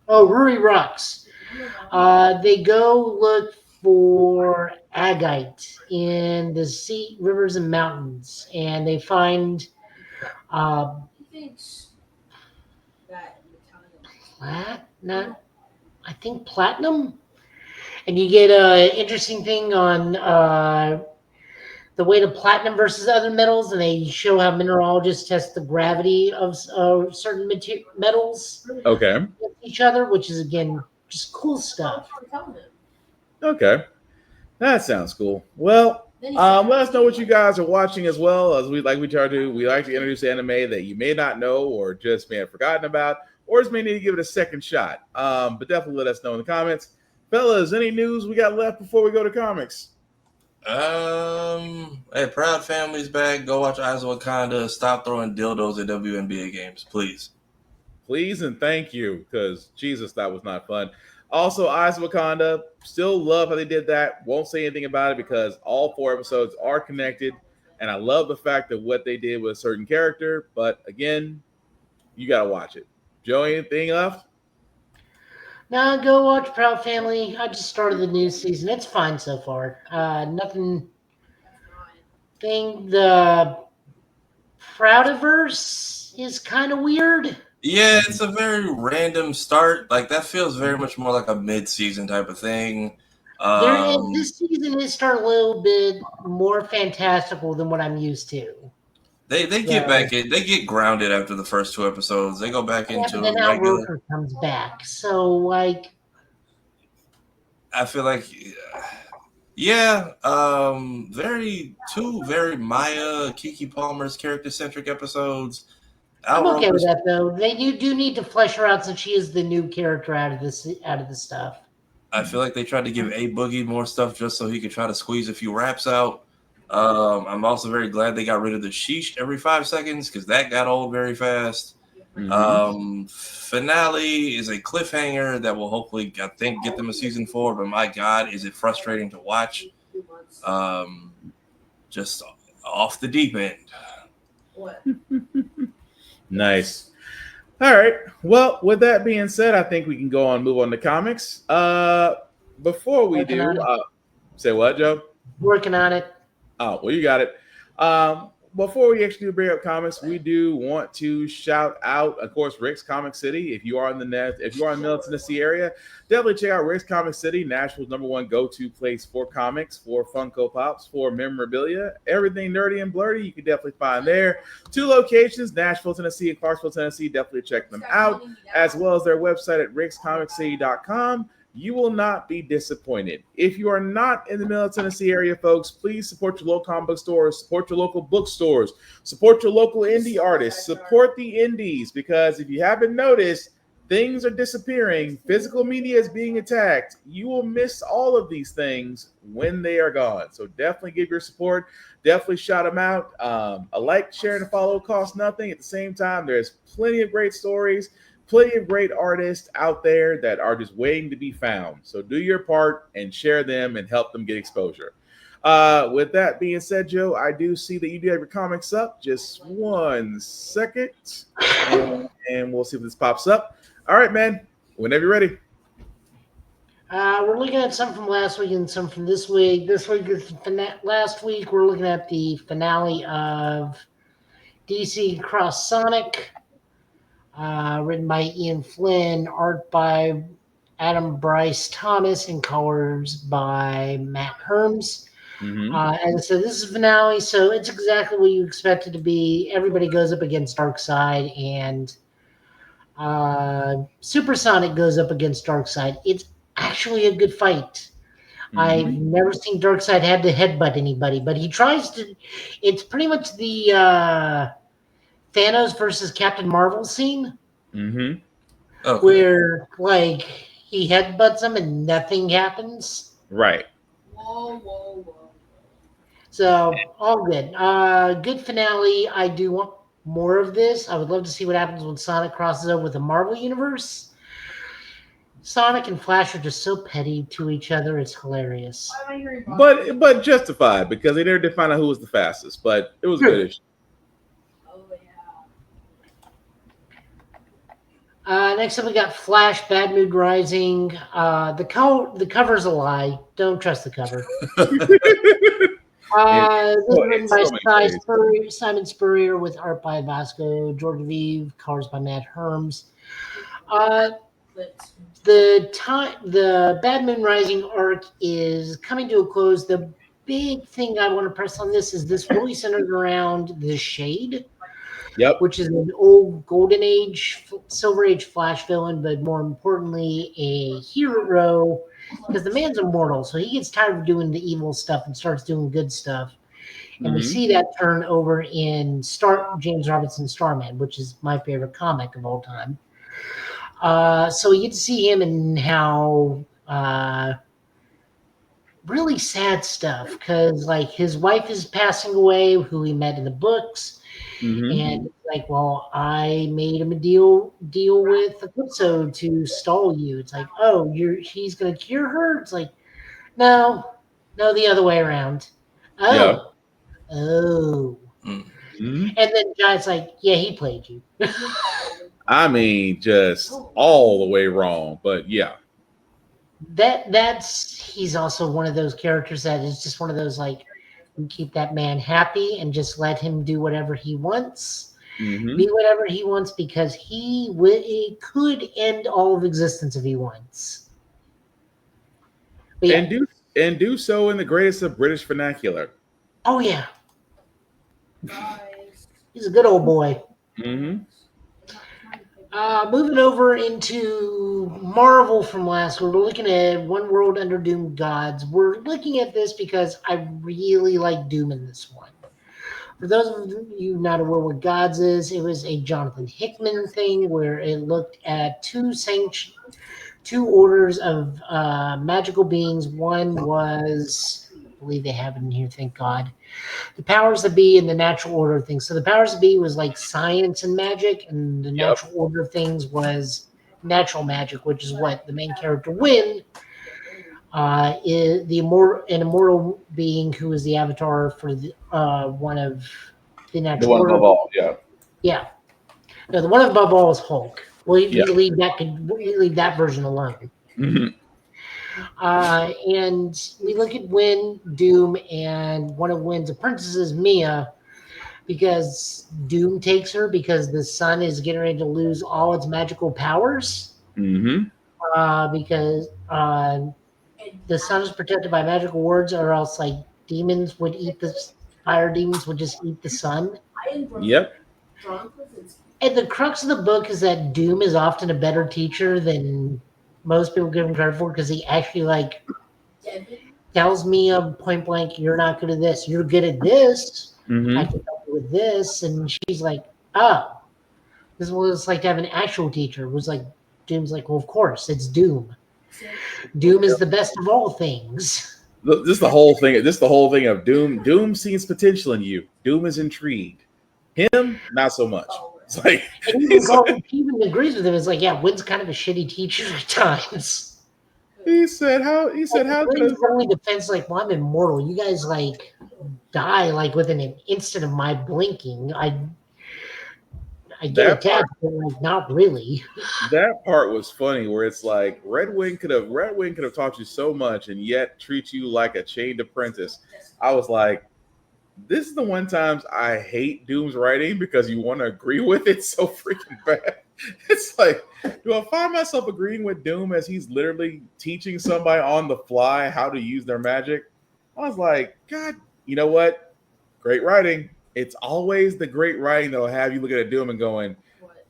Oh, Ruri Rocks. They go look for agate in the sea, rivers, and mountains, and they find I think platinum. And you get an interesting thing on the way to platinum versus other metals, and they show how mineralogists test the gravity of certain metals Okay. with each other, which is again just cool stuff. Okay. That sounds cool. Well, let us know what you guys are watching as well. As we try to do, we like to introduce anime that you may not know or just may have forgotten about, or just may need to give it a second shot. But definitely let us know in the comments. Fellas, any news we got left before we go to comics? Hey, Proud Family's back. Go watch Eyes of Wakanda. Stop throwing dildos at WNBA games, please. Please and thank you, because Jesus, that was not fun. Also, Eyes of Wakanda, still love how they did that. Won't say anything about it because all 4 episodes are connected, and I love the fact that what they did with a certain character. But again, you gotta watch it. Joe, anything left? Now go watch Proud Family. I just started the new season. It's fine so far. Nothing. The Proudiverse is kind of weird. Yeah, it's a very random start. Like that feels very much more like a mid-season type of thing. This season is start a little bit more fantastical than what I'm used to. They get back in. They get grounded after the first 2 episodes. They go back into then regular. Comes back, so like. I feel like, yeah, two very Maya Kiki Palmer's character-centric episodes. I'm okay with that though. They do need to flesh her out since she is the new character out of the stuff. I feel like they tried to give A Boogie more stuff just so he could try to squeeze a few raps out. I'm also very glad they got rid of the sheesh every 5 seconds because that got old very fast. Mm-hmm. Finale is a cliffhanger that will hopefully, I think, get them a season 4. But my God, is it frustrating to watch? Just off the deep end. What? Nice. All right. Well, with that being said, I think we can move on to comics. Before we say what, Joe? Working on it. Oh, well, you got it. Before we actually bring up comics, we do want to shout out, of course, Rick's Comic City. If you are in the Middle Tennessee area, definitely check out Rick's Comic City, Nashville's #1 go-to place for comics, for Funko Pops, for memorabilia, everything nerdy and blerdy. You can definitely find there. 2 locations, Nashville, Tennessee, and Clarksville, Tennessee. Definitely check them out, as well as their website at rickscomiccity.com. You will not be disappointed. If you are not in the Middle Tennessee area, folks, please support your local comic book stores, support your local bookstores, support your local indie artists, support the indies, because if you haven't noticed, things are disappearing. Physical media is being attacked. You will miss all of these things when they are gone. So definitely give your support. Definitely shout them out. A like, share, and a follow costs nothing. At the same time, there's plenty of great stories, plenty of great artists out there that are just waiting to be found. So do your part and share them and help them get exposure. With that being said, Joe, I do see that you do have your comics up. Just 1 second, and we'll see if this pops up. All right, man. Whenever you're ready. We're looking at some from last week and some from this week. Last week, we're looking at the finale of DC Cross Sonic. Written by Ian Flynn, art by Adam Bryce Thomas, and colors by Matt Herms. Mm-hmm. And so this is finale, so it's exactly what you expect it to be. Everybody goes up against Darkseid, and Supersonic goes up against Darkseid. It's actually a good fight. Mm-hmm. I've never seen Darkseid had to headbutt anybody, but he tries to. It's pretty much the Thanos versus Captain Marvel scene, where like he headbutts him and nothing happens. Right. Whoa. So all good. Good finale. I do want more of this. I would love to see what happens when Sonic crosses over with the Marvel Universe. Sonic and Flash are just so petty to each other. It's hilarious. But justified, because they never did find out who was the fastest. But it was a good issue. Next up, we got Flash, Bad Mood Rising. The cover's a lie. Don't trust the cover. This is written by Simon Spurrier with art by Vasco Georgiev, colors by Matt Herms. the Bad Moon Rising arc is coming to a close. The big thing I want to press on this is this really centered around the Shade. Yep. Which is an old Golden Age, Silver Age Flash villain, but more importantly, a hero, because the man's immortal, so he gets tired of doing the evil stuff and starts doing good stuff. And we see that turn over in James Robinson's Starman, which is my favorite comic of all time. So we get to see him and how really sad stuff, because like his wife is passing away, who he met in the books. And like, well, I made him a deal with Eclipso to stall you. It's like, oh, he's gonna cure her. It's like, no, the other way around. Oh, and then Giant's like, yeah, he played you. I mean, just all the way wrong, but yeah. He's also one of those characters that is just one of those like, you keep that man happy and just let him do whatever he wants, be whatever he wants, because he could end all of existence if he wants. Yeah. And do so in the greatest of British vernacular. Oh yeah, he's a good old boy. Moving over into Marvel from last week, we're looking at One World Under Doomed Gods. We're looking at this because I really like Doom in this one. For those of you not aware what Gods is, it was a Jonathan Hickman thing where it looked at two orders of magical beings. One was, I believe they have it in here, thank God, the powers that be and the natural order of things. So the powers that be was like science and magic, and the natural order of things was natural magic, which is what the main character Wynn is, an immortal being who is the avatar for the one of the natural order. The one above all, yeah. No, the one above all is Hulk. We leave that version alone. And we look at Wynn, Doom, and one of Wynn's apprentices, Mia, because Doom takes her because the sun is getting ready to lose all its magical powers. Because the sun is protected by magical words, or else like demons would eat fire demons would just eat the sun. Yep. And the crux of the book is that Doom is often a better teacher than most people give him credit for, because he actually like tells me point blank, you're not good at this, you're good at this. I can help you with this. And she's like, oh, this is what it's like to have an actual teacher. It was like, Doom's like, well, of course, it's Doom. Doom is the best of all things. This is the whole thing. This is the whole thing of Doom. Doom sees potential in you. Doom is intrigued. Him, not so much. It's like, he even agrees with him. It's like, yeah, Wynn's kind of a shitty teacher at times. He said, how Wynn's only defense, like, well, I'm immortal. You guys like die like within an instant of my blinking. I get attacked, but like not really. That part was funny, where it's like Red Wing could have taught you so much and yet treat you like a chained apprentice. I was like, this is the one times I hate Doom's writing, because you want to agree with it so freaking bad. It's like, do I find myself agreeing with Doom as he's literally teaching somebody on the fly how to use their magic? I was like, God, you know what? Great writing. It's always the great writing that'll have you looking at Doom and going,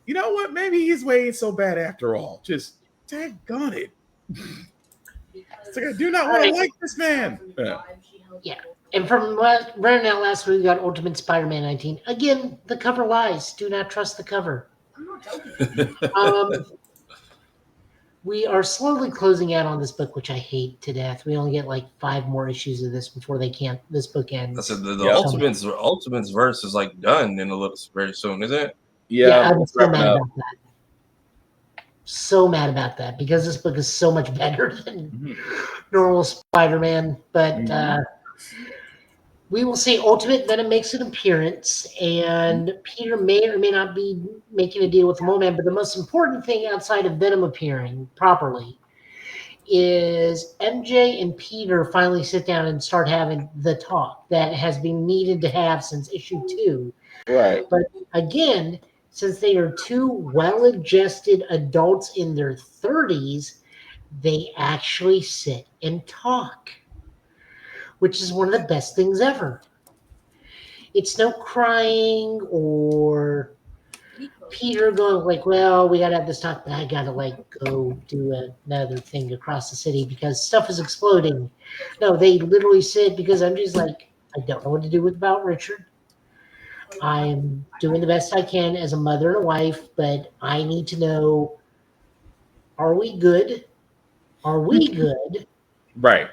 you know what? Maybe his way ain't so bad after all. Just daggone it. It's like, I do not want to like this man. Yeah. And from running out last week, we got Ultimate Spider-Man 19. Again, the cover lies. Do not trust the cover. We are slowly closing out on this book, which I hate to death. We only get like 5 more issues of this before this book ends. I said the Ultimate's verse is like done in a little very soon, isn't it? Yeah, I'm so mad about that. So mad about that, because this book is so much better than normal Spider-Man. But we will see Ultimate Venom makes an appearance, and Peter may or may not be making a deal with the Mole-Man. But the most important thing outside of Venom appearing properly is MJ and Peter finally sit down and start having the talk that has been needed to have since issue 2. Right. But again, since they are two well-adjusted adults in their 30s, they actually sit and talk, which is one of the best things ever. It's no crying or Peter going like, well, we gotta have this talk, but I gotta like go do another thing across the city because stuff is exploding. No, they literally said because I'm just like, I don't know what to do about Richard. I'm doing the best I can as a mother and a wife, but I need to know, are we good? Are we good? Right.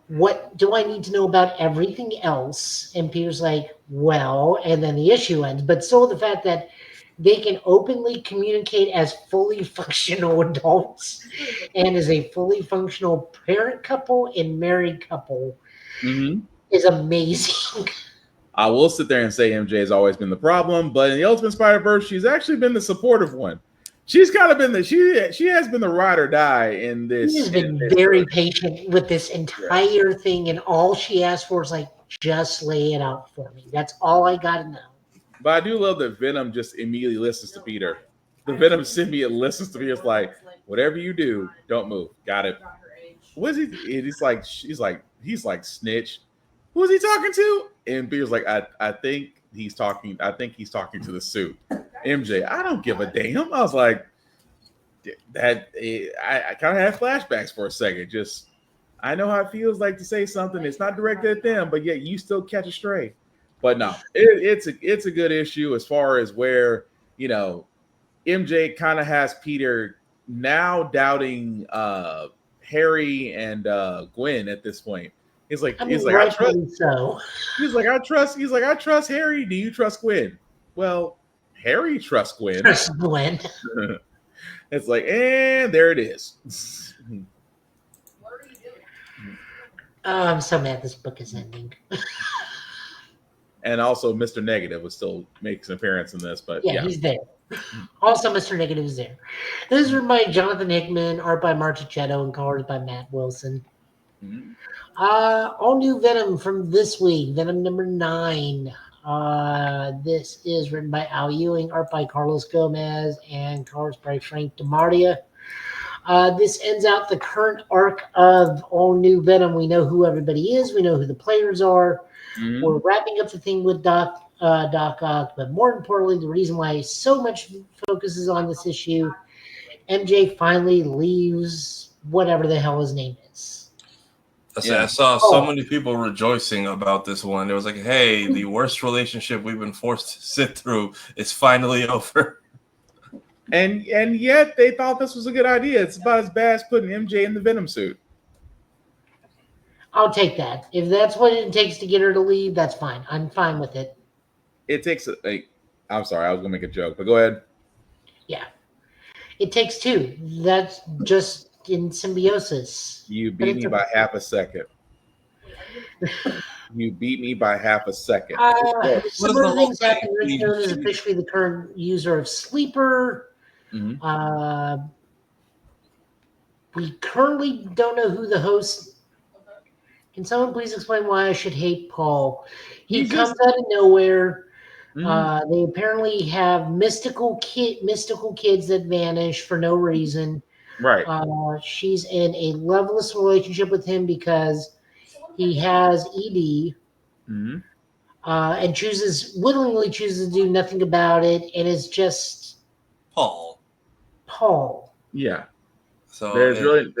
What do I need to know about everything else? And Peter's like, well, and then the issue ends. But still the fact that they can openly communicate as fully functional adults and as a fully functional parent couple and married couple is amazing. I will sit there and say MJ has always been the problem, but in the Ultimate Spider-Verse, she's actually been the supportive one. She's kind of been she has been the ride or die in this. She has been very patient with this entire thing, and all she asked for is like, just lay it out for me. That's all I gotta know. But I do love that Venom just immediately listens to Peter. The Venom symbiote listens to Peter. It's like, whatever you do, don't move. Got it. What is he? He's like snitch. Who is he talking to? And Peter's like, I think he's talking to the suit. MJ, I don't give a damn. I was like, that I kind of had flashbacks for a second. Just, I know how it feels like to say something. It's not directed at them, but yet you still catch a stray. But no, it's a good issue as far as where, you know, MJ kind of has Peter now doubting Harry and Gwen at this point. He's like, I trust Harry. Do you trust Gwen? Well, Harry trusts Gwen. Trust Gwen. It's like, and there it is. Oh, I'm so mad this book is ending. And also, Mr. Negative would still make an appearance in this, but yeah. He's there. Also, Mr. Negative is there. This is written by Jonathan Hickman, art by Martichetto, and colors by Matt Wilson. All new Venom from this week, Venom number 9. This is written by Al Ewing, art by Carlos Gomez, and colors by Frank DeMartia. This ends out the current arc of All New Venom. We know who everybody is. We know who the players are. We're wrapping up the thing with Doc Ock, but more importantly, the reason why so much focus is on this issue, MJ finally leaves whatever the hell his name is. I saw so many people rejoicing about this one. It was like, hey, the worst relationship we've been forced to sit through is finally over. And yet they thought this was a good idea. It's about as bad as putting MJ in the Venom suit. I'll take that. If that's what it takes to get her to leave, that's fine. I'm fine with it. It takes I'm sorry, I was gonna make a joke, but go ahead. Yeah. It takes two. That's just in symbiosis. You beat me by half a second. You beat me by half a second. Some of the things happen. Rick Stone is officially the current user of Sleeper. We currently don't know who the host. Can someone please explain why I should hate Paul? He comes out of nowhere. They apparently have mystical kids that vanish for no reason. Right. She's in a loveless relationship with him because he has ED, and willingly chooses to do nothing about it, and is just Paul. Yeah. So there's really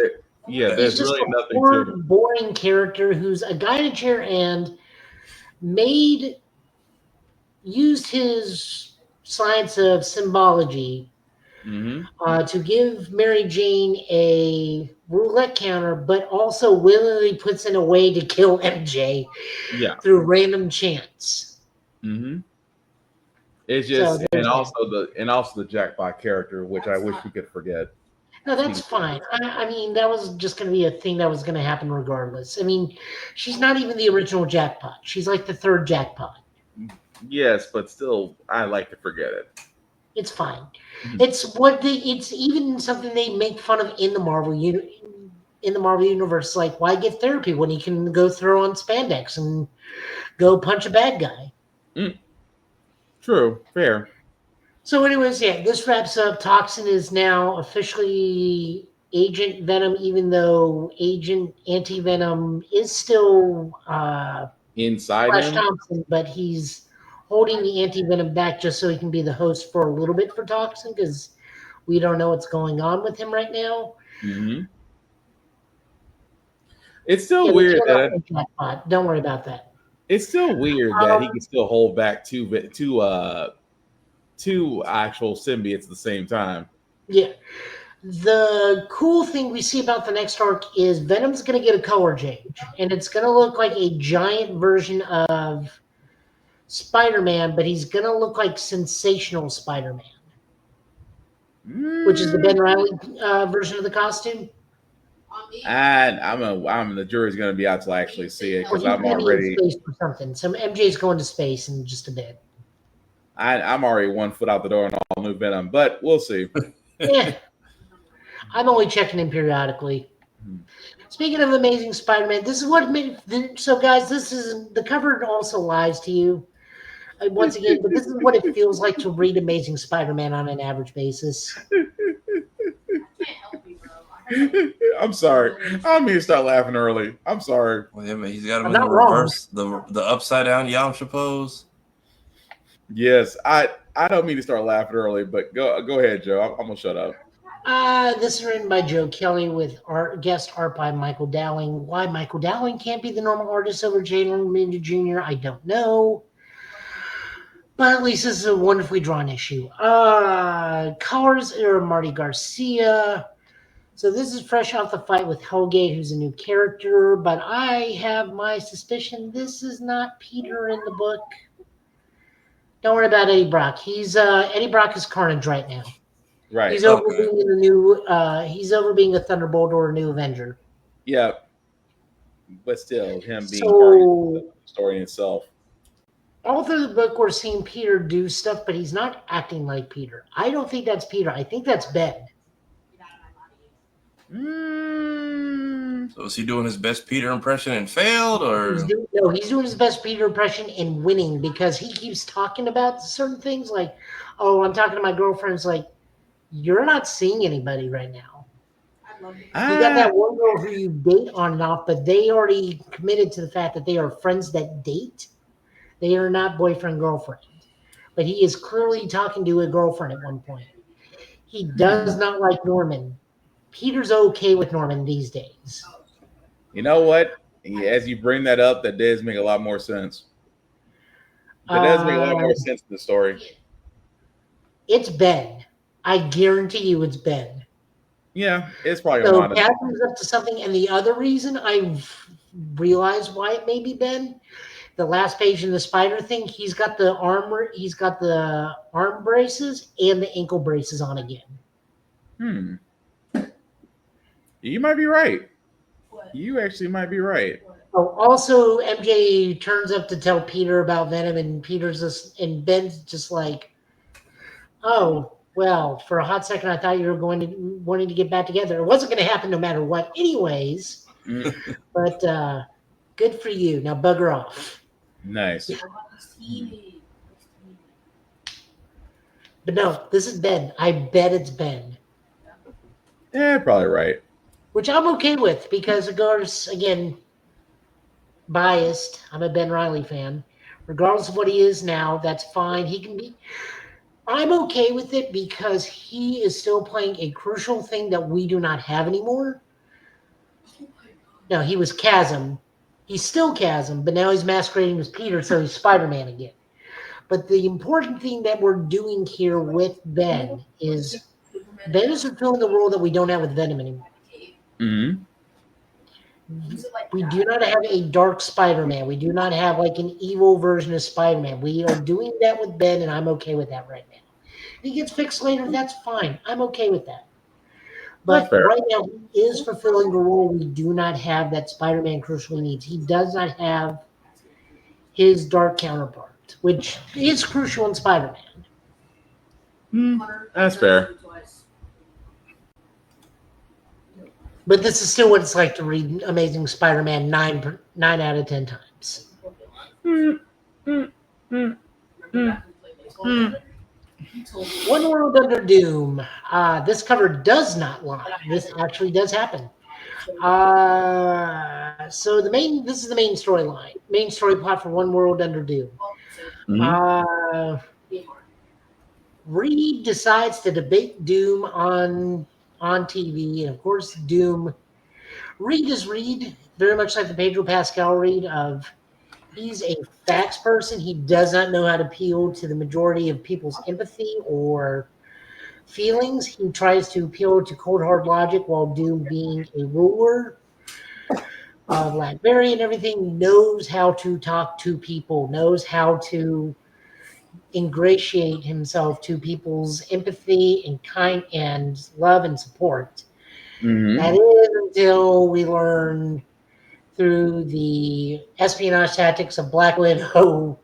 nothing to it. Boring character who's a guy in a chair and used his science of symbology to give Mary Jane a roulette counter, but also willingly puts in a way to kill MJ through random chance. It's just and also the jackpot character, which I wish we could forget. No, that's fine. I mean, that was just going to be a thing that was going to happen regardless. I mean, she's not even the original jackpot. She's like the third jackpot. Yes, but still, I like to forget it. It's fine. It's even something they make fun of in the Marvel universe. Like, why get therapy when you can go throw on spandex and go punch a bad guy? True, fair. So, anyways, yeah, this wraps up. Toxin is now officially Agent Venom, even though Agent Anti-Venom is still Inside Flash him. Thompson, but he's holding the Anti-Venom back just so he can be the host for a little bit for Toxin because we don't know what's going on with him right now. Mm-hmm. It's still weird that don't worry about that. It's still weird that he can still hold back two actual symbiotes at the same time. Yeah. The cool thing we see about the next arc is Venom's going to get a color change, and it's going to look like a giant version of Spider-Man, but he's going to look like Sensational Spider-Man, which is the Ben Reilly version of the costume. And the jury's going to be out till I actually see it because I'm already in space for something. So MJ's going to space in just a bit. I'm already 1 foot out the door on all new Venom, but we'll see. Yeah. I'm only checking in periodically. Speaking of Amazing Spider-Man, this is what made. So, guys, this is the cover. Also lies to you once again, but this is what it feels like to read Amazing Spider-Man on an average basis. I'm sorry. I don't mean to start laughing early. I'm sorry. Well, yeah, he's got him in the reverse, the upside down Yamcha pose. Yes, I don't mean to start laughing early, but go ahead, Joe. I'm gonna shut up. This is written by Joe Kelly with guest art by Michael Dowling. Why Michael Dowling can't be the normal artist over Jalen Minja Jr., I don't know. But at least this is a wonderfully drawn issue. Colors are Marty Garcia. So this is fresh off the fight with Hellgate, who's a new character. But I have my suspicion this is not Peter in the book. Don't worry about Eddie Brock. Eddie Brock is Carnage right now. Right. He's over being the new. He's over being a Thunderbolt or a new Avenger. Yeah. But still, him being so, the story in itself. All through the book, we're seeing Peter do stuff, but he's not acting like Peter. I don't think that's Peter. I think that's Ben. So is he doing his best Peter impression and failed, or he's doing his best Peter impression and winning because he keeps talking about certain things like, "Oh, I'm talking to my girlfriend." It's like, you're not seeing anybody right now. You got that one girl who you date on and off, but they already committed to the fact that they are friends that date. They are not boyfriend girlfriend, but he is clearly talking to a girlfriend at one point. He does not like Norman. Peter's okay with Norman these days. You know what? As you bring that up, that does make a lot more sense. That does make a lot more sense in the story. It's Ben. I guarantee you it's Ben. Yeah, it's probably so Catherine's up to something. And the other reason I've realized why it may be Ben, the last page in the spider thing, he's got the arm braces and the ankle braces on again. You might be right. You actually might be right. Oh, also, MJ turns up to tell Peter about Venom, and Ben's just like, "Oh, well, for a hot second, I thought you were wanting to get back together. It wasn't going to happen no matter what, anyways. But good for you. Now bugger off." Nice. But no, this is Ben. I bet it's Ben. Yeah, probably right. Which I'm okay with because it goes, again, biased. I'm a Ben Reilly fan. Regardless of what he is now, that's fine. He can be. I'm okay with it because he is still playing a crucial thing that we do not have anymore. No, he was Chasm. He's still Chasm, but now he's masquerading as Peter, so he's Spider-Man again. But the important thing that we're doing here with Ben is Ben is fulfilling the role that we don't have with Venom anymore. We do not have a dark Spider-Man. We do not have like an evil version of Spider-Man. We are doing that with Ben, and I'm okay with that right now. If he gets fixed later, that's fine. I'm okay with that. But right now, he is fulfilling the role we do not have that Spider-Man crucially needs. He does not have his dark counterpart, which is crucial in Spider-Man. That's fair. But this is still what it's like to read Amazing Spider-Man 9 out of 10 times. One World Under Doom. This cover does not lie. This actually does happen. So this is the main storyline, main story plot for One World Under Doom. Reed decides to debate Doom on TV, and of course, Doom. Reed is Reed, very much like the Pedro Pascal Reed of. He's a facts person. He does not know how to appeal to the majority of people's empathy or feelings. He tries to appeal to cold hard logic while Doom, being a ruler of Latveria and everything, knows how to talk to people, knows how to ingratiate himself to people's empathy and kind and love and support. That is until we learn through the espionage tactics of Black Widow,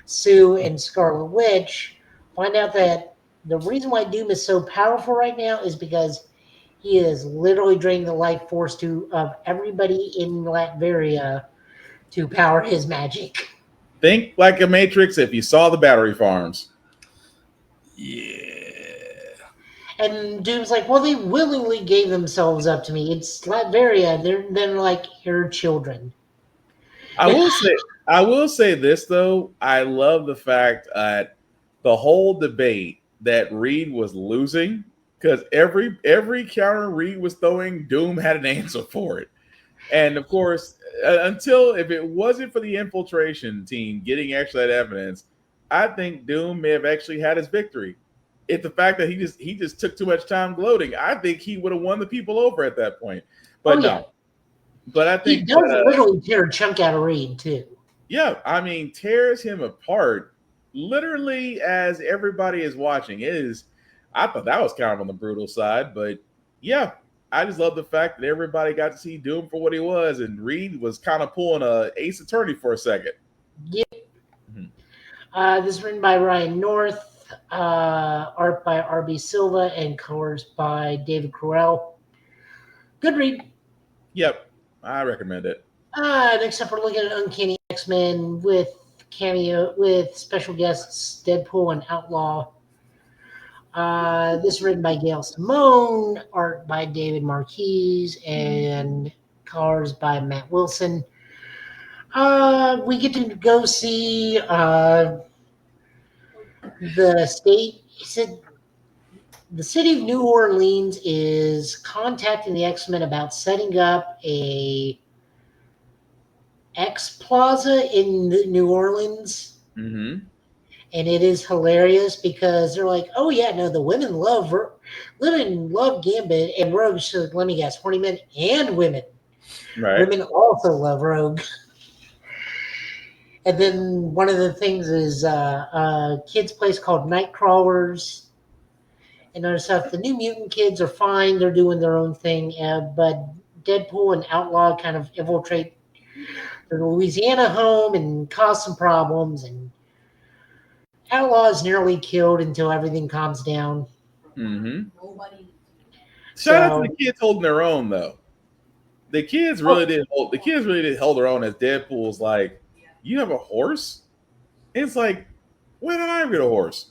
Sue, and Scarlet Witch, find out that the reason why Doom is so powerful right now is because he is literally draining the life force of everybody in Latveria to power his magic. Think like a Matrix if you saw the battery farms. Yeah. And Doom's like, well, they willingly gave themselves up to me. It's Latveria. They're like your children. I will say this though. I love the fact that the whole debate that Reed was losing, because every counter Reed was throwing, Doom had an answer for it. And of course, until if it wasn't for the infiltration team getting actually that evidence, I think Doom may have actually had his victory. If the fact that he just took too much time gloating, I think he would have won the people over at that point. But no. But I think he does literally tear a chunk out of Reed too. Yeah, I mean, tears him apart literally as everybody is watching. I thought that was kind of on the brutal side, but yeah, I just love the fact that everybody got to see Doom for what he was, and Reed was kind of pulling a Ace Attorney for a second. Yeah. This is written by Ryan North. Art by R.B. Silva and colors by David Crowell. Good read. Yep, I recommend it. Next up, we're looking at Uncanny X-Men with special guests Deadpool and Outlaw. This is written by Gail Simone, art by David Marquez, and colors by Matt Wilson. We get to go see the city of New Orleans is contacting the X-Men about setting up a X Plaza in New Orleans. Mm-hmm. And it is hilarious because they're like, oh yeah, no, the women love Gambit and Rogue. So let me guess, horny men and women. Right. Women also love Rogue. And then one of the things is a kid's place called Nightcrawlers and other stuff. The New Mutant kids are fine. They're doing their own thing. But Deadpool and Outlaw kind of infiltrate the Louisiana home and cause some problems. And Outlaw is nearly killed until everything calms down. Mm-hmm. Shout out to the kids holding their own, though. The kids really did hold their own as Deadpool's like, you have a horse? It's like, when did I get a horse?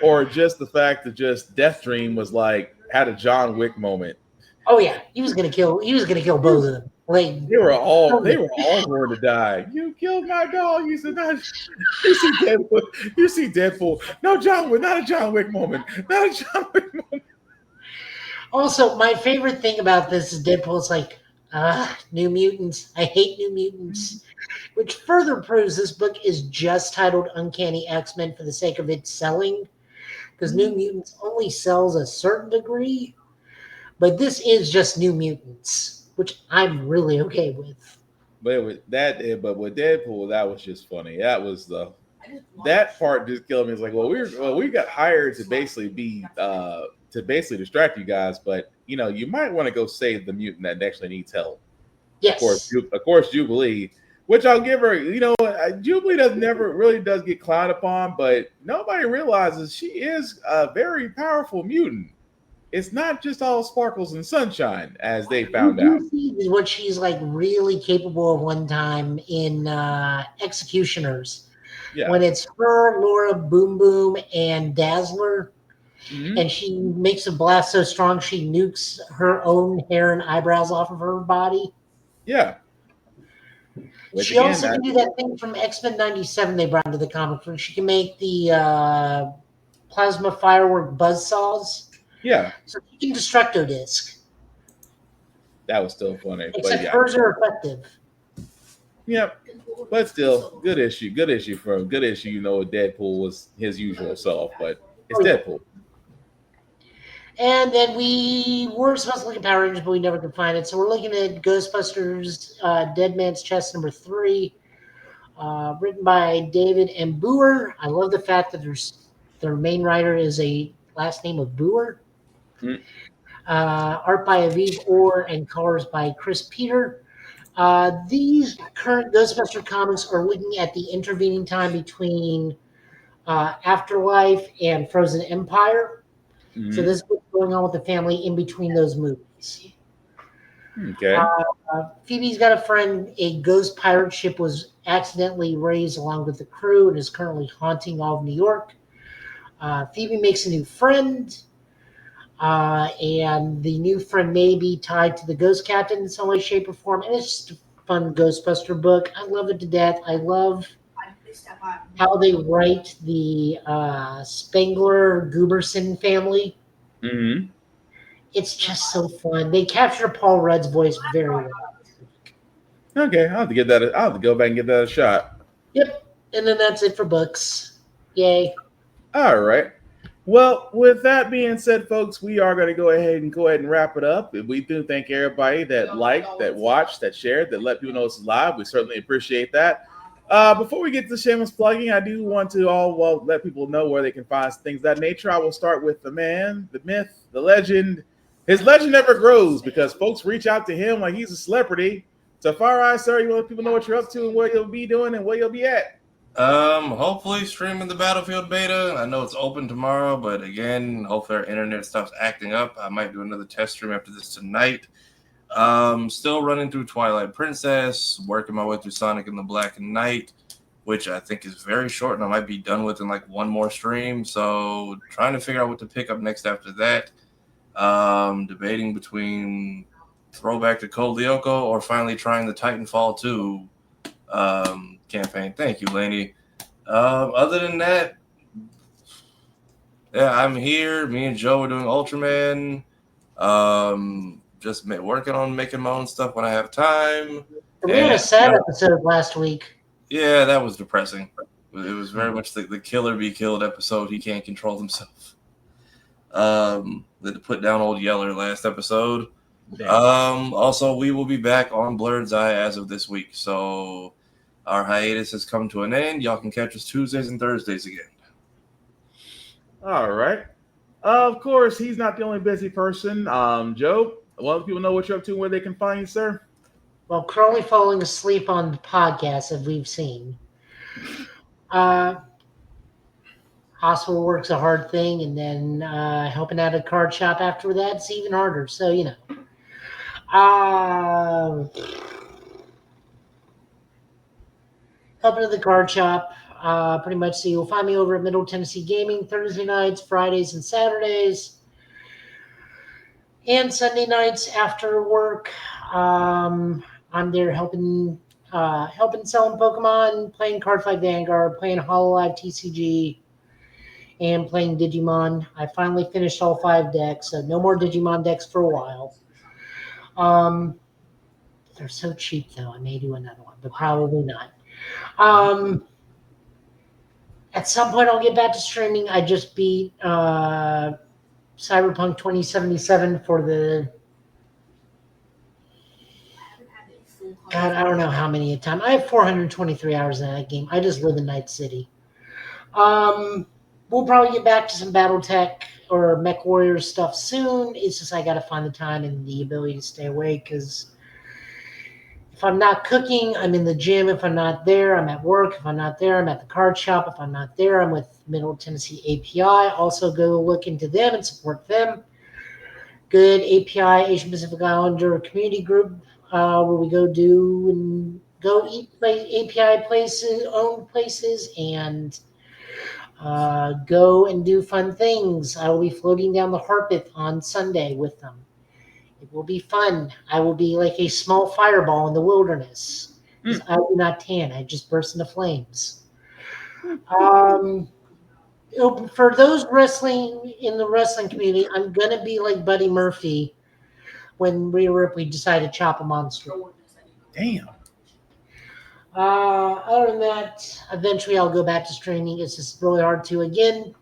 Or just the fact that just Deathstream was like, had a John Wick moment. Oh yeah, he was gonna kill both of them. Like they were all going to die. You killed my dog. You said not. You see Deadpool. You see Deadpool. No John Wick, not a John Wick moment. Not a John Wick moment. Also, my favorite thing about this is Deadpool's like, New Mutants. I hate New Mutants. Which further proves this book is just titled Uncanny X-Men for the sake of its selling. Because New Mutants only sells a certain degree. But this is just New Mutants, which I'm really okay with. But with Deadpool, that was just funny. That part just killed me. It's like, we got hired to basically distract you guys, but you might want to go save the mutant that actually needs help. Yes. Of course, Jubilee, which I'll give her. Jubilee does get clowned upon, but nobody realizes she is a very powerful mutant. It's not just all sparkles and sunshine, as they found out. Is what she's like really capable of one time in Executioners. Yeah. When it's her, Laura, Boom Boom, and Dazzler, Mhm. and she makes a blast so strong she nukes her own hair and eyebrows off of her body. Yeah. Which She again, also can do that thing from X-Men 97 they brought into the comic book. She can make the plasma firework buzzsaws. Yeah. So she can destructo disc. That was still funny. But Except yeah. hers are effective. Yep. But still, good issue. Good issue for a good issue. Deadpool was his usual self, but it's Deadpool. And then we were supposed to look at Power Rangers, but we never could find it. So we're looking at Ghostbusters Dead Man's Chest number 3, written by David M. Booher. I love the fact that their main writer is a last name of Booher. Art by Aviv Orr and colors by Chris Peter. These current Ghostbuster comics are looking at the intervening time between Afterlife and Frozen Empire. Mhm. So this is what's going on with the family in between those movies. Okay. Phoebe's got a friend. A ghost pirate ship was accidentally raised along with the crew and is currently haunting all of New York. Phoebe makes a new friend. And the new friend may be tied to the ghost captain in some way, shape, or form. And it's just a fun Ghostbuster book. I love it to death. I love how they write the Spengler Gooberson family. Mm-hmm. It's just so fun. They capture Paul Rudd's voice very well. Okay, I'll have to get that. I'll have to go back and get that a shot. Yep. And then that's it for books. Yay. All right. Well, with that being said, folks, we are going to go ahead and wrap it up. We do thank everybody that liked, that watched, that shared, that let people know it's live. We certainly appreciate that. Before we get to shameless plugging, I do want to let people know where they can find things of that nature. I will start with the man, the myth, the legend. His legend never grows because folks reach out to him like he's a celebrity. So, Fire Eye, sir, you want people to know what you're up to and what you'll be doing and where you'll be at? Hopefully streaming the Battlefield beta. I know it's open tomorrow, but again, hopefully our internet stops acting up. I might do another test stream after this tonight. Still running through Twilight Princess, working my way through Sonic and the Black Knight, which I think is very short and I might be done with in like one more stream. So trying to figure out what to pick up next after that. Debating between Throwback to Code Lyoko or finally trying the Titanfall 2 campaign. Thank you, Laney. Other than that, yeah, I'm here. Me and Joe are doing Ultraman. Just working on making my own stuff when I have time. We had a sad episode last week. Yeah, that was depressing. It was very much the killer be killed episode. He can't control himself. They put down old Yeller last episode. Also, we will be back on Blerd's Eye as of this week. So our hiatus has come to an end. Y'all can catch us Tuesdays and Thursdays again. All right. Of course, he's not the only busy person. Joe, let people know what you're up to and where they can find you, sir. Well, currently falling asleep on the podcast, as we've seen. Hospital work's a hard thing, and then helping out at a card shop after that, it's even harder. So, you know. Helping at the card shop, pretty much. So you'll find me over at Middle Tennessee Gaming Thursday nights, Fridays, and Saturdays. And Sunday nights after work. I'm there helping selling Pokemon, playing Cardfight Vanguard, playing HoloLive TCG, and playing Digimon. I finally finished all 5 decks, so no more Digimon decks for a while. They're so cheap, though. I may do another one, but probably not. At some point, I'll get back to streaming. I just beat Cyberpunk 2077 for the... God, I don't know how many a time. I have 423 hours in that game. I just live in Night City. We'll probably get back to some BattleTech or Mech Warriors stuff soon. It's just I got to find the time and the ability to stay awake because if I'm not cooking, I'm in the gym. If I'm not there, I'm at work. If I'm not there, I'm at the card shop. If I'm not there, I'm with Middle Tennessee API. Also go look into them and support them. Good API, Asian Pacific Islander community group where we go do and go eat API places, owned places, and go and do fun things. I will be floating down the Harpeth on Sunday with them. It will be fun. I will be like a small fireball in the wilderness. I do not tan. I just burst into flames. For those wrestling in the wrestling community, I'm gonna be like Buddy Murphy when Rhea Ripley decided to chop a monster. Damn. Other than that, eventually I'll go back to streaming. It's just really hard to again.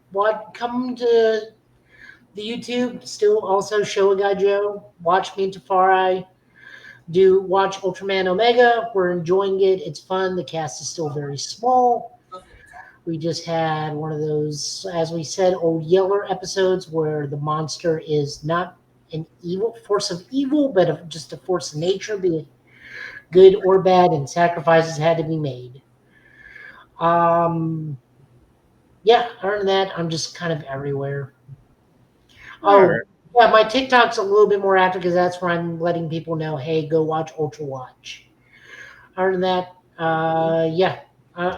Come to the YouTube. Still also Showa Guy Joe. Watch me and Tafari. Watch Ultraman Omega. We're enjoying it. It's fun. The cast is still very small. We just had one of those, as we said, old Yeller episodes where the monster is not an evil force of evil, but just a force of nature, be it good or bad, and sacrifices had to be made. Yeah, other than that, I'm just kind of everywhere. Yeah, my TikTok's a little bit more active because that's where I'm letting people know, hey, go watch Ultra Watch. Other than that,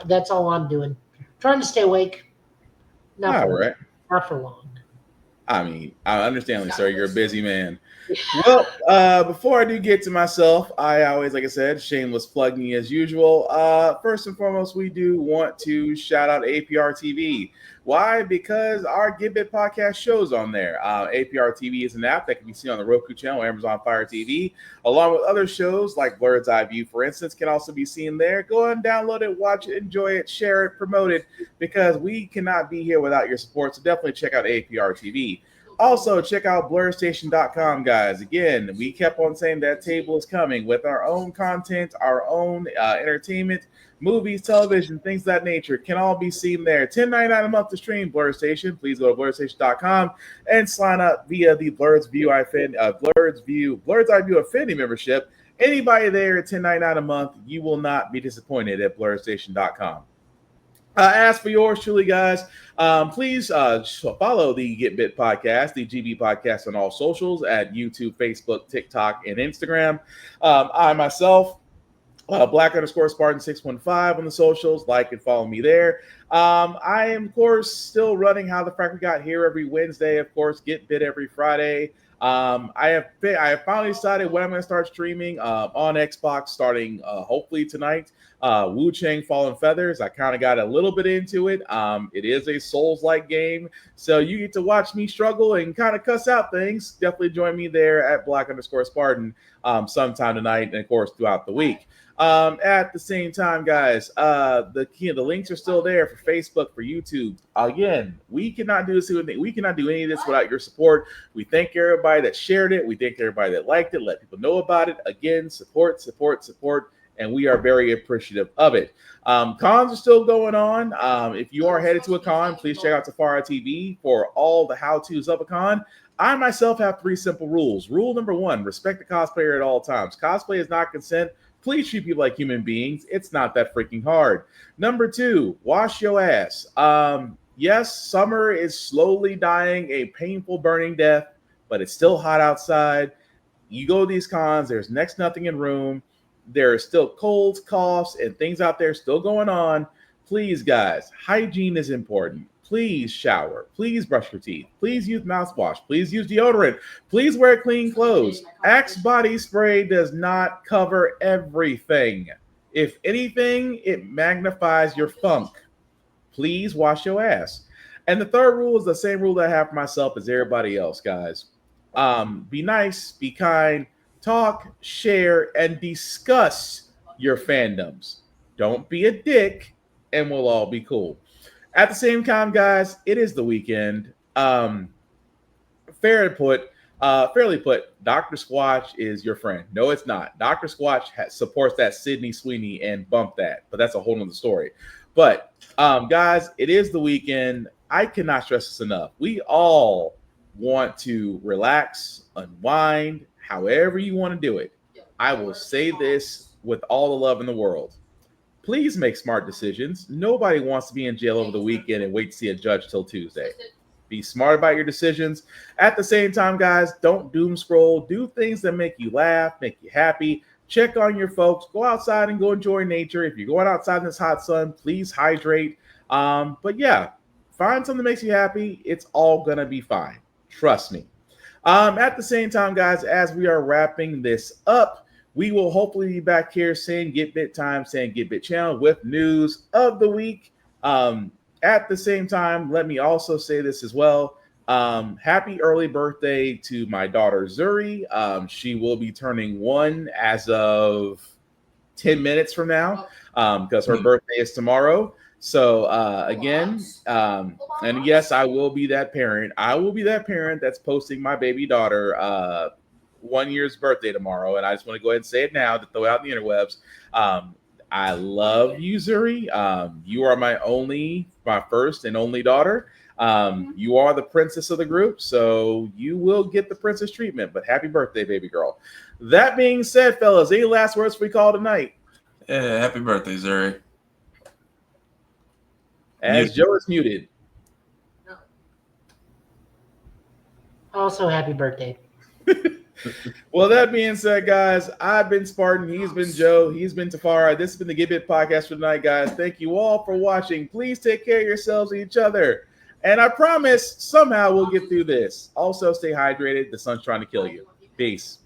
that's all I'm doing. Trying to stay awake. Not for long. I mean, understandably, sir, you're a busy man. Well, before I do get to myself, I always, like I said, shameless plugging as usual. First and foremost, we do want to shout out APR TV. Why? Because our Get Bit podcast shows on there. APR TV is an app that can be seen on the Roku channel, Amazon Fire TV, along with other shows like Blerd's Eye View, for instance, can also be seen there. Go ahead and download it, watch it, enjoy it, share it, promote it, because we cannot be here without your support. So definitely check out APR TV. Also, check out blerdstation.com, guys. Again, we kept on saying that table is coming with our own content, our own entertainment, movies, television, things of that nature can all be seen there. $10.99 a month to stream Blerd Station. Please go to blerdstation.com and sign up via the Blerd's Eye View Affinity membership. Anybody there at $10.99 a month, you will not be disappointed at blerdstation.com. As for yours truly, guys, please follow the Get Bit podcast, the GB podcast, on all socials at YouTube, Facebook, TikTok, and Instagram. I myself, Black_Spartan615 on the socials. Like and follow me there. I am, of course, still running How the Frack We Got Here every Wednesday. Of course, Get Bit every Friday. I have finally decided when I'm going to start streaming on Xbox starting hopefully tonight. Wu Chang Fallen Feathers. I kind of got a little bit into it. It is a Souls-like game, so you get to watch me struggle and kind of cuss out things. Definitely join me there at Black_Spartan sometime tonight, and of course throughout the week. At the same time, guys, the links are still there for Facebook, for YouTube. Again, we cannot do this. We cannot do any of this without your support. We thank everybody that shared it. We thank everybody that liked it. Let people know about it. Again, support, and we are very appreciative of it. Cons are still going on. If you are headed to a con, please check out Safari TV for all the how-tos of a con. I myself have 3 simple rules. Rule number 1, respect the cosplayer at all times. Cosplay is not consent. Please treat people like human beings. It's not that freaking hard. Number 2, wash your ass. Yes, summer is slowly dying a painful burning death, but it's still hot outside. You go to these cons, there's next to nothing in room. There are still colds, coughs, and things out there still going on. Please, guys, hygiene is important. Please shower. Please brush your teeth. Please use mouthwash. Please use deodorant. Please wear clean clothes. Axe body spray does not cover everything. If anything, it magnifies your funk. Please wash your ass. And the third rule is the same rule that I have for myself as everybody else, guys. Be nice, be kind, talk, share, and discuss your fandoms. Don't be a dick, and we'll all be cool. At the same time, guys, it is the weekend. Fairly put, Dr. Squatch is your friend. No, it's not. Dr. Squatch supports that Sydney Sweeney and bump that, but that's a whole nother story. But guys, it is the weekend. I cannot stress this enough. We all want to relax, unwind, however you want to do it. I will say this with all the love in the world. Please make smart decisions. Nobody wants to be in jail over the weekend and wait to see a judge till Tuesday. Be smart about your decisions. At the same time, guys, don't doom scroll. Do things that make you laugh, make you happy. check on your folks. Go outside and go enjoy nature. If you're going outside in this hot sun, please hydrate. But yeah, find something that makes you happy. It's all gonna be fine. Trust me. At the same time, guys, as we are wrapping this up, we will hopefully be back here saying Get Bit Time, saying Get Bit Channel with news of the week. At the same time, let me also say this as well. Happy early birthday to my daughter Zuri. She will be turning 1 as of 10 minutes from now because her birthday is tomorrow. So again, and yes, I will be that parent. I will be that parent that's posting my baby daughter 1 year's birthday tomorrow. And I just want to go ahead and say it now to throw out in the interwebs. I love you, Zuri. You are my first and only daughter. You are the princess of the group, so you will get the princess treatment. But happy birthday, baby girl. That being said, fellas, any last words we call tonight? Yeah, happy birthday, Zuri. As Joe is muted. Also, happy birthday. Well, that being said, guys, I've been Spartan. He's been Joe. He's been Tafara. This has been the Get Bit podcast for tonight, guys. Thank you all for watching. Please take care of yourselves and each other. And I promise somehow we'll get through this. Also, stay hydrated. The sun's trying to kill you. Peace.